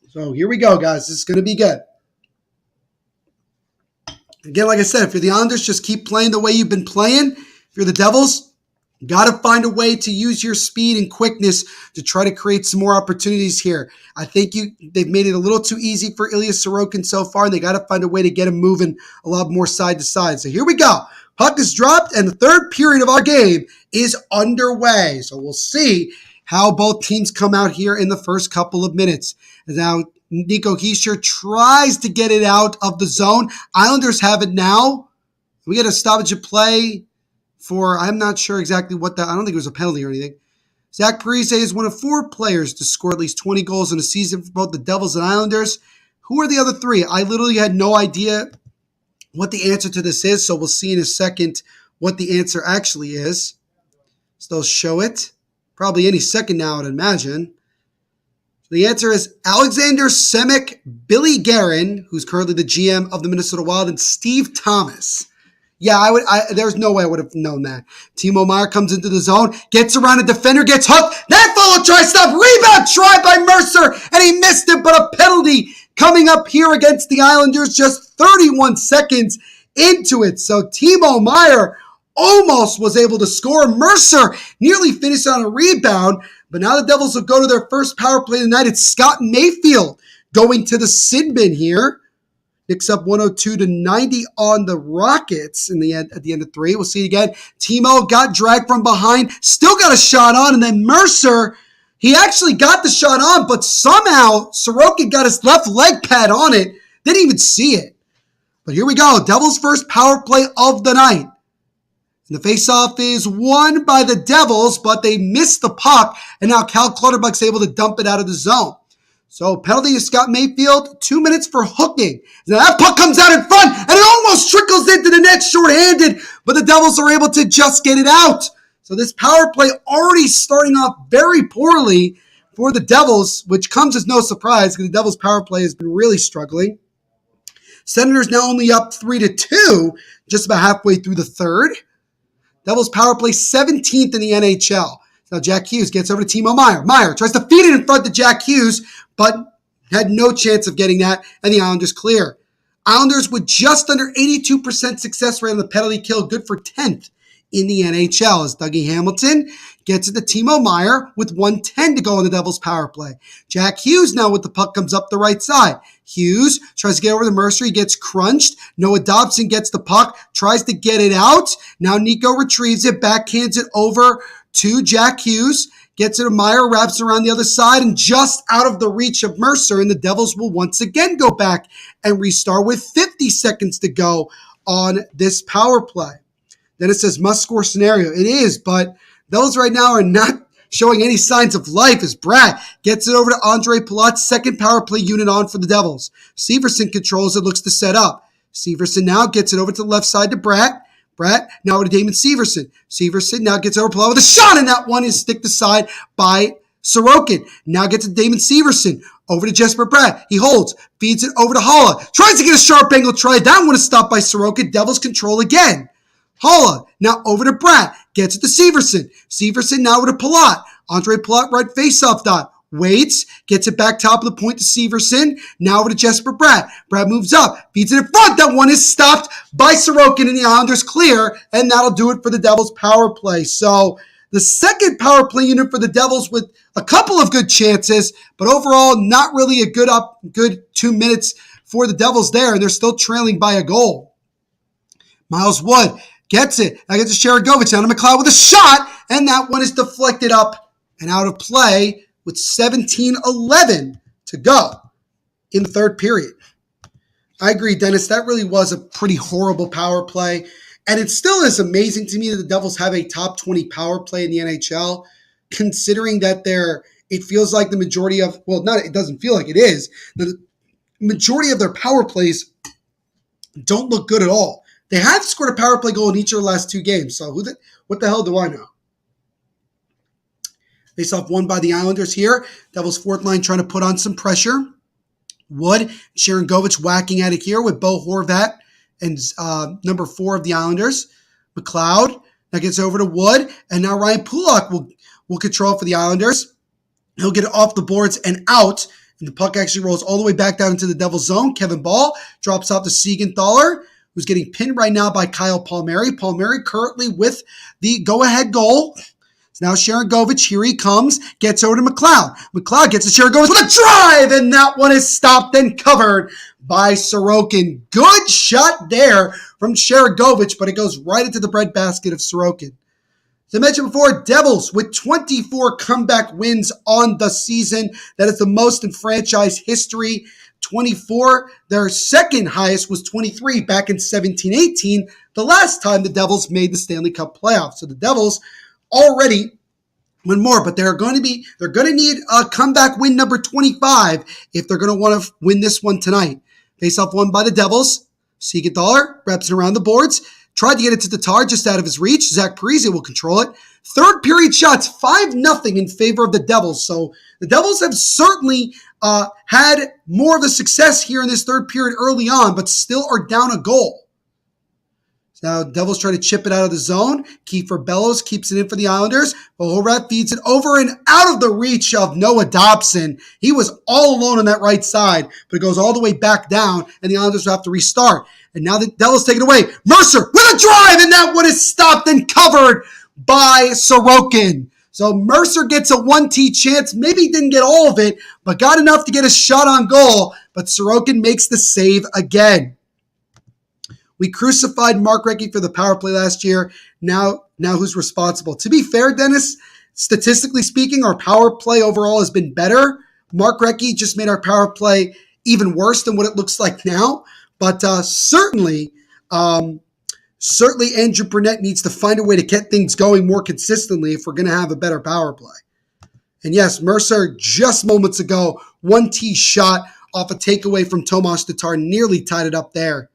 Speaker 1: So here we go, guys. This is going to be good. Again, like I said, if you're the Islanders, just keep playing the way you've been playing. If you're the Devils, you got to find a way to use your speed and quickness to try to create some more opportunities here. I think they've made it a little too easy for Ilya Sorokin so far, and they got to find a way to get him moving a lot more side to side. So here we go. Puck is dropped, and the third period of our game is underway. So we'll see how both teams come out here in the first couple of minutes. Now, Nico Hischier tries to get it out of the zone. Islanders have it now. We get a stoppage of play for, I'm not sure exactly what that, I don't think it was a penalty or anything. Zach Parise is one of 4 players to score at least 20 goals in a season for both the Devils and Islanders. Who are the other 3? I literally had no idea what the answer to this is, so we'll see in a second what the answer actually is. So they'll show it. Probably any second now, I'd imagine. The answer is Alexander Semick, Billy Guerin, who's currently the GM of the Minnesota Wild, and Steve Thomas. Yeah, there's no way I would have known that. Timo Meier comes into the zone, gets around a defender, gets hooked. That follow try stop, rebound try by Mercer, and he missed it, but a penalty coming up here against the Islanders just 31 seconds into it. So Timo Meier almost was able to score. Mercer nearly finished on a rebound, but now the Devils will go to their first power play of the night. It's Scott Mayfield going to the sin bin here. Picks up 102-90 on the Rockets at the end of 3. We'll see it again. Timo got dragged from behind, still got a shot on, and then Mercer, he actually got the shot on, but somehow Sorokin got his left leg pad on it. Didn't even see it. But here we go. Devils' first power play of the night. And the faceoff is won by the Devils, but they missed the puck, and now Cal Clutterbuck's able to dump it out of the zone. So penalty to Scott Mayfield, 2 minutes for hooking. Now that puck comes out in front, and it almost trickles into the net shorthanded, but the Devils are able to just get it out. So this power play already starting off very poorly for the Devils, which comes as no surprise because the Devils' power play has been really struggling. Senators now only up 3-2, just about halfway through the third. Devils power play 17th in the NHL. Now Jack Hughes gets over to Timo Meier. Meier tries to feed it in front to Jack Hughes, but had no chance of getting that, and the Islanders clear. Islanders with just under 82% success rate on the penalty kill, good for 10th in the NHL as Dougie Hamilton gets it to Timo Meier with 1:10 to go on the Devils power play. Jack Hughes now with the puck comes up the right side. Hughes tries to get over to Mercer. He gets crunched. Noah Dobson gets the puck, tries to get it out. Now Nico retrieves it, backhands it over to Jack Hughes. Gets it to Meier, wraps around the other side, and just out of the reach of Mercer, and the Devils will once again go back and restart with 50 seconds to go on this power play. Then it says must-score scenario. It is, but those right now are not showing any signs of life as Bratt gets it over to Andre Palat's second power play unit on for the Devils. Severson controls it, looks to set up. Severson now gets it over to the left side to Bratt. Bratt now over to Damon Severson. Severson now gets over Palat with a shot, and that one is sticked aside by Sorokin. Now gets to Damon Severson. Over to Jesper Bratt. He holds. Feeds it over to Haula. Tries to get a sharp angle try. That one is stopped by Sorokin. Devils control again. Haula now over to Bratt. Gets it to Severson. Severson now over to Palat. Andre Palat right faceoff dot. Waits. Gets it back top of the point to Severson. Now over to Jesper Bratt. Bratt moves up. Feeds it in front. That one is stopped by Sorokin, and the Islanders clear. And that'll do it for the Devils power play. So the second power play unit for the Devils with a couple of good chances, but overall not really a good 2 minutes for the Devils there, and they're still trailing by a goal. Miles Wood gets it. Now gets to Sharagovich down to McLeod with a shot, and that one is deflected up and out of play with 17:11 to go in the third period. I agree, Dennis. That really was a pretty horrible power play. And it still is amazing to me that the Devils have a top 20 power play in the NHL, considering that it feels like the majority of, well, not, it doesn't feel like it is, the majority of their power plays don't look good at all. They have scored a power play goal in each of the last 2 games. So what the hell do I know? Face-off won by the Islanders here. Devils fourth line trying to put on some pressure. Wood, Sharangovich whacking at it here with Bo Horvat and number 4 of the Islanders. McLeod, that gets over to Wood. And now Ryan Pulock will control for the Islanders. He'll get it off the boards and out. And the puck actually rolls all the way back down into the Devils zone. Kevin Ball drops off to Siegenthaler, who's getting pinned right now by Kyle Palmieri. Palmieri currently with the go-ahead goal. So now Sharangovich, here he comes, gets over to McLeod. McLeod gets to Sharangovich with a drive, and that one is stopped and covered by Sorokin. Good shot there from Sharangovich, but it goes right into the breadbasket of Sorokin. As I mentioned before, Devils with 24 comeback wins on the season. That is the most in franchise history. 24. Their second highest was 23 back in 17-18, the last time the Devils made the Stanley Cup playoffs. So the Devils already win more, but they're going to need a comeback win number 25 if they're going to want to win this one tonight. Face-off won by the Devils. Siegenthaler wraps it around the boards. Tried to get it to Tatar, just out of his reach. Zach Parise will control it. Third period shots, 5-0 in favor of the Devils. So the Devils have certainly had more of a success here in this third period early on, but still are down a goal. So now Devils try to chip it out of the zone. Kiefer Bellows keeps it in for the Islanders. But Horvat feeds it over and out of the reach of Noah Dobson. He was all alone on that right side, but it goes all the way back down, and the Islanders will have to restart. And now the Devils take it away. Mercer with a drive, and that one is stopped and covered by Sorokin. So Mercer gets a 1-T chance. Maybe he didn't get all of it, but got enough to get a shot on goal. But Sorokin makes the save again. We crucified Mark Recchi for the power play last year. Now who's responsible? To be fair, Dennis, statistically speaking, our power play overall has been better. Mark Recchi just made our power play even worse than what it looks like now. But certainly Andrew Brunette needs to find a way to get things going more consistently if we're going to have a better power play. And yes, Mercer just moments ago, 1-T shot off a takeaway from Tomas Tatar, nearly tied it up there.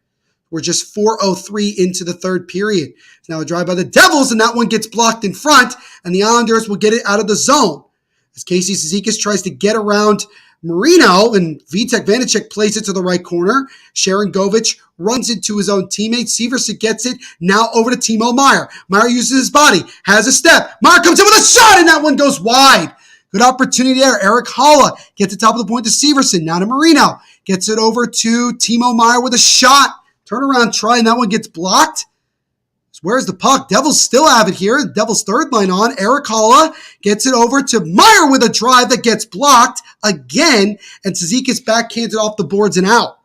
Speaker 1: We're just 4:03 into the third period. It's now a drive by the Devils, and that one gets blocked in front, and the Islanders will get it out of the zone. As Casey Cizikas tries to get around Marino, and Vitek Vanacek plays it to the right corner. Sharangovich runs into his own teammate. Severson gets it. Now over to Timo Meier. Meier uses his body. Has a step. Meier comes in with a shot, and that one goes wide. Good opportunity there. Eric Halla gets the top of the point to Severson. Now to Marino. Gets it over to Timo Meier with a shot. Turnaround try, and that one gets blocked. Where's the puck? Devils still have it here. Devils third line on. Eric Halla gets it over to Meier with a drive that gets blocked again, and Cizikas backhands it off the boards and out.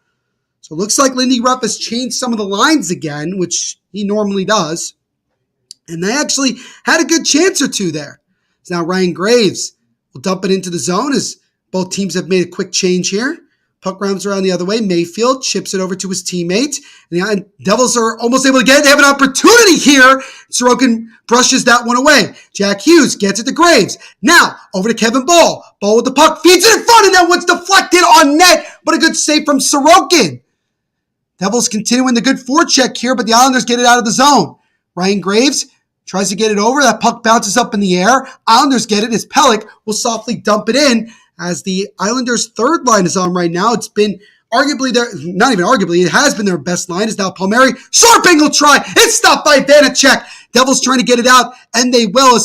Speaker 1: So it looks like Lindy Ruff has changed some of the lines again, which he normally does. And they actually had a good chance or two there. So now Ryan Graves will dump it into the zone as both teams have made a quick change here. Puck rounds around the other way. Mayfield chips it over to his teammate. And the Devils are almost able to get it. They have an opportunity here. Sorokin brushes that one away. Jack Hughes gets it to Graves. Now, over to Kevin Ball. Ball with the puck. Feeds it in front, and that one's deflected on net. But a good save from Sorokin. Devils continuing the good forecheck here, but the Islanders get it out of the zone. Ryan Graves tries to get it over. That puck bounces up in the air. Islanders get it as Pelech will softly dump it in. As the Islanders' third line is on right now, it's been arguably not even arguably, it has been their best line. Is now Palmieri. Sharp angle try. It's stopped by Vanacek. Devils trying to get it out, and they will.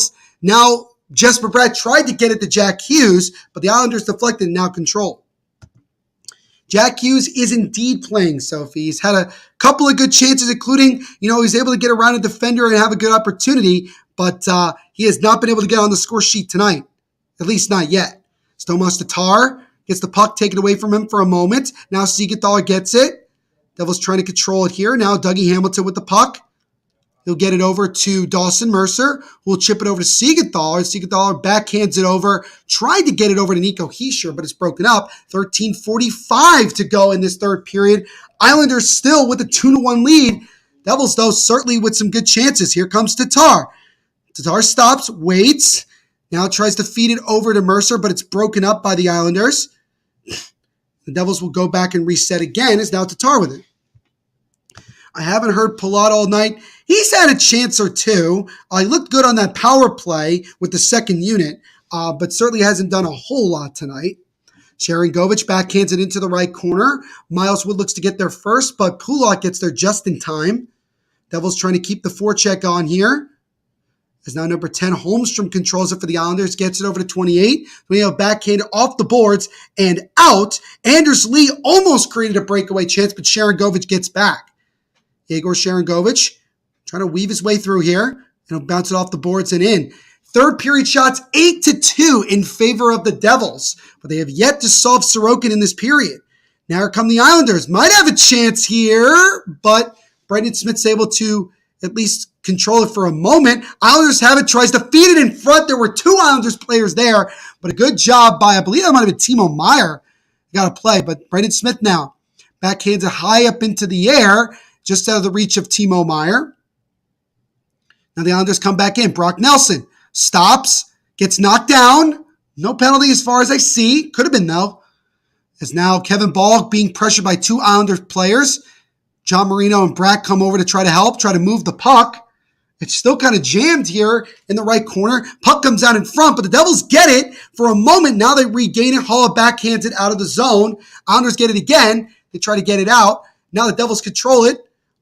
Speaker 1: Now Jesper Bratt tried to get it to Jack Hughes, but the Islanders deflected and now control. Jack Hughes is indeed playing, Sophie. He's had a couple of good chances, including, he's able to get around a defender and have a good opportunity, but he has not been able to get on the score sheet tonight, at least not yet. Tomas Tatar gets the puck taken away from him for a moment. Now Siegenthaler gets it. Devils trying to control it here. Now Dougie Hamilton with the puck. He'll get it over to Dawson Mercer, who will chip it over to Siegenthaler. Siegenthaler backhands it over, tried to get it over to Nico Hischier, but it's broken up. 13:45 to go in this third period. Islanders still with a 2-1 lead. Devils, though, certainly with some good chances. Here comes Tatar. Tatar stops, waits, now tries to feed it over to Mercer, but it's broken up by the Islanders. The Devils will go back and reset again. It's now Tatar with it. I haven't heard Palat all night. He's had a chance or two. He looked good on that power play with the second unit, but certainly hasn't done a whole lot tonight. Sharangovich backhands it into the right corner. Miles Wood looks to get there first, but Palat gets there just in time. Devils trying to keep the forecheck on here. As now number 10, Holmstrom controls it for the Islanders, gets it over to 28. We have backhand off the boards and out. Anders Lee almost created a breakaway chance, but Sharangovich gets back. Yegor Sharangovich trying to weave his way through here, and he'll bounce it off the boards and in. Third period shots 8-2 in favor of the Devils, but they have yet to solve Sorokin in this period. Now here come the Islanders. Might have a chance here, but Brendan Smith's able to at least control it for a moment. Islanders have it, tries to feed it in front. There were two Islanders players there, but a good job by, I believe that might have been Timo Meier. Got a play, but Brendan Smith now backhands it high up into the air, just out of the reach of Timo Meier. Now the Islanders come back in. Brock Nelson stops, gets knocked down. No penalty as far as I see. Could have been, though. As now Kevin Ball being pressured by two Islanders players. John Marino and Brack come over to try to help, try to move the puck. It's still kind of jammed here in the right corner. Puck comes out in front, but the Devils get it for a moment. Now they regain it. Hall backhands it out of the zone. Islanders get it again. They try to get it out. Now the Devils control it.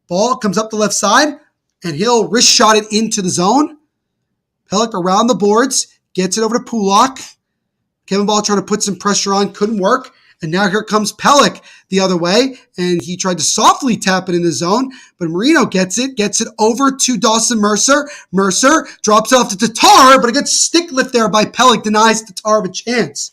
Speaker 1: Ball comes up the left side, and he'll wrist shot it into the zone. Pelech around the boards, gets it over to Pulock. Kevin Ball trying to put some pressure on, couldn't work. And now here comes Pelech the other way, and he tried to softly tap it in the zone, but Marino gets it over to Dawson Mercer. Mercer drops off to Tatar, but a good stick lift there by Pelech denies Tatar of a chance.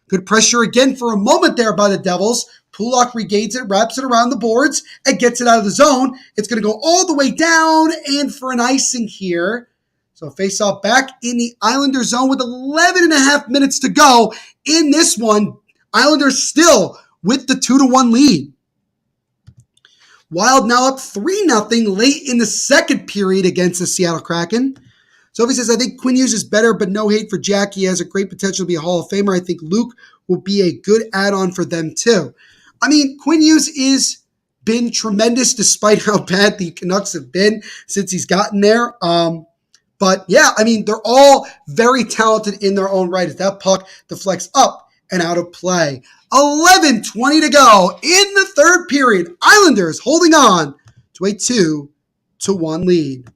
Speaker 1: Good pressure again for a moment there by the Devils. Pulock regains it, wraps it around the boards, and gets it out of the zone. It's going to go all the way down, and for an icing here. So face-off back in the Islander zone with 11 and a half minutes to go in this one. Islanders still with the 2-1 lead. Wild now up 3-0 late in the second period against the Seattle Kraken. Sophie says, I think Quinn Hughes is better, but no hate for Jack. He has a great potential to be a Hall of Famer. I think Luke will be a good add-on for them too. I mean, Quinn Hughes is been tremendous despite how bad the Canucks have been since he's gotten there. But yeah, I mean, they're all very talented in their own right as that puck deflects up and out of play. 11:20 to go in the third period. Islanders holding on to a 2-1 lead.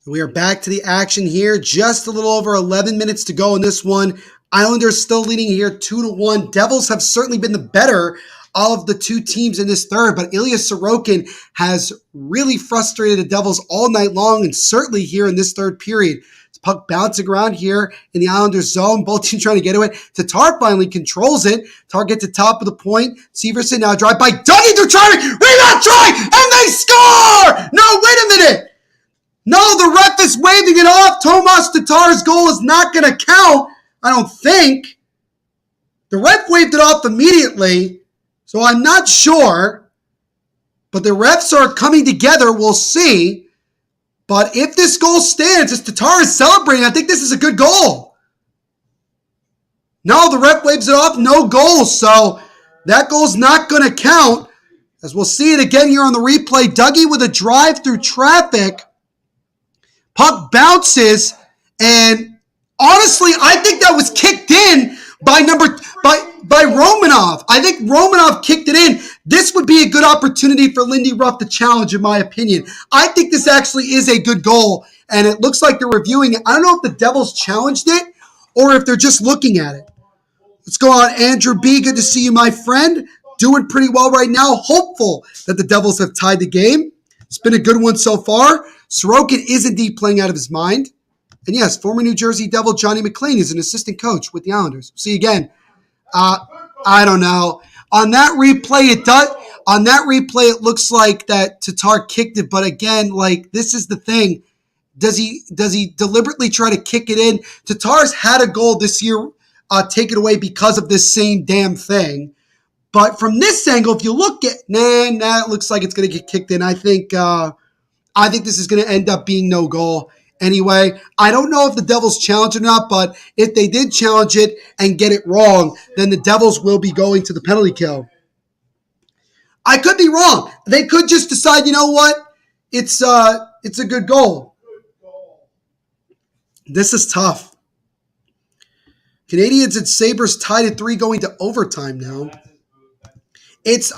Speaker 1: We are back to the action here. Just a little over 11 minutes to go in this one. Islanders still leading here 2-1. Devils have certainly been the better of the two teams in this third, but Ilya Sorokin has really frustrated the Devils all night long, and certainly here in this third period. It's puck bouncing around here in the Islanders zone. Both teams trying to get to it. Tatar finally controls it. Tatar gets to top of the point. Severson now drive by Dougie Ducharme. Rebound try, and they score! No, wait a minute. No, the ref is waving it off. Tomas Tatar's goal is not going to count, I don't think. The ref waved it off immediately, so I'm not sure. But the refs are coming together. We'll see. But if this goal stands, as Tatar is celebrating, I think this is a good goal. No, the ref waves it off. No goal. So that goal's not going to count. As we'll see it again here on the replay. Dougie with a drive through traffic. Puck bounces, and honestly, I think that was kicked in by Romanov. I think Romanov kicked it in. This would be a good opportunity for Lindy Ruff to challenge, in my opinion. I think this actually is a good goal, and it looks like they're reviewing it. I don't know if the Devils challenged it or if they're just looking at it. Let's go on, Andrew B. Good to see you, my friend. Doing pretty well right now. Hopeful that the Devils have tied the game. It's been a good one so far. Sorokin is indeed playing out of his mind. And yes, former New Jersey Devil Johnny McClain is an assistant coach with the Islanders. See again. I don't know. On that replay, it looks like that Tatar kicked it. But again, like, this is the thing. Does he deliberately try to kick it in? Tatar's had a goal this year taken away because of this same damn thing. But from this angle, if you look at, it looks like it's going to get kicked in. I think this is going to end up being no goal. Anyway, I don't know if the Devils challenge it or not, but if they did challenge it and get it wrong, then the Devils will be going to the penalty kill. I could be wrong. They could just decide, you know what? It's a good goal. This is tough. Canadians and Sabres tied at 3 going to overtime now.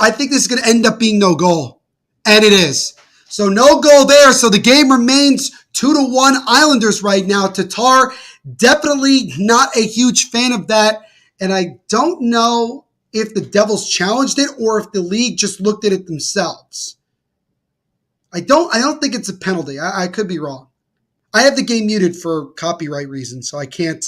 Speaker 1: I think this is going to end up being no goal. And it is. So no goal there. So the game remains 2-1 Islanders right now. Tatar, definitely not a huge fan of that. And I don't know if the Devils challenged it or if the league just looked at it themselves. I don't think it's a penalty. I could be wrong. I have the game muted for copyright reasons, so I can't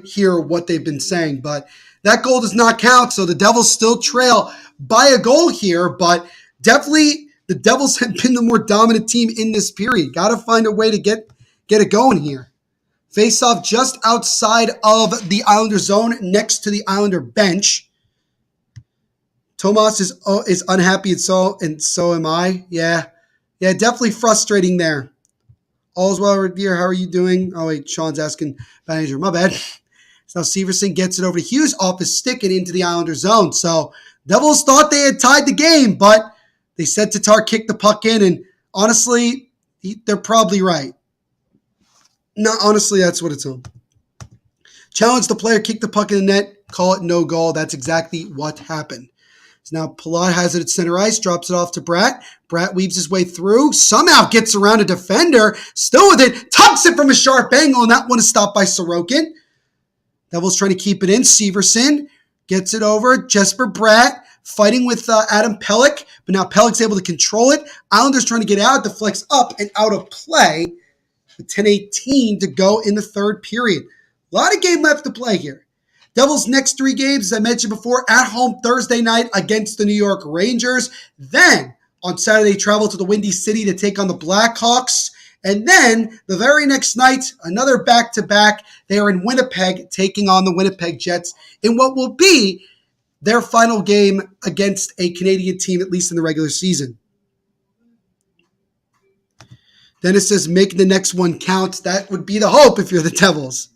Speaker 1: hear what they've been saying. But that goal does not count, so the Devils still trail by a goal here, but definitely the Devils have been the more dominant team in this period. Got to find a way to get it going here. Face-off just outside of the Islander zone, next to the Islander bench. Tomas is unhappy, and so am I. Yeah, definitely frustrating there. All's well, dear. How are you doing? Oh, wait, Sean's asking about Andrew. My bad. So now Severson gets it over to Hughes off his stick and into the Islander zone. So Devils thought they had tied the game, but they said Tatar kicked the puck in, and honestly, they're probably right. No, honestly, that's what it's on. Challenge the player, kick the puck in the net, call it no goal. That's exactly what happened. So now Palat has it at center ice, drops it off to Bratt. Bratt weaves his way through, somehow gets around a defender, still with it, tucks it from a sharp angle, and that one is stopped by Sorokin. Devils trying to keep it in. Severson gets it over. Jesper Bratt fighting with Adam Pelech, but now Pelech's able to control it. Islanders trying to get out, deflects up and out of play. 10:18 to go in the third period. A lot of game left to play here. Devils' next 3 games, as I mentioned before, at home Thursday night against the New York Rangers. Then, on Saturday, travel to the Windy City to take on the Blackhawks. And then, the very next night, another back-to-back. They are in Winnipeg, taking on the Winnipeg Jets in what will be their final game against a Canadian team, at least in the regular season. Dennis says, make the next one count. That would be the hope if you're the Devils.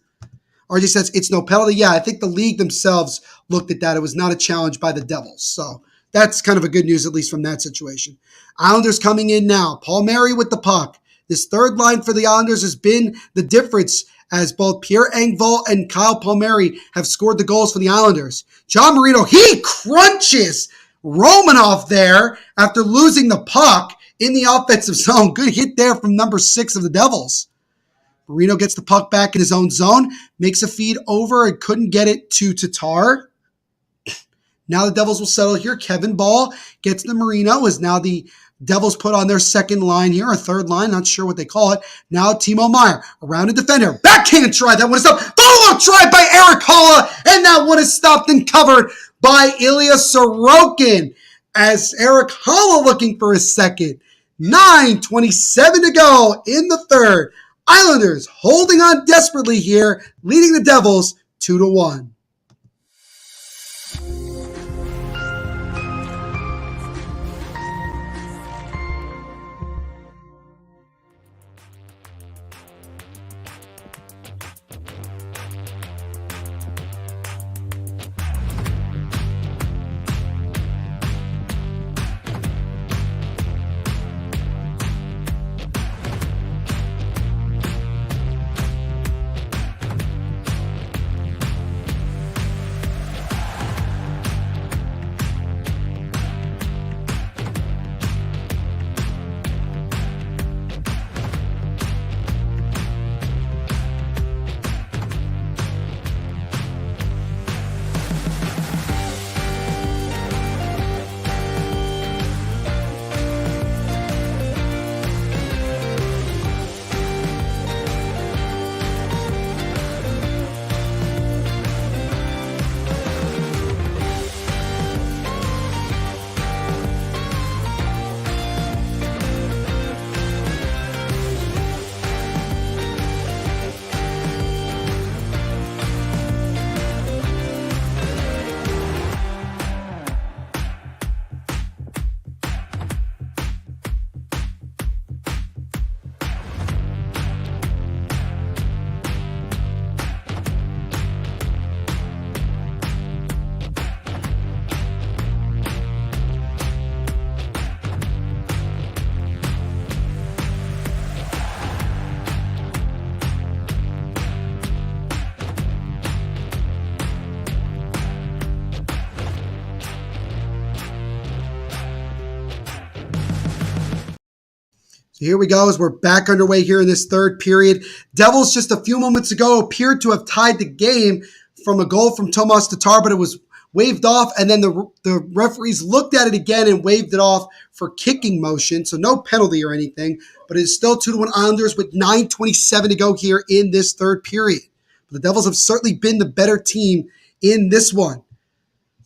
Speaker 1: RJ says, it's no penalty. Yeah, I think the league themselves looked at that. It was not a challenge by the Devils. So that's kind of a good news, at least from that situation. Islanders coming in now. Palmieri with the puck. This third line for the Islanders has been the difference as both Pierre Engvall and Kyle Palmieri have scored the goals for the Islanders. John Marino, he crunches Romanov there after losing the puck. in the offensive zone. Good hit there from number 6 of the Devils. Marino gets the puck back in his own zone, makes a feed over and couldn't get it to Tatar. Now the Devils will settle here. Kevin Ball gets the Marino as now the Devils put on their second line here, or third line, not sure what they call it. Now Timo Meier around a defender. Backhand try. That one is stopped. Follow-up try by Eric Holla, and that one is stopped and covered by Ilya Sorokin as Eric Holla looking for his second. 9:27 to go in the third. Islanders holding on desperately here, leading the Devils 2-1. So here we go as we're back underway here in this third period. Devils just a few moments ago appeared to have tied the game from a goal from Tomas Tatar, but it was waved off, and then the referees looked at it again and waved it off for kicking motion, so no penalty or anything, but it is still 2-1 Islanders with 9:27 to go here in this third period. But the Devils have certainly been the better team in this one.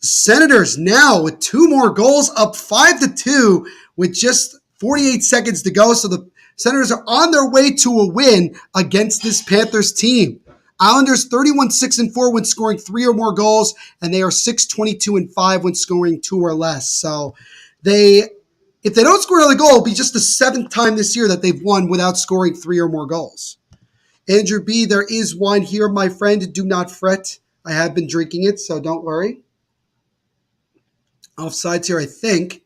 Speaker 1: The Senators now with 2 more goals, up 5-2 with just 48 seconds to go. So the Senators are on their way to a win against this Panthers team. Islanders 31-6-4 when scoring 3 or more goals, and they are 6-22-5 when scoring 2 or less. So if they don't score another goal, it'll be just the 7th time this year that they've won without scoring 3 or more goals. Andrew B., there is wine here, my friend. Do not fret. I have been drinking it, so don't worry. Offsides here, I think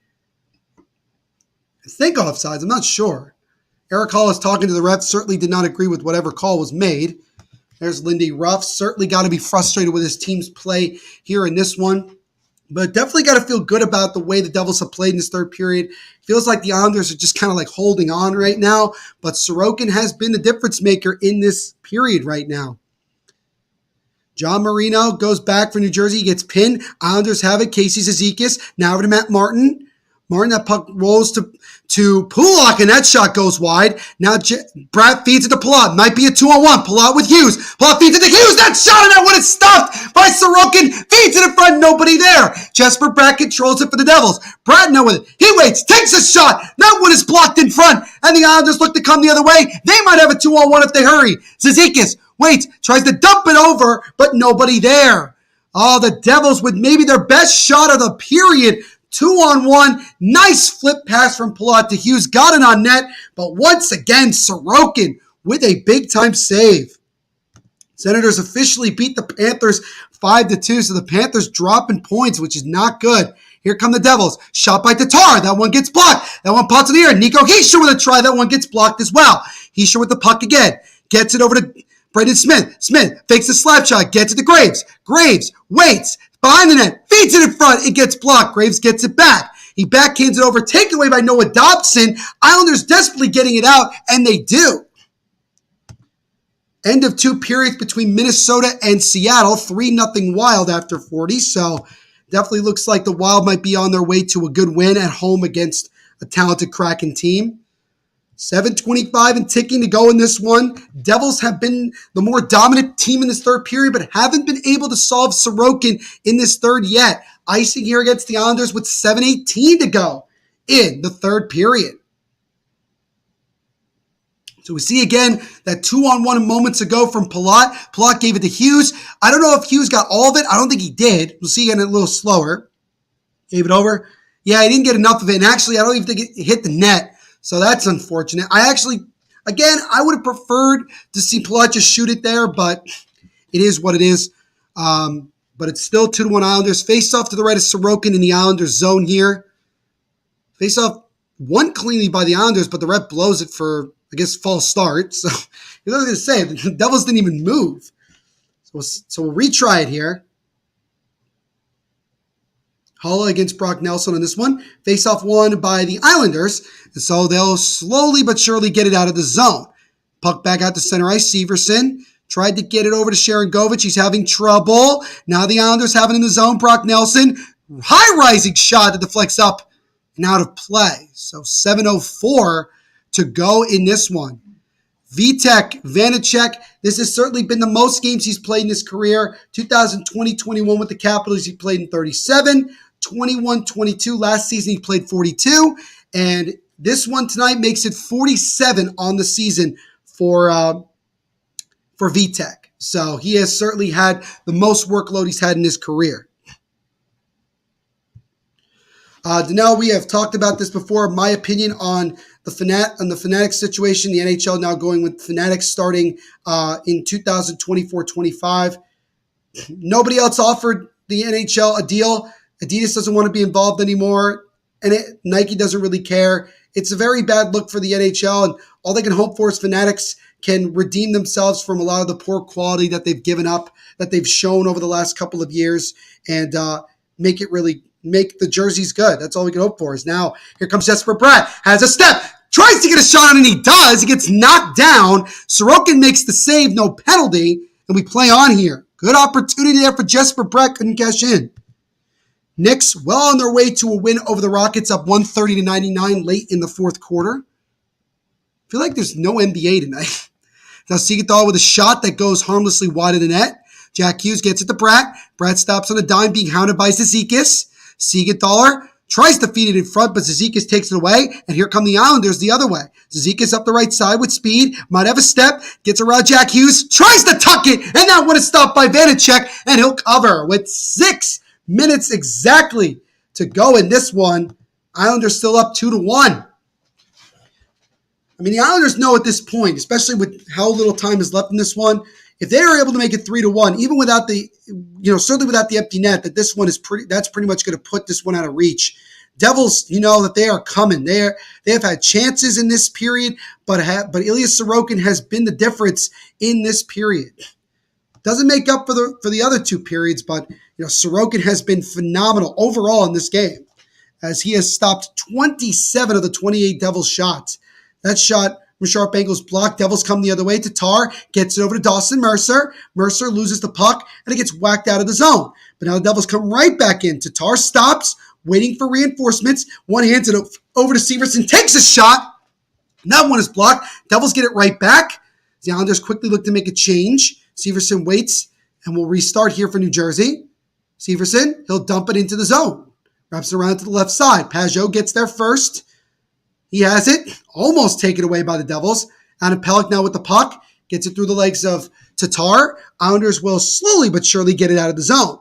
Speaker 1: offsides. I'm not sure. Eric Hall is talking to the ref. Certainly did not agree with whatever call was made. There's Lindy Ruff. Certainly got to be frustrated with his team's play here in this one. But definitely got to feel good about the way the Devils have played in this third period. Feels like the Islanders are just kind of like holding on right now. But Sorokin has been the difference maker in this period right now. John Marino goes back for New Jersey. He gets pinned. Islanders have it. Casey Zizekas. Now over to Matt Martin. Martin, that puck rolls to Pulock, and that shot goes wide. Now Brad feeds it to Palat. Might be a 2-on-1. Palat with Hughes. Palat feeds it to Hughes. That shot, and that one is stopped by Sorokin. Feeds it in front. Nobody there. Jesper Bratt controls it for the Devils. Bradno with it. He waits. Takes a shot. That one is blocked in front. And the Islanders look to come the other way. They might have a 2-on-1 if they hurry. Zizekas waits. Tries to dump it over, but nobody there. Oh, the Devils with maybe their best shot of the period. 2-on-1, nice flip pass from Palat to Hughes, got it on net, but once again, Sorokin with a big-time save. Senators officially beat the Panthers 5-2, so the Panthers dropping points, which is not good. Here come the Devils. Shot by Tatar. That one gets blocked. That one pops in the air. Nico Hischier with a try. That one gets blocked as well. Hischier with the puck again. Gets it over to Brendan Smith. Smith fakes the slap shot. Gets it to Graves. Graves waits. Behind the net, feeds it in front, it gets blocked. Graves gets it back. He backhands it over, taken away by Noah Dobson. Islanders desperately getting it out, and they do. End of 2 periods between Minnesota and Seattle. 3-0 Wild after 40. So definitely looks like the Wild might be on their way to a good win at home against a talented Kraken team. 7:25 and ticking to go in this one. Devils have been the more dominant team in this third period, but haven't been able to solve Sorokin in this third yet. Icing here against the Islanders with 7:18 to go in the third period. So we see again that 2-on-1 moments ago from Palat. Palat gave it to Hughes. I don't know if Hughes got all of it. I don't think he did. We'll see again a little slower. Gave it over. Yeah, he didn't get enough of it. And actually, I don't even think it hit the net. So that's unfortunate. I would have preferred to see Palat just shoot it there, but it is what it is. But it's still 2-1 Islanders. Face off to the right of Sorokin in the Islanders zone here. Face off won cleanly by the Islanders, but the ref blows it for, I guess, false start. So you know what I was going to say. The Devils didn't even move. So we'll retry it here. Holla against Brock Nelson on this one. Face-off won by the Islanders. And so they'll slowly but surely get it out of the zone. Puck back out to center ice. Severson tried to get it over to Sharon Govich. He's having trouble. Now the Islanders have it in the zone. Brock Nelson. High-rising shot that deflects up and out of play. So 7:04 to go in this one. Vitek, Vanacek, this has certainly been the most games he's played in his career. 2020-21 with the Capitals, he played in 37. 21-22 last season, he played 42. And this one tonight makes it 47 on the season for Vitek. So he has certainly had the most workload he's had in his career. Danelle, we have talked about this before. My opinion on the Fanatics situation, the NHL now going with Fanatics starting in 2024-25. Nobody else offered the NHL a deal. Adidas doesn't want to be involved anymore, and Nike doesn't really care. It's a very bad look for the NHL, and all they can hope for is Fanatics can redeem themselves from a lot of the poor quality that they've given up, that they've shown over the last couple of years, and make the jerseys good. That's all we can hope for. Is now here comes Jesper Bratt, has a step, tries to get a shot on, and he does. He gets knocked down. Sorokin makes the save, no penalty, and we play on here. Good opportunity there for Jesper Bratt, couldn't cash in. Knicks well on their way to a win over the Rockets, up 130-99 late in the fourth quarter. I feel like there's no NBA tonight. Now Siegenthaler with a shot that goes harmlessly wide of the net. Jack Hughes gets it to Bratt. Bratt stops on a dime, being hounded by Zizekas. Siegenthaler tries to feed it in front, but Zizekas takes it away, and here come the Islanders the other way. Zizekas up the right side with speed, might have a step, gets around Jack Hughes, tries to tuck it, and that one is stopped by Vanacek, and he'll cover with 6 minutes exactly to go in this one. Islanders still up 2-1. I mean, the Islanders know at this point, especially with how little time is left in this one, if they are able to make it 3-1, even without certainly without the empty net, that this one is that's pretty much going to put this one out of reach. Devils, that they are coming. They have had chances in this period, but Ilya Sorokin has been the difference in this period. Doesn't make up for the other 2 periods, but Sorokin has been phenomenal overall in this game, as he has stopped 27 of the 28 Devils shots. That shot from sharp angles blocked. Devils come the other way. Tatar gets it over to Dawson Mercer. Mercer loses the puck, and it gets whacked out of the zone. But now the Devils come right back in. Tatar stops, waiting for reinforcements. One hands it over to Severson, takes a shot. And that one is blocked. Devils get it right back. The Islanders quickly look to make a change. Severson waits, and will restart here for New Jersey. Severson, he'll dump it into the zone. Wraps it around to the left side. Pajot gets there first. He has it, almost taken away by the Devils. Adam Pelech now with the puck, gets it through the legs of Tatar. Islanders will slowly but surely get it out of the zone.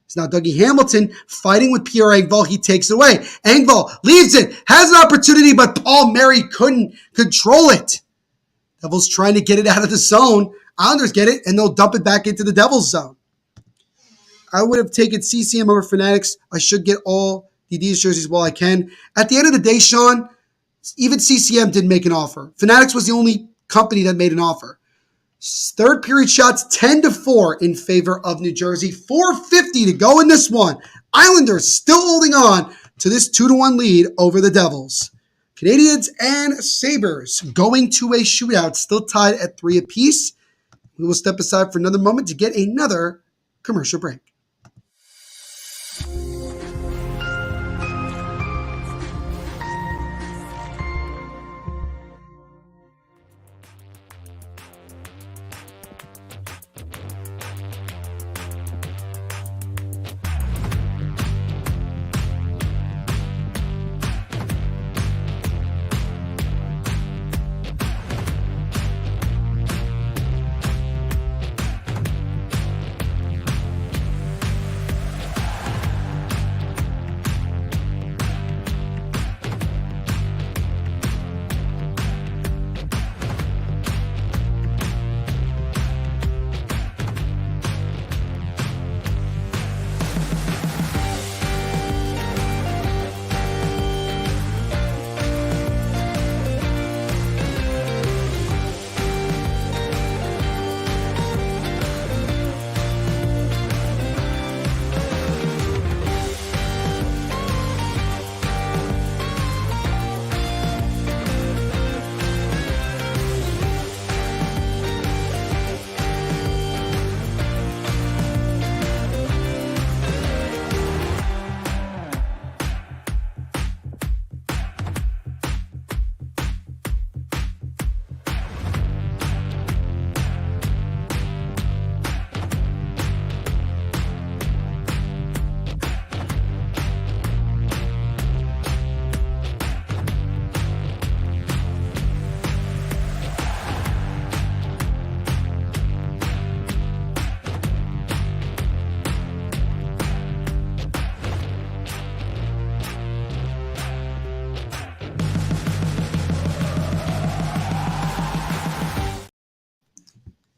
Speaker 1: It's now Dougie Hamilton fighting with Pierre Engvall. He takes it away. Engvall leaves it, has an opportunity, but Paul Mary couldn't control it. Devils trying to get it out of the zone. Islanders get it, and they'll dump it back into the Devils zone. I would have taken CCM over Fanatics. I should get all the Adidas jerseys while I can. At the end of the day, Sean, even CCM didn't make an offer. Fanatics was the only company that made an offer. Third period shots 10-4 in favor of New Jersey. 4:50 to go in this one. Islanders still holding on to this 2-1 lead over the Devils. Canadiens and Sabres going to a shootout, still tied at 3 apiece. We will step aside for another moment to get another commercial break.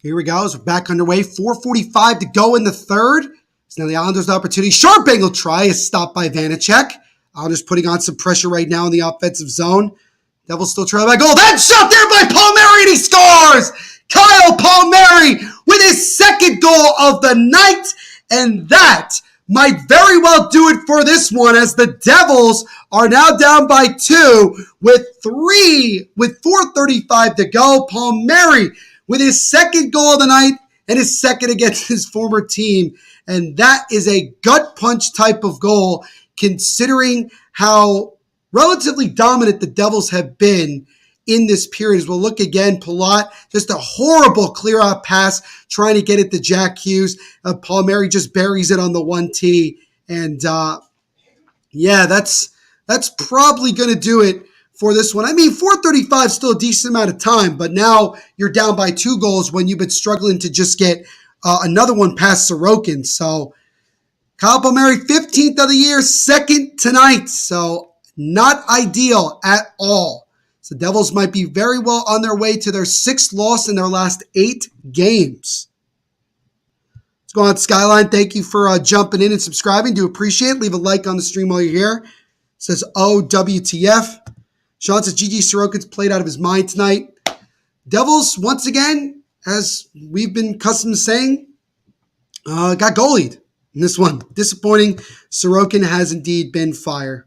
Speaker 1: Here we go. We're back underway. 4:45 to go in the third. So now the Islanders' opportunity. Sharp angle try is stopped by Vanacek. Islanders putting on some pressure right now in the offensive zone. Devils still trailing by goal. That shot there by Palmieri, and he scores! Kyle Palmieri with his second goal of the night. And that might very well do it for this one, as the Devils are now down by 2 with 4:35 to go. Palmieri with his second goal of the night and his second against his former team. And that is a gut punch type of goal, considering how relatively dominant the Devils have been in this period. As we'll look again, Palat, just a horrible clear-out pass, trying to get it to Jack Hughes. Palmieri just buries it on the 1T. And that's probably going to do it for this one. I mean, 4:35 is still a decent amount of time, but now you're down by 2 goals when you've been struggling to just get another one past Sorokin. So Kyle Palmieri, 15th of the year, second tonight. So not ideal at all. So the Devils might be very well on their way to their 6th loss in their last 8 games. Let's go on Skyline. Thank you for jumping in and subscribing. Do appreciate it. Leave a like on the stream while you're here. It says OWTF. Sean says GG Sorokin's played out of his mind tonight. Devils, once again, as we've been accustomed to saying, got goalied in this one. Disappointing. Sorokin has indeed been fire.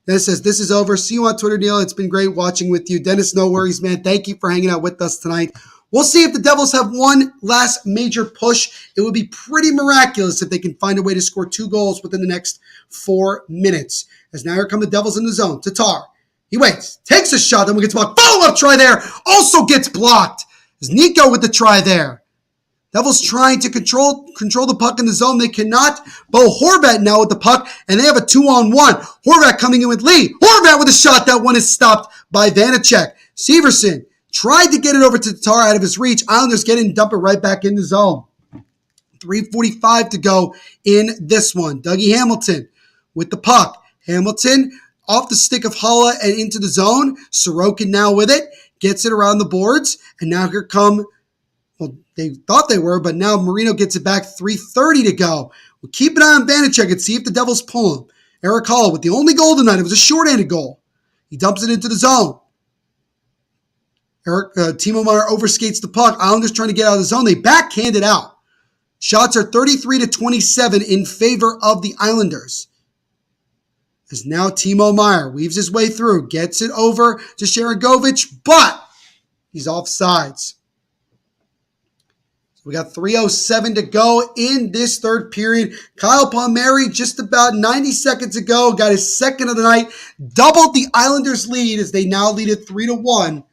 Speaker 1: Dennis says, this is over. See you on Twitter, Neil. It's been great watching with you. Dennis, no worries, man. Thank you for hanging out with us tonight. We'll see if the Devils have one last major push. It would be pretty miraculous if they can find a way to score 2 goals within the next 4 minutes. As now here come the Devils in the zone. Tatar. He waits, takes a shot, then we get to block. Follow-up try there, also gets blocked. There's Nico with the try there. Devils trying to control the puck in the zone. They cannot. Bo Horvat now with the puck, and they have a 2-on-1. Horvat coming in with Lee. Horvat with a shot. That one is stopped by Vanacek. Severson tried to get it over to Tatar out of his reach. Islanders get in and dump it right back in the zone. 3:45 to go in this one. Dougie Hamilton with the puck. Hamilton off the stick of Holla and into the zone. Sorokin now with it. Gets it around the boards. And now here come, well, they thought they were, but now Marino gets it back. 3:30 to go. We'll keep an eye on Vanacek and see if the Devils pull him. Eric Holla with the only goal tonight. It was a shorthanded goal. He dumps it into the zone. Timo Meier overskates the puck. Islanders trying to get out of the zone. They backhand it out. Shots are 33-27 in favor of the Islanders. As now Timo Meier weaves his way through, gets it over to Sharangovich, but he's offsides. We got 3:07 to go in this third period. Kyle Palmieri, just about 90 seconds ago, got his second of the night, doubled the Islanders' lead as they now lead it 3-1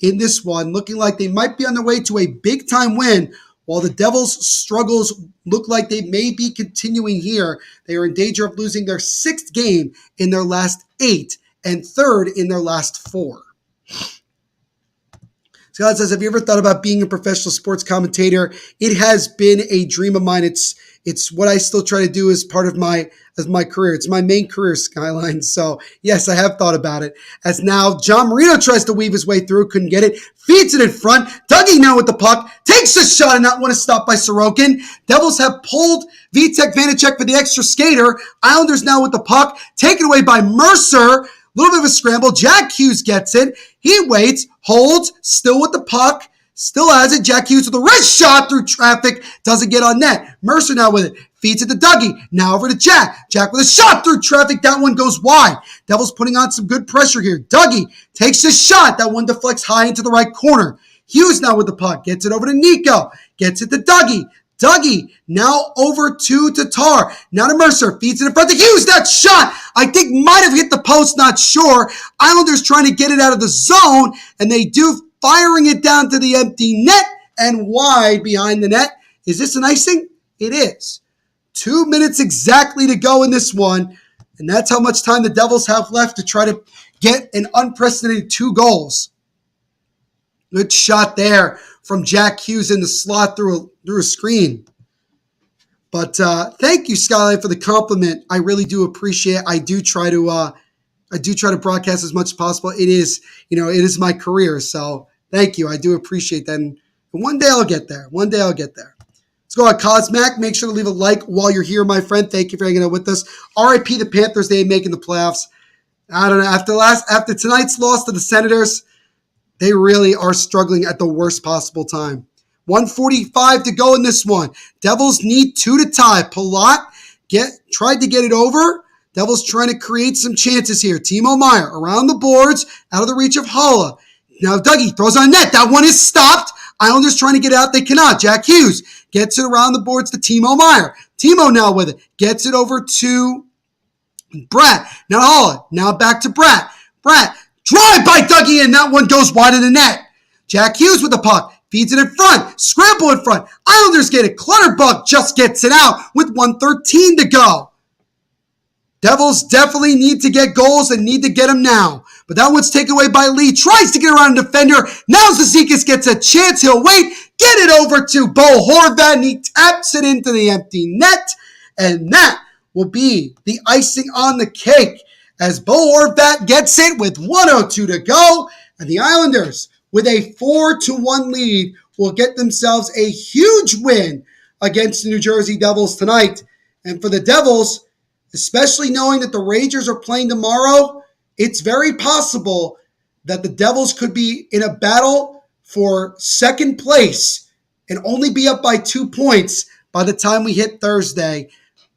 Speaker 1: in this one, looking like they might be on their way to a big-time win. While the Devils' struggles look like they may be continuing here, they are in danger of losing their 6th game in their last 8 and 3rd in their last 4. Scott says, have you ever thought about being a professional sports commentator? It has been a dream of mine. It's what I still try to do as part of my career. It's my main career, Skyline. So, yes, I have thought about it. As now John Marino tries to weave his way through, couldn't get it, feeds it in front. Dougie now with the puck, takes a shot and not want to stop by Sorokin. Devils have pulled Vitek Vanacek for the extra skater. Islanders now with the puck, taken away by Mercer. Little bit of a scramble. Jack Hughes gets it. He waits, holds, still with the puck, still has it. Jack Hughes with a wrist shot through traffic, doesn't get on net. Mercer now with it, feeds it to Dougie. Now over to Jack. Jack with a shot through traffic. That one goes wide. Devils putting on some good pressure here. Dougie takes a shot. That one deflects high into the right corner. Hughes now with the puck, gets it over to Nico, gets it to Dougie. Dougie now over to Tatar. Now to Mercer. Feeds it in front to Hughes. That shot, I think, might have hit the post. Not sure. Islanders trying to get it out of the zone, and they do, firing it down to the empty net and wide behind the net. Is this an icing? It is. 2 minutes exactly to go in this one, and that's how much time the Devils have left to try to get an unprecedented 2 goals. Good shot there from Jack Hughes in the slot through a screen. But thank you, Skyline, for the compliment. I really do appreciate it. I do try to broadcast as much as possible. It is my career. So thank you. I do appreciate that. And one day I'll get there. Let's go on Cosmac. Make sure to leave a like while you're here, my friend. Thank you for hanging out with us. RIP the Panthers. They ain't making the playoffs. I don't know. After tonight's loss to the Senators, they really are struggling at the worst possible time. 1:45 to go in this one. Devils need 2 to tie. Palat tried to get it over. Devils trying to create some chances here. Timo Meier around the boards, out of the reach of Holla. Now Dougie throws on net. That one is stopped. Islanders trying to get out. They cannot. Jack Hughes gets it around the boards to Timo Meier. Timo now with it. Gets it over to Bratt. Now Holla. Now back to Bratt. Bratt. Drive by Dougie, and that one goes wide of the net. Jack Hughes with the puck. Feeds it in front. Scramble in front. Islanders get it. Clutterbuck just gets it out with 1:13 to go. Devils definitely need to get goals and need to get them now. But that one's taken away by Lee. Tries to get around a defender. Now Zizekas gets a chance. He'll wait. Get it over to Bo Horvat, and he taps it into the empty net. And that will be the icing on the cake as Bo Horvat gets it with 1:02 to go. And the Islanders, with a 4-1 lead, will get themselves a huge win against the New Jersey Devils tonight. And for the Devils, especially knowing that the Rangers are playing tomorrow, it's very possible that the Devils could be in a battle for second place and only be up by 2 points by the time we hit Thursday.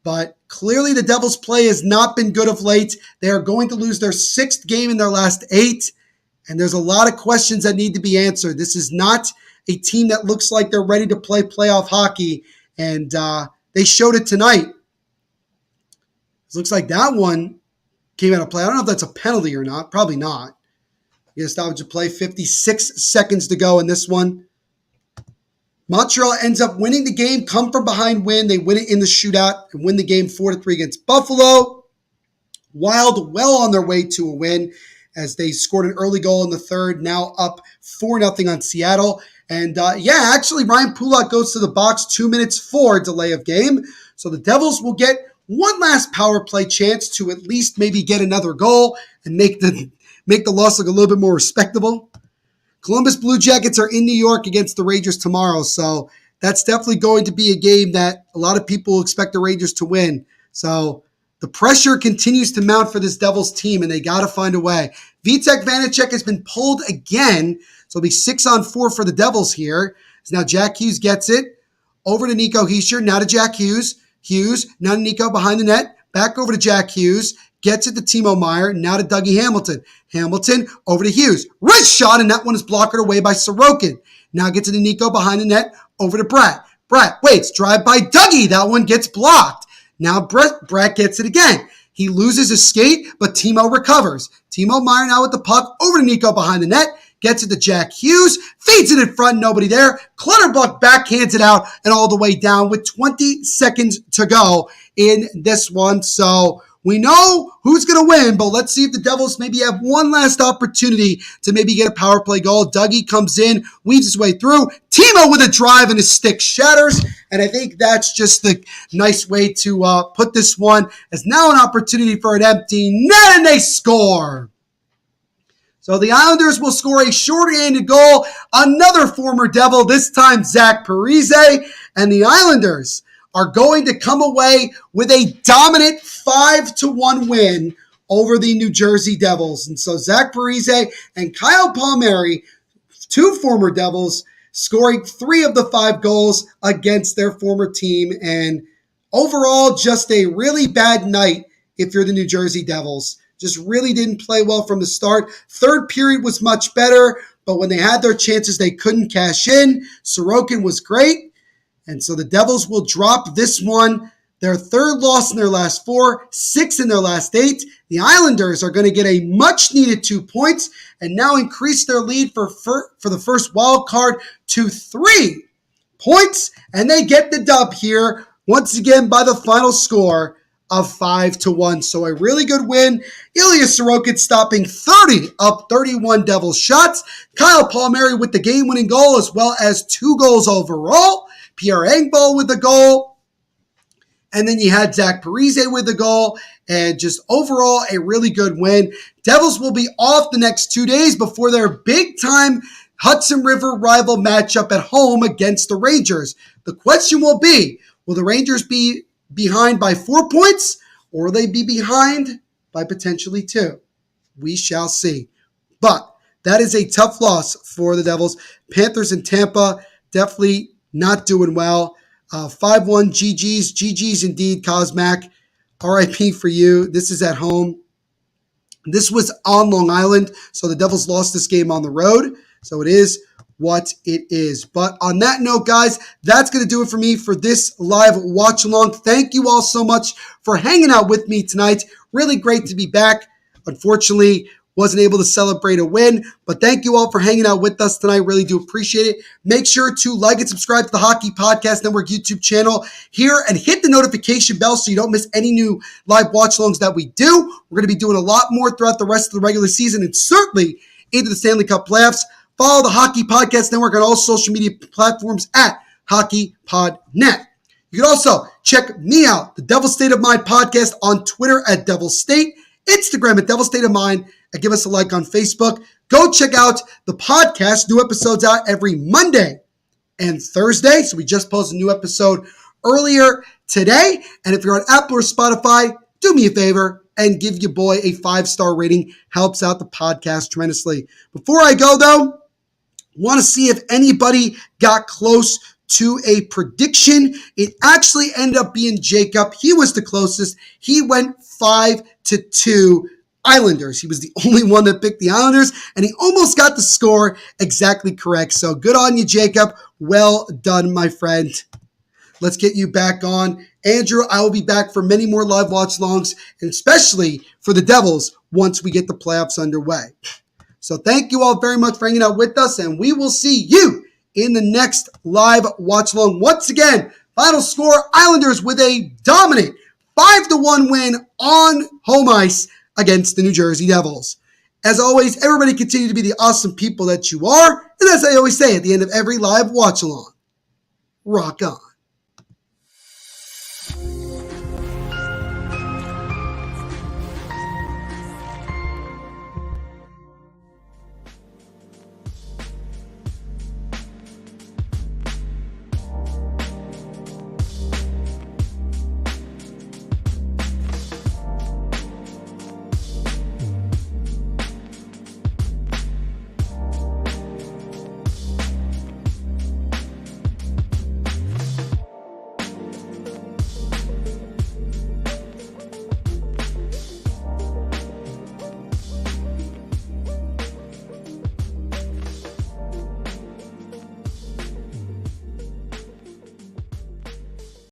Speaker 1: But clearly the Devils' play has not been good of late. They are going to lose their 6th game in their last 8. And there's a lot of questions that need to be answered. This is not a team that looks like they're ready to play playoff hockey. And they showed it tonight. It looks like that one came out of play. I don't know if that's a penalty or not. Probably not. You get a stoppage of play. 56 seconds to go in this one. Montreal ends up winning the game. Come from behind win. They win it in the shootout and win the game 4-3 against Buffalo. Wild well on their way to a win as they scored an early goal in the third. Now up 4-0 on Seattle. And actually Ryan Pulock goes to the box 2 minutes for delay of game. So the Devils will get one last power play chance to at least maybe get another goal and make the loss look a little bit more respectable. Columbus Blue Jackets are in New York against the Rangers tomorrow, so that's definitely going to be a game that a lot of people expect the Rangers to win. So the pressure continues to mount for this Devils team, and they got to find a way. Vitek Vanacek has been pulled again, so it'll be 6-on-4 for the Devils here. So now Jack Hughes gets it over to Nico Hischier, now to Jack Hughes. Hughes, now to Nico behind the net. Back over to Jack Hughes. gets it to Timo Meier, now to Dougie Hamilton. Hamilton over to Hughes. Wrist shot, and that one is blocked away by Sorokin. Now gets it to Nico behind the net, over to Bratt. Bratt waits, drive by Dougie. That one gets blocked. Now Bratt gets it again. He loses his skate, but Timo recovers. Timo Meier now with the puck, over to Nico behind the net. Gets it to Jack Hughes, feeds it in front, nobody there. Clutterbuck backhands it out and all the way down with 20 seconds to go in this one. So we know who's going to win, but let's see if the Devils maybe have one last opportunity to maybe get a power play goal. Dougie comes in, weaves his way through. Timo with a drive and his stick shatters. And I think that's just the nice way to put this one as now an opportunity for an empty net, and they score. So the Islanders will score a shorthanded goal. Another former Devil, this time Zach Parise. And the Islanders are going to come away with a dominant 5-1 win over the New Jersey Devils. And so Zach Parise and Kyle Palmieri, two former Devils, scoring 3 of the 5 goals against their former team. And overall, just a really bad night if you're the New Jersey Devils. Just really didn't play well from the start. Third period was much better, but when they had their chances, they couldn't cash in. Sorokin was great, and so the Devils will drop this one. Their third loss in their last 4, 6 in their last 8. The Islanders are going to get a much-needed 2 points and now increase their lead for the first wild card to 3 points, and they get the dub here once again by the final score of 5-1. So a really good win. Ilya Sorokin stopping 30 of 31 Devils shots. Kyle Palmieri with the game-winning goal as well as 2 goals overall. Pierre Engvall with the goal. And then you had Zach Parise with the goal. And just overall a really good win. Devils will be off the next 2 days before their big-time Hudson River rival matchup at home against the Rangers. The question will be, will the Rangers be behind by 4 points, or will they be behind by potentially 2? We shall see. But that is a tough loss for the Devils. Panthers in Tampa definitely not doing well. 5-1 GG's. GG's indeed, Cosmac. RIP for you. This is at home. This was on Long Island, so the Devils lost this game on the road. So it is what it is. But on that note, guys, that's going to do it for me for this live watch along. Thank you all so much for hanging out with me tonight. Really great to be back. Unfortunately, wasn't able to celebrate a win, but thank you all for hanging out with us tonight. Really do appreciate it. Make sure to like and subscribe to the Hockey Podcast Network YouTube channel here and hit the notification bell so you don't miss any new live watch alongs that we do. We're going to be doing a lot more throughout the rest of the regular season and certainly into the Stanley Cup playoffs. Follow the Hockey Podcast Network on all social media platforms at HockeyPodNet. You can also check me out, the Devil State of Mind podcast on Twitter at Devil State, Instagram at Devil State of Mind, and give us a like on Facebook. Go check out the podcast. New episodes out every Monday and Thursday. So we just posted a new episode earlier today. And if you're on Apple or Spotify, do me a favor and give your boy a 5-star rating. Helps out the podcast tremendously. Before I go, though, want to see if anybody got close to a prediction. It actually ended up being Jacob. He was the closest. He went 5-2 Islanders. He was the only one that picked the Islanders, and he almost got the score exactly correct. So good on you, Jacob. Well done, my friend. Let's get you back on. Andrew, I will be back for many more live watch longs, and especially for the Devils once we get the playoffs underway. So thank you all very much for hanging out with us, and we will see you in the next live watch along. Once again, final score, Islanders with a dominant 5-1 win on home ice against the New Jersey Devils. As always, everybody continue to be the awesome people that you are. And as I always say at the end of every live watch along, rock on.